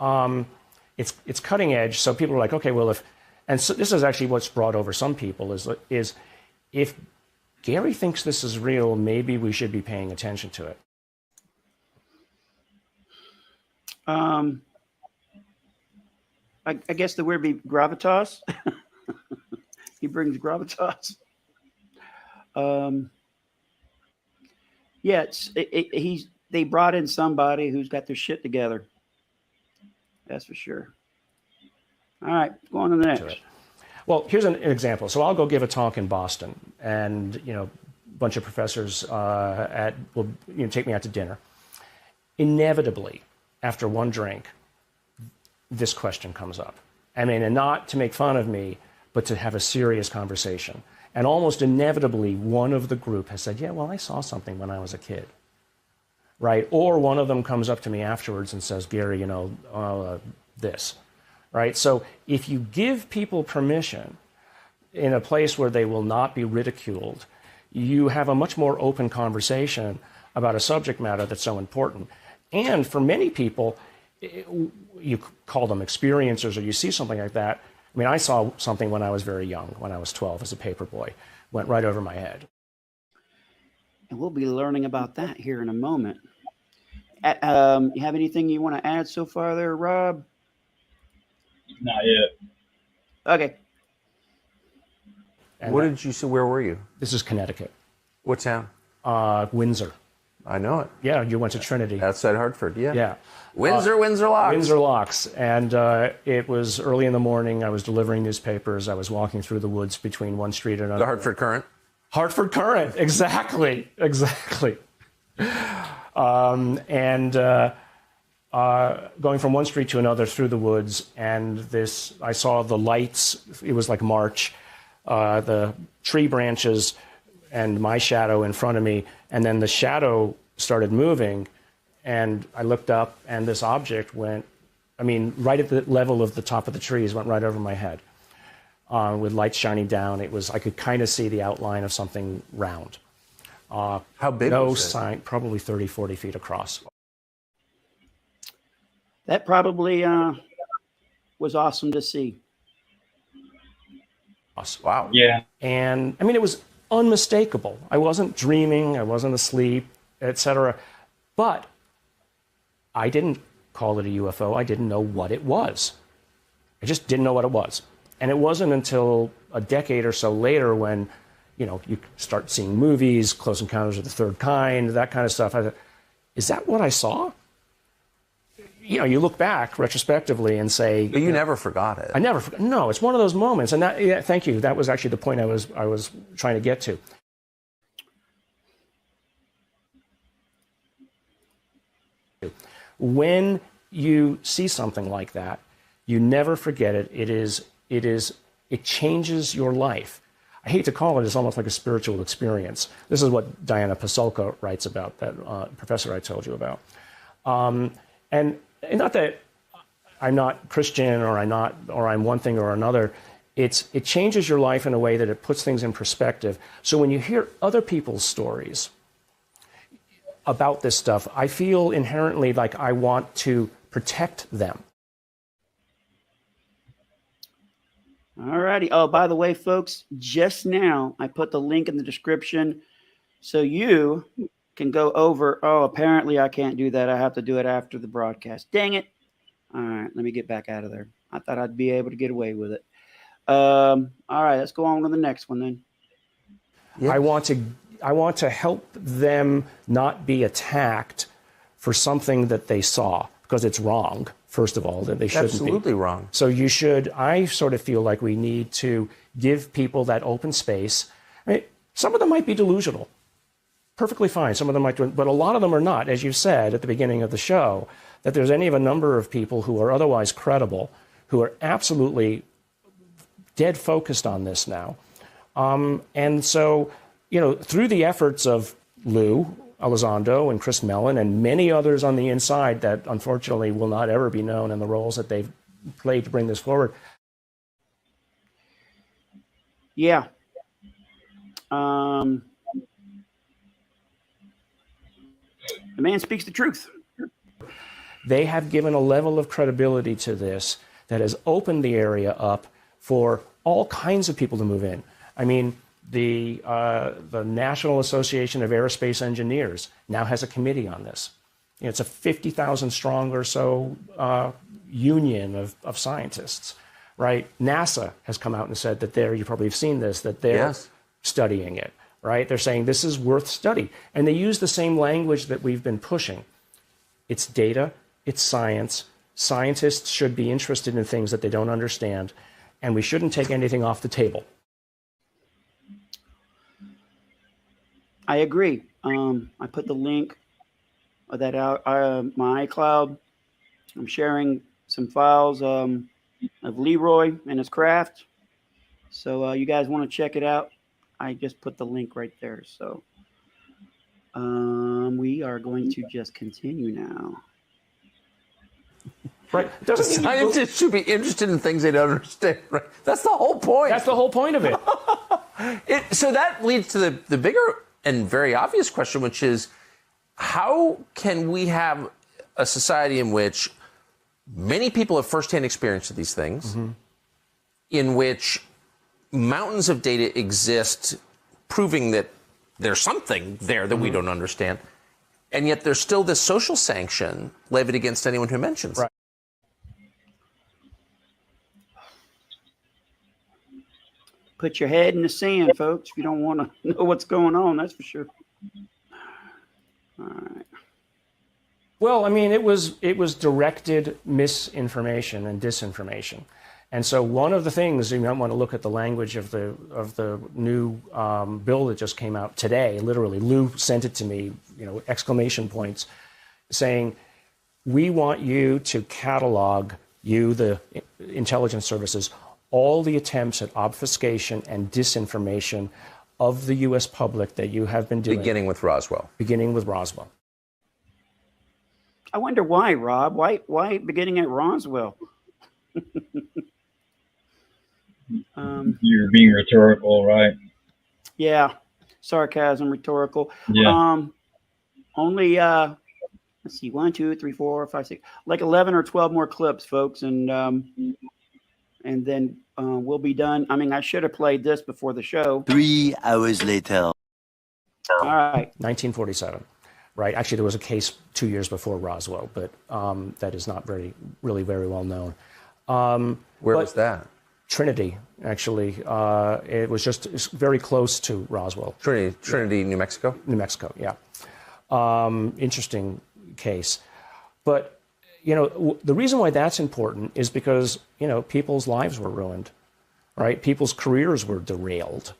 it's cutting edge. So people are like, okay, well, so this is actually what's brought over some people is if Garry thinks this is real, maybe we should be paying attention to it. I guess the word be gravitas. He brings gravitas. Yeah, they brought in somebody who's got their shit together. That's for sure. All right, go on to the next. Well, here's an example. So I'll go give a talk in Boston, and a bunch of professors will take me out to dinner. Inevitably, after one drink, this question comes up. I mean, and not to make fun of me, but to have a serious conversation. And almost inevitably, one of the group has said, yeah, well, I saw something when I was a kid, right? Or one of them comes up to me afterwards and says, Garry, this, right? So if you give people permission in a place where they will not be ridiculed, you have a much more open conversation about a subject matter that's so important. And for many people, you call them experiencers or you see something like that. I mean, I saw something when I was very young, when I was 12 as a paper boy, went right over my head. And we'll be learning about that here in a moment. You have anything you want to add so far there, Rob? Not yet. Okay. And What did you say? Where were you? This is Connecticut. What town? Windsor. I know it. Yeah, you went to Trinity. Outside Hartford, yeah. Yeah. Windsor Locks. Windsor Locks. And it was early in the morning. I was delivering newspapers. I was walking through the woods between one street and another. The Hartford Current. Hartford Current, exactly. Going from one street to another through the woods, and I saw the lights. It was like March. The tree branches and my shadow in front of me, and then the shadow started moving, and I looked up, and this object went, right at the level of the top of the trees, went right over my head, with lights shining down. I could kind of see the outline of something round. How big no was it? sign, probably 30, 40 feet across. That probably was awesome to see. Wow. Yeah. And it was unmistakable. I wasn't dreaming, I wasn't asleep, etc. But I didn't call it a UFO. I didn't know what it was. I just didn't know what it was. And it wasn't until a decade or so later when, you start seeing movies, Close Encounters of the Third Kind, that kind of stuff. I thought, is that what I saw? You look back retrospectively and say... But you never forgot it. I never forgot. No, it's one of those moments. And thank you. That was actually the point I was trying to get to. When you see something like that, you never forget it. It changes your life. I hate to call it, it's almost like a spiritual experience. This is what Diana Pasulka writes about, that professor I told you about. And not that I'm not Christian or I'm one thing or another. It changes your life in a way that it puts things in perspective. So when you hear other people's stories about this stuff, I feel inherently like I want to protect them. All righty. Oh, by the way, folks, just now I put the link in the description so you can go over. Oh, apparently I can't do that. I have to do it after the broadcast. Dang it. All right, let me get back out of there. I thought I'd be able to get away with it. All right, let's go on to the next one then. Yes. I want to help them not be attacked for something that they saw, because it's wrong, first of all, that they shouldn't be. Absolutely wrong. So I sort of feel like we need to give people that open space. I mean, some of them might be delusional. Perfectly fine. Some of them might do it, but a lot of them are not, as you said at the beginning of the show, that there's any of a number of people who are otherwise credible, who are absolutely dead focused on this now. And so, through the efforts of Lou Elizondo and Chris Mellon and many others on the inside that unfortunately will not ever be known in the roles that they've played to bring this forward. Yeah. The man speaks the truth. They have given a level of credibility to this that has opened the area up for all kinds of people to move in. I mean, the National Association of Aerospace Engineers now has a committee on this. It's a 50,000 strong or so union of scientists, right? NASA has come out and said that you probably have seen this, that they're studying it, right? They're saying this is worth study. And they use the same language that we've been pushing. It's data, it's science. Scientists should be interested in things that they don't understand, and we shouldn't take anything off the table. I agree. I put the link of that out, my iCloud. I'm sharing some files of Leroy and his craft. So you guys want to check it out? I just put the link right there. So we are going to just continue now. Right. Scientists should be interested in things they don't understand. Right. That's the whole point. That's the whole point of it. So that leads to the bigger and very obvious question, which is, how can we have a society in which many people have firsthand experience of these things, in which mountains of data exist proving that there's something there that we don't understand, and yet there's still this social sanction levied against anyone who mentions it? Right. Put your head in the sand, folks, if you don't want to know what's going on, that's for sure. All right. Well, I mean, it was directed misinformation and disinformation. And so one of the things, you might want to look at the language of the new bill that just came out today. Literally, Lou sent it to me, exclamation points, saying, we want you to catalog, the intelligence services, all the attempts at obfuscation and disinformation of the U.S. public that you have been doing. Beginning with Roswell. I wonder why, Rob. Why beginning at Roswell? You're being rhetorical, right? Yeah, sarcasm, rhetorical. Yeah. Only let's see, 1, 2, 3, 4, 5, 6, like 11 or 12 more clips, folks, and then we'll be done. I mean, I should have played this before the show. 3 hours later. All right. 1947, right? Actually, there was a case 2 years before Roswell, but that is not really very well known. Where was that? Trinity, actually. It was just very close to Roswell. Trinity, New Mexico? New Mexico, yeah. Interesting case. But the reason why that's important is because, people's lives were ruined, right? People's careers were derailed.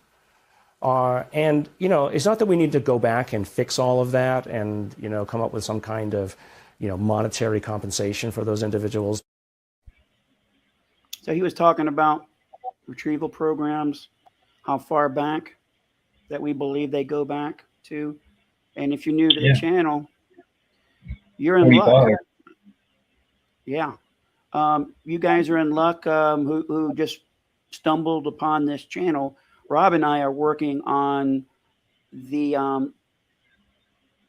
And, it's not that we need to go back and fix all of that and, come up with some kind of, monetary compensation for those individuals. So he was talking about retrieval programs, how far back that we believe they go back to. And if you're new to the channel, you're in luck. Yeah. You guys are in luck who just stumbled upon this channel. Rob and I are working on the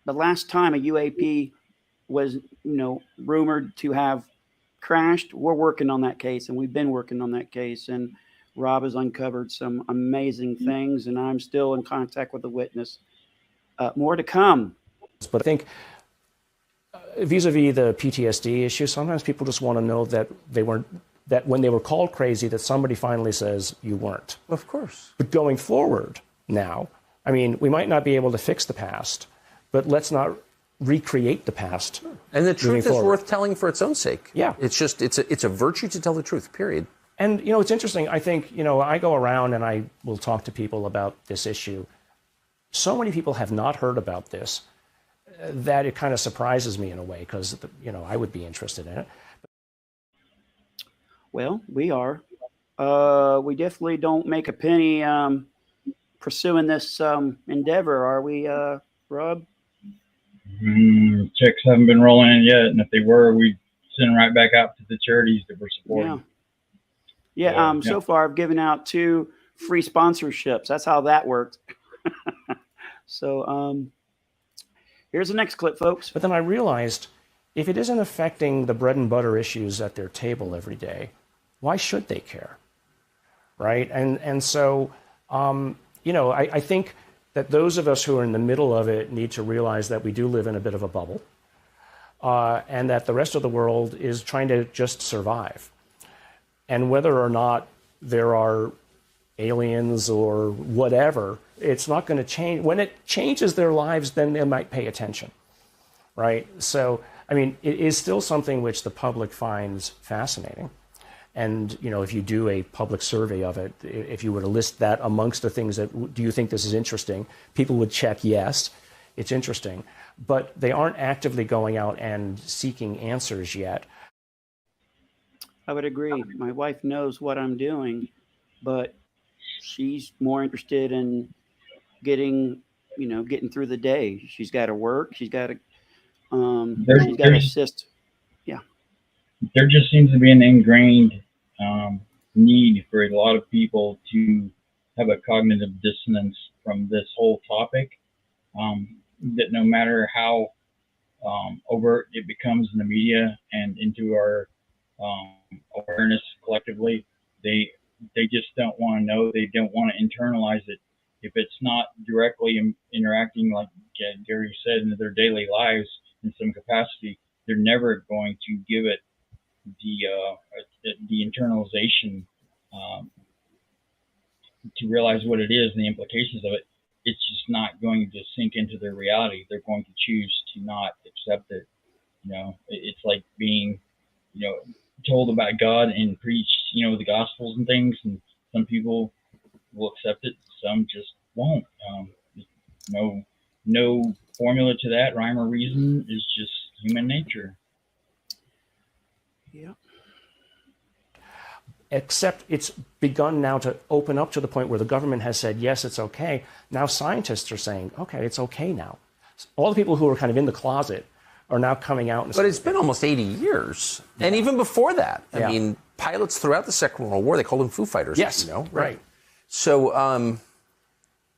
last time a UAP was, rumored to have crashed. We're working on that case, and we've been working on that case. And Rob has uncovered some amazing things, and I'm still in contact with the witness. More to come. But I think vis-a-vis the PTSD issue, sometimes people just want to know that that when they were called crazy, that somebody finally says you weren't. Of course. But going forward now, I mean, we might not be able to fix the past, but let's not recreate the past. And the truth is forward. worth telling for its own sake. Yeah. It's a virtue to tell the truth, period. And, it's interesting. I think, I go around and I will talk to people about this issue. So many people have not heard about this that it kind of surprises me in a way because, I would be interested in it. Well, we are. We definitely don't make a penny pursuing this endeavor, are we, Rob? Checks haven't been rolling in yet, and if they were, we'd send them right back out to the charities that we're supporting. Yeah. So far, I've given out 2 free sponsorships. That's how that worked. So here's the next clip, folks. But then I realized if it isn't affecting the bread and butter issues at their table every day, why should they care? Right? And so, I think that those of us who are in the middle of it need to realize that we do live in a bit of a bubble and that the rest of the world is trying to just survive. And whether or not there are aliens or whatever, it's not going to change. When it changes their lives, then they might pay attention, right? So, it is still something which the public finds fascinating. And, if you do a public survey of it, if you were to list that amongst the things that, do you think this is interesting? People would check, yes, it's interesting. But they aren't actively going out and seeking answers yet. I would agree. My wife knows what I'm doing, but she's more interested in getting through the day. She's got to work. She's got to assist. Yeah. There just seems to be an ingrained need for a lot of people to have a cognitive dissonance from this whole topic. That no matter how overt it becomes in the media and into our awareness collectively, they just don't want to know. They don't want to internalize it. If it's not directly interacting, like Garry said, in their daily lives in some capacity, they're never going to give it the internalization to realize what it is and the implications of it. It's just not going to sink into their reality. They're going to choose to not accept it. It's like being, told about God and preached, the Gospels and things, and some people will accept it, some just won't. No formula to that, rhyme or reason. Is just human nature. Yeah. Except it's begun now to open up to the point where the government has said, yes, it's okay. Now scientists are saying, okay, it's okay now. All the people who are kind of in the closet are now coming out. And but it's been almost 80 years. Yeah. And even before that, I mean, pilots throughout the Second World War, they called them Foo Fighters. Yes, right. So,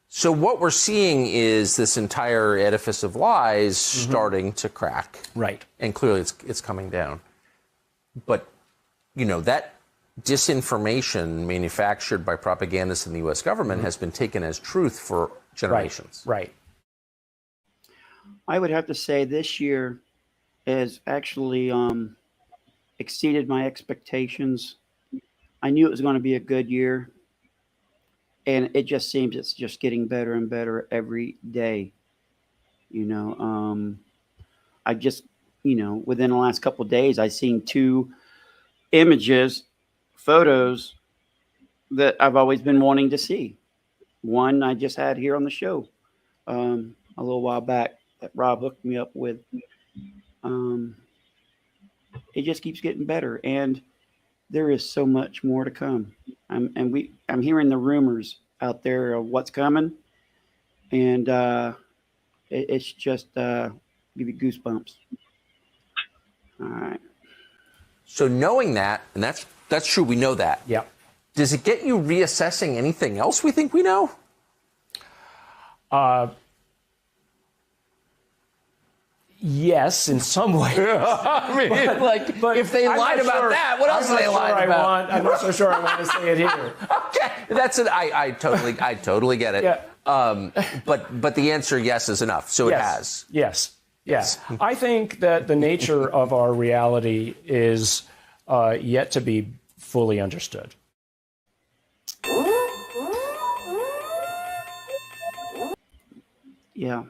so what we're seeing is this entire edifice of lies starting to crack. Right. And clearly it's coming down. But, that disinformation manufactured by propagandists in the U.S. government has been taken as truth for generations. Right. I would have to say this year has actually exceeded my expectations. I knew it was going to be a good year, and it just seems it's just getting better and better every day. I just, within the last couple of days, I've seen 2 images, photos that I've always been wanting to see. One I just had here on the show a little while back that Rob hooked me up with. It just keeps getting better, and there is so much more to come. I'm hearing the rumors out there of what's coming, and it's just give you goosebumps. All right. So knowing that, and that's true, we know that. Yeah. Does it get you reassessing anything else we think we know? Yes, in some way. I mean, but if they lied about that, what else are they lying about? I'm not so sure I want to say it here. Okay, that's it. I totally get it. Yeah. But the answer yes is enough. So yes. It has. Yes. Yes. I think that the nature of our reality is yet to be fully understood. Yeah.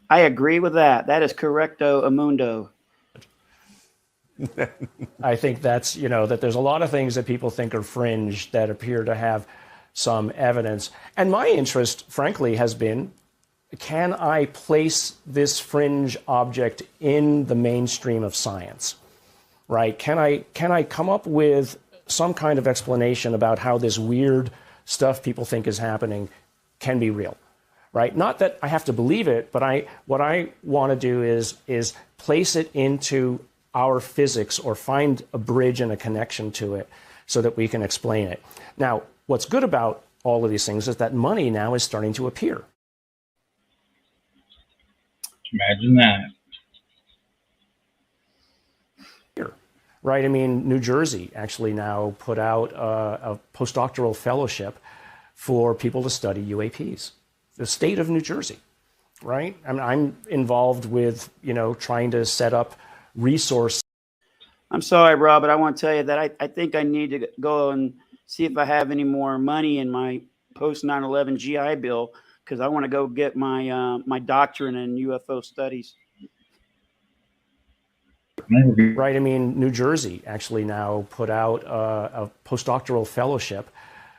I agree with that. That is correcto amundo. I think that's, that there's a lot of things that people think are fringe that appear to have some evidence. And my interest, frankly, has been, can I place this fringe object in the mainstream of science? Right? Can I come up with some kind of explanation about how this weird stuff people think is happening can be real? Right? Not that I have to believe it, but what I want to do is place it into our physics or find a bridge and a connection to it so that we can explain it. Now, what's good about all of these things is that money now is starting to appear. Imagine that. Right? I mean, New Jersey actually now put out a postdoctoral fellowship for people to study UAPs. The state of New Jersey, right? I mean, I'm involved with, trying to set up resource. I'm sorry, Rob, but I want to tell you that I think I need to go and see if I have any more money in my post 9/11 GI Bill, because I want to go get my my doctorate in UFO studies. Right. I mean, New Jersey actually now put out a postdoctoral fellowship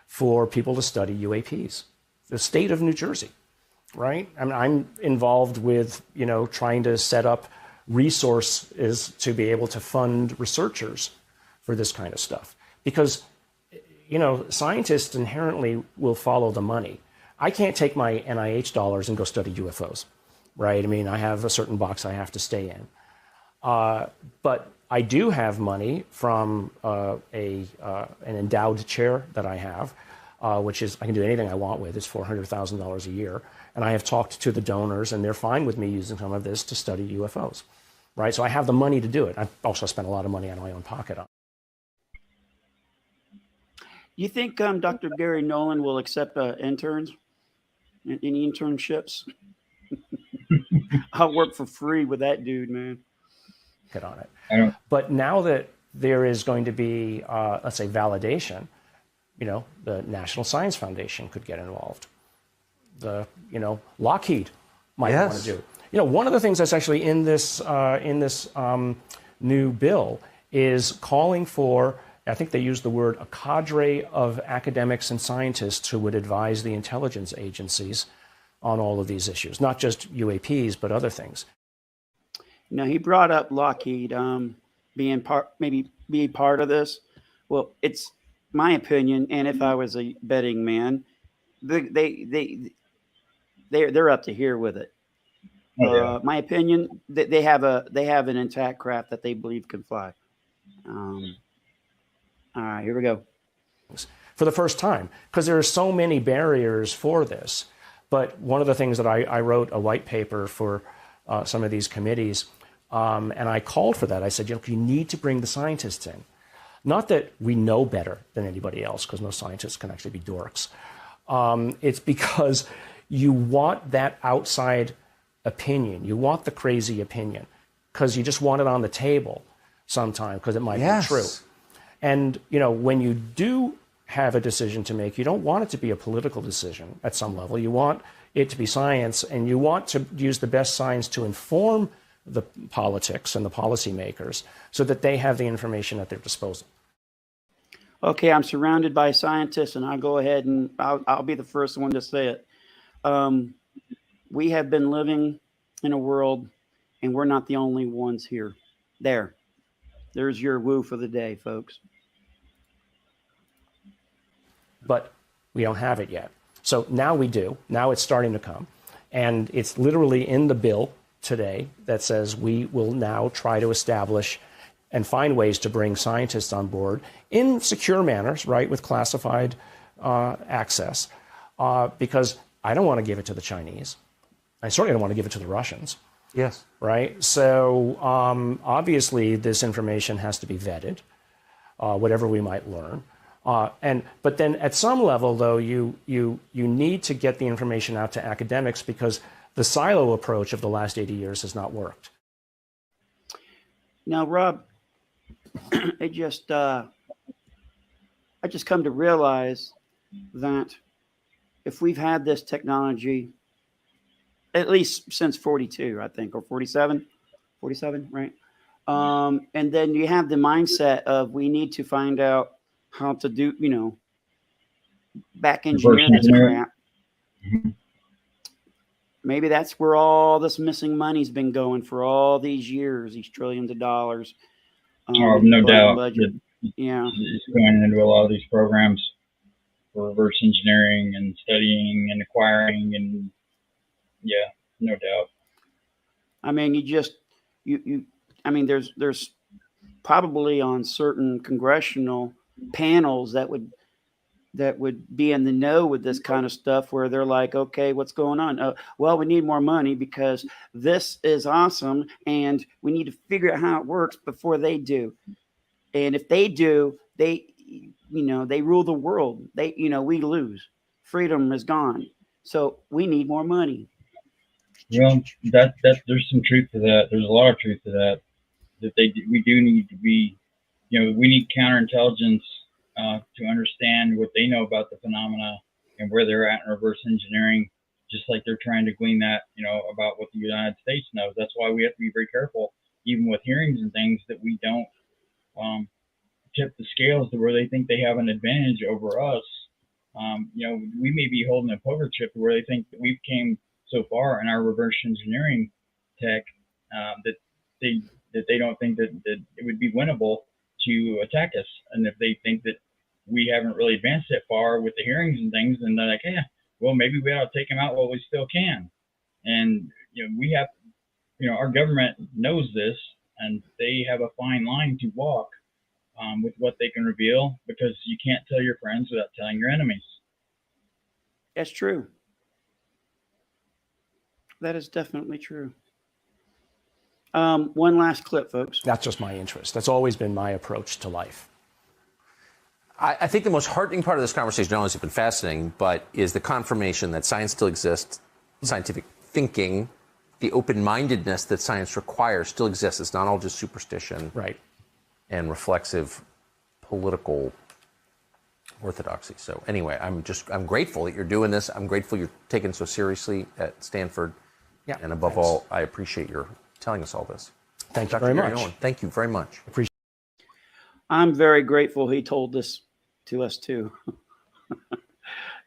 for people to study UAPs. The state of New Jersey, right? I mean, I'm involved with, trying to set up resources to be able to fund researchers for this kind of stuff. Because, scientists inherently will follow the money. I can't take my NIH dollars and go study UFOs, right? I mean, I have a certain box I have to stay in. But I do have money from an endowed chair that I have, which is I can do anything I want with. It's $400,000 a year. And I have talked to the donors, and they're fine with me using some of this to study UFOs, right? So I have the money to do it. I also spent a lot of money out of my own pocket on it. You think Dr. Garry Nolan will accept interns? Any internships? I'll work for free with that dude, man. On it. But now that there is going to be, let's say, validation, the National Science Foundation could get involved. Lockheed might want to do. One of the things that's actually in this new bill is calling for, I think they use the word, a cadre of academics and scientists who would advise the intelligence agencies on all of these issues, not just UAPs, but other things. Now, he brought up Lockheed being part of this. Well, it's my opinion, and if I was a betting man, they're up to here with it. Oh, yeah. My opinion, they have an intact craft that they believe can fly. All right, here we go. For the first time, because there are so many barriers for this. But one of the things that I wrote a white paper for some of these committees, and I called for that. I said, you need to bring the scientists in. Not that we know better than anybody else, because most scientists can actually be dorks. It's because you want that outside opinion. You want the crazy opinion, because you just want it on the table sometime, because it might be true. And, when you do have a decision to make, you don't want it to be a political decision at some level. You want it to be science, and you want to use the best science to inform the politics and the policymakers so that they have the information at their disposal. Okay, I'm surrounded by scientists, and I'll go ahead and I'll be the first one to say it. We have been living in a world, and we're not the only ones here. There's your woo for the day, folks. But we don't have it yet. So now we do. Now it's starting to come. And it's literally in the bill today that says we will now try to establish and find ways to bring scientists on board in secure manners, right, with classified access, because I don't want to give it to the Chinese. I certainly don't want to give it to the Russians. Yes. Right? So obviously this information has to be vetted, whatever we might learn. But then at some level, though, you need to get the information out to academics, because the silo approach of the last 80 years has not worked. Now, Rob, I just come to realize that if we've had this technology at least since 42, I think, or 47, right? And then you have the mindset of we need to find out how to do, back engineer this crap. Mm-hmm. Maybe that's where all this missing money's been going for all these years, these trillions of dollars. No doubt. Yeah. It's going into a lot of these programs for reverse engineering and studying and acquiring, and yeah, no doubt. I mean, there's probably on certain congressional panels that would be in the know with this kind of stuff, where they're like, okay, what's going on? Well, we need more money because this is awesome, and we need to figure out how it works before they do. And if they do, they rule the world. We lose. Freedom is gone. So we need more money. Well, that there's some truth to that. There's a lot of truth to that. We do need to be, we need counterintelligence to understand what they know about the phenomena and where they're at in reverse engineering, just like they're trying to glean that, about what the United States knows. That's why we have to be very careful, even with hearings and things, that we don't tip the scales to where they think they have an advantage over us. We may be holding a poker chip to where they think that we've came so far in our reverse engineering tech that they don't think that it would be winnable to attack us. And if they think that we haven't really advanced that far with the hearings and things, then they're like, yeah, well, maybe we ought to take them out while we still can. And, we have, our government knows this, and they have a fine line to walk with what they can reveal, because you can't tell your friends without telling your enemies. That's true. That is definitely true. One last clip, folks. That's just my interest. That's always been my approach to life. I think the most heartening part of this conversation, not only has it been fascinating, but is the confirmation that science still exists, scientific thinking, the open-mindedness that science requires still exists. It's not all just superstition, right, and reflexive political orthodoxy. So anyway, I'm grateful that you're doing this. I'm grateful you're taken so seriously at Stanford. Yeah, and above all, I appreciate your telling us all this. Thank you very much. Nolan, thank you very much. I'm very grateful he told this to us too.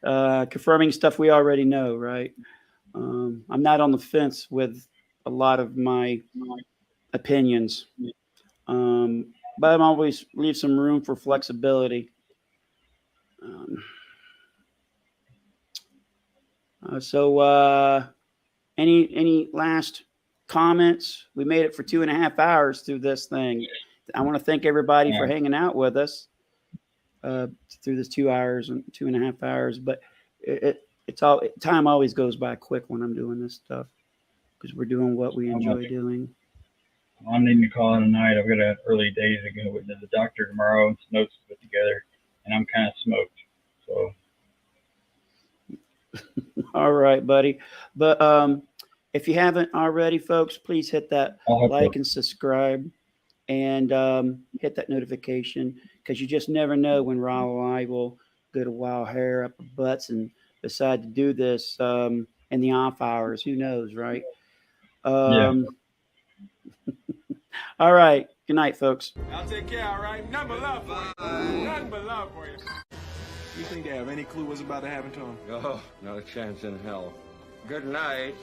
Confirming stuff we already know, right? I'm not on the fence with a lot of my opinions, but I'm always leave some room for flexibility. Any last comments? We made it for 2.5 hours through this thing. I want to thank everybody for hanging out with us through this 2 hours and 2.5 hours. But time always goes by quick when I'm doing this stuff, because we're doing what we enjoy doing. I'm needing to call it a night. I've got an early day to go to the doctor tomorrow and some notes to put together, and I'm kind of smoked. So. All right, buddy. But if you haven't already, folks, please hit that like and subscribe, and hit that notification, because you just never know when Raul and I will get a wild hair up our butts and decide to do this in the off hours. Who knows, right? Yeah. All right. Good night, folks. I'll take care, all right? Nothing but love for you. Nothing but love for you. You think they have any clue what's about to happen to them? Oh, not a chance in hell. Good night.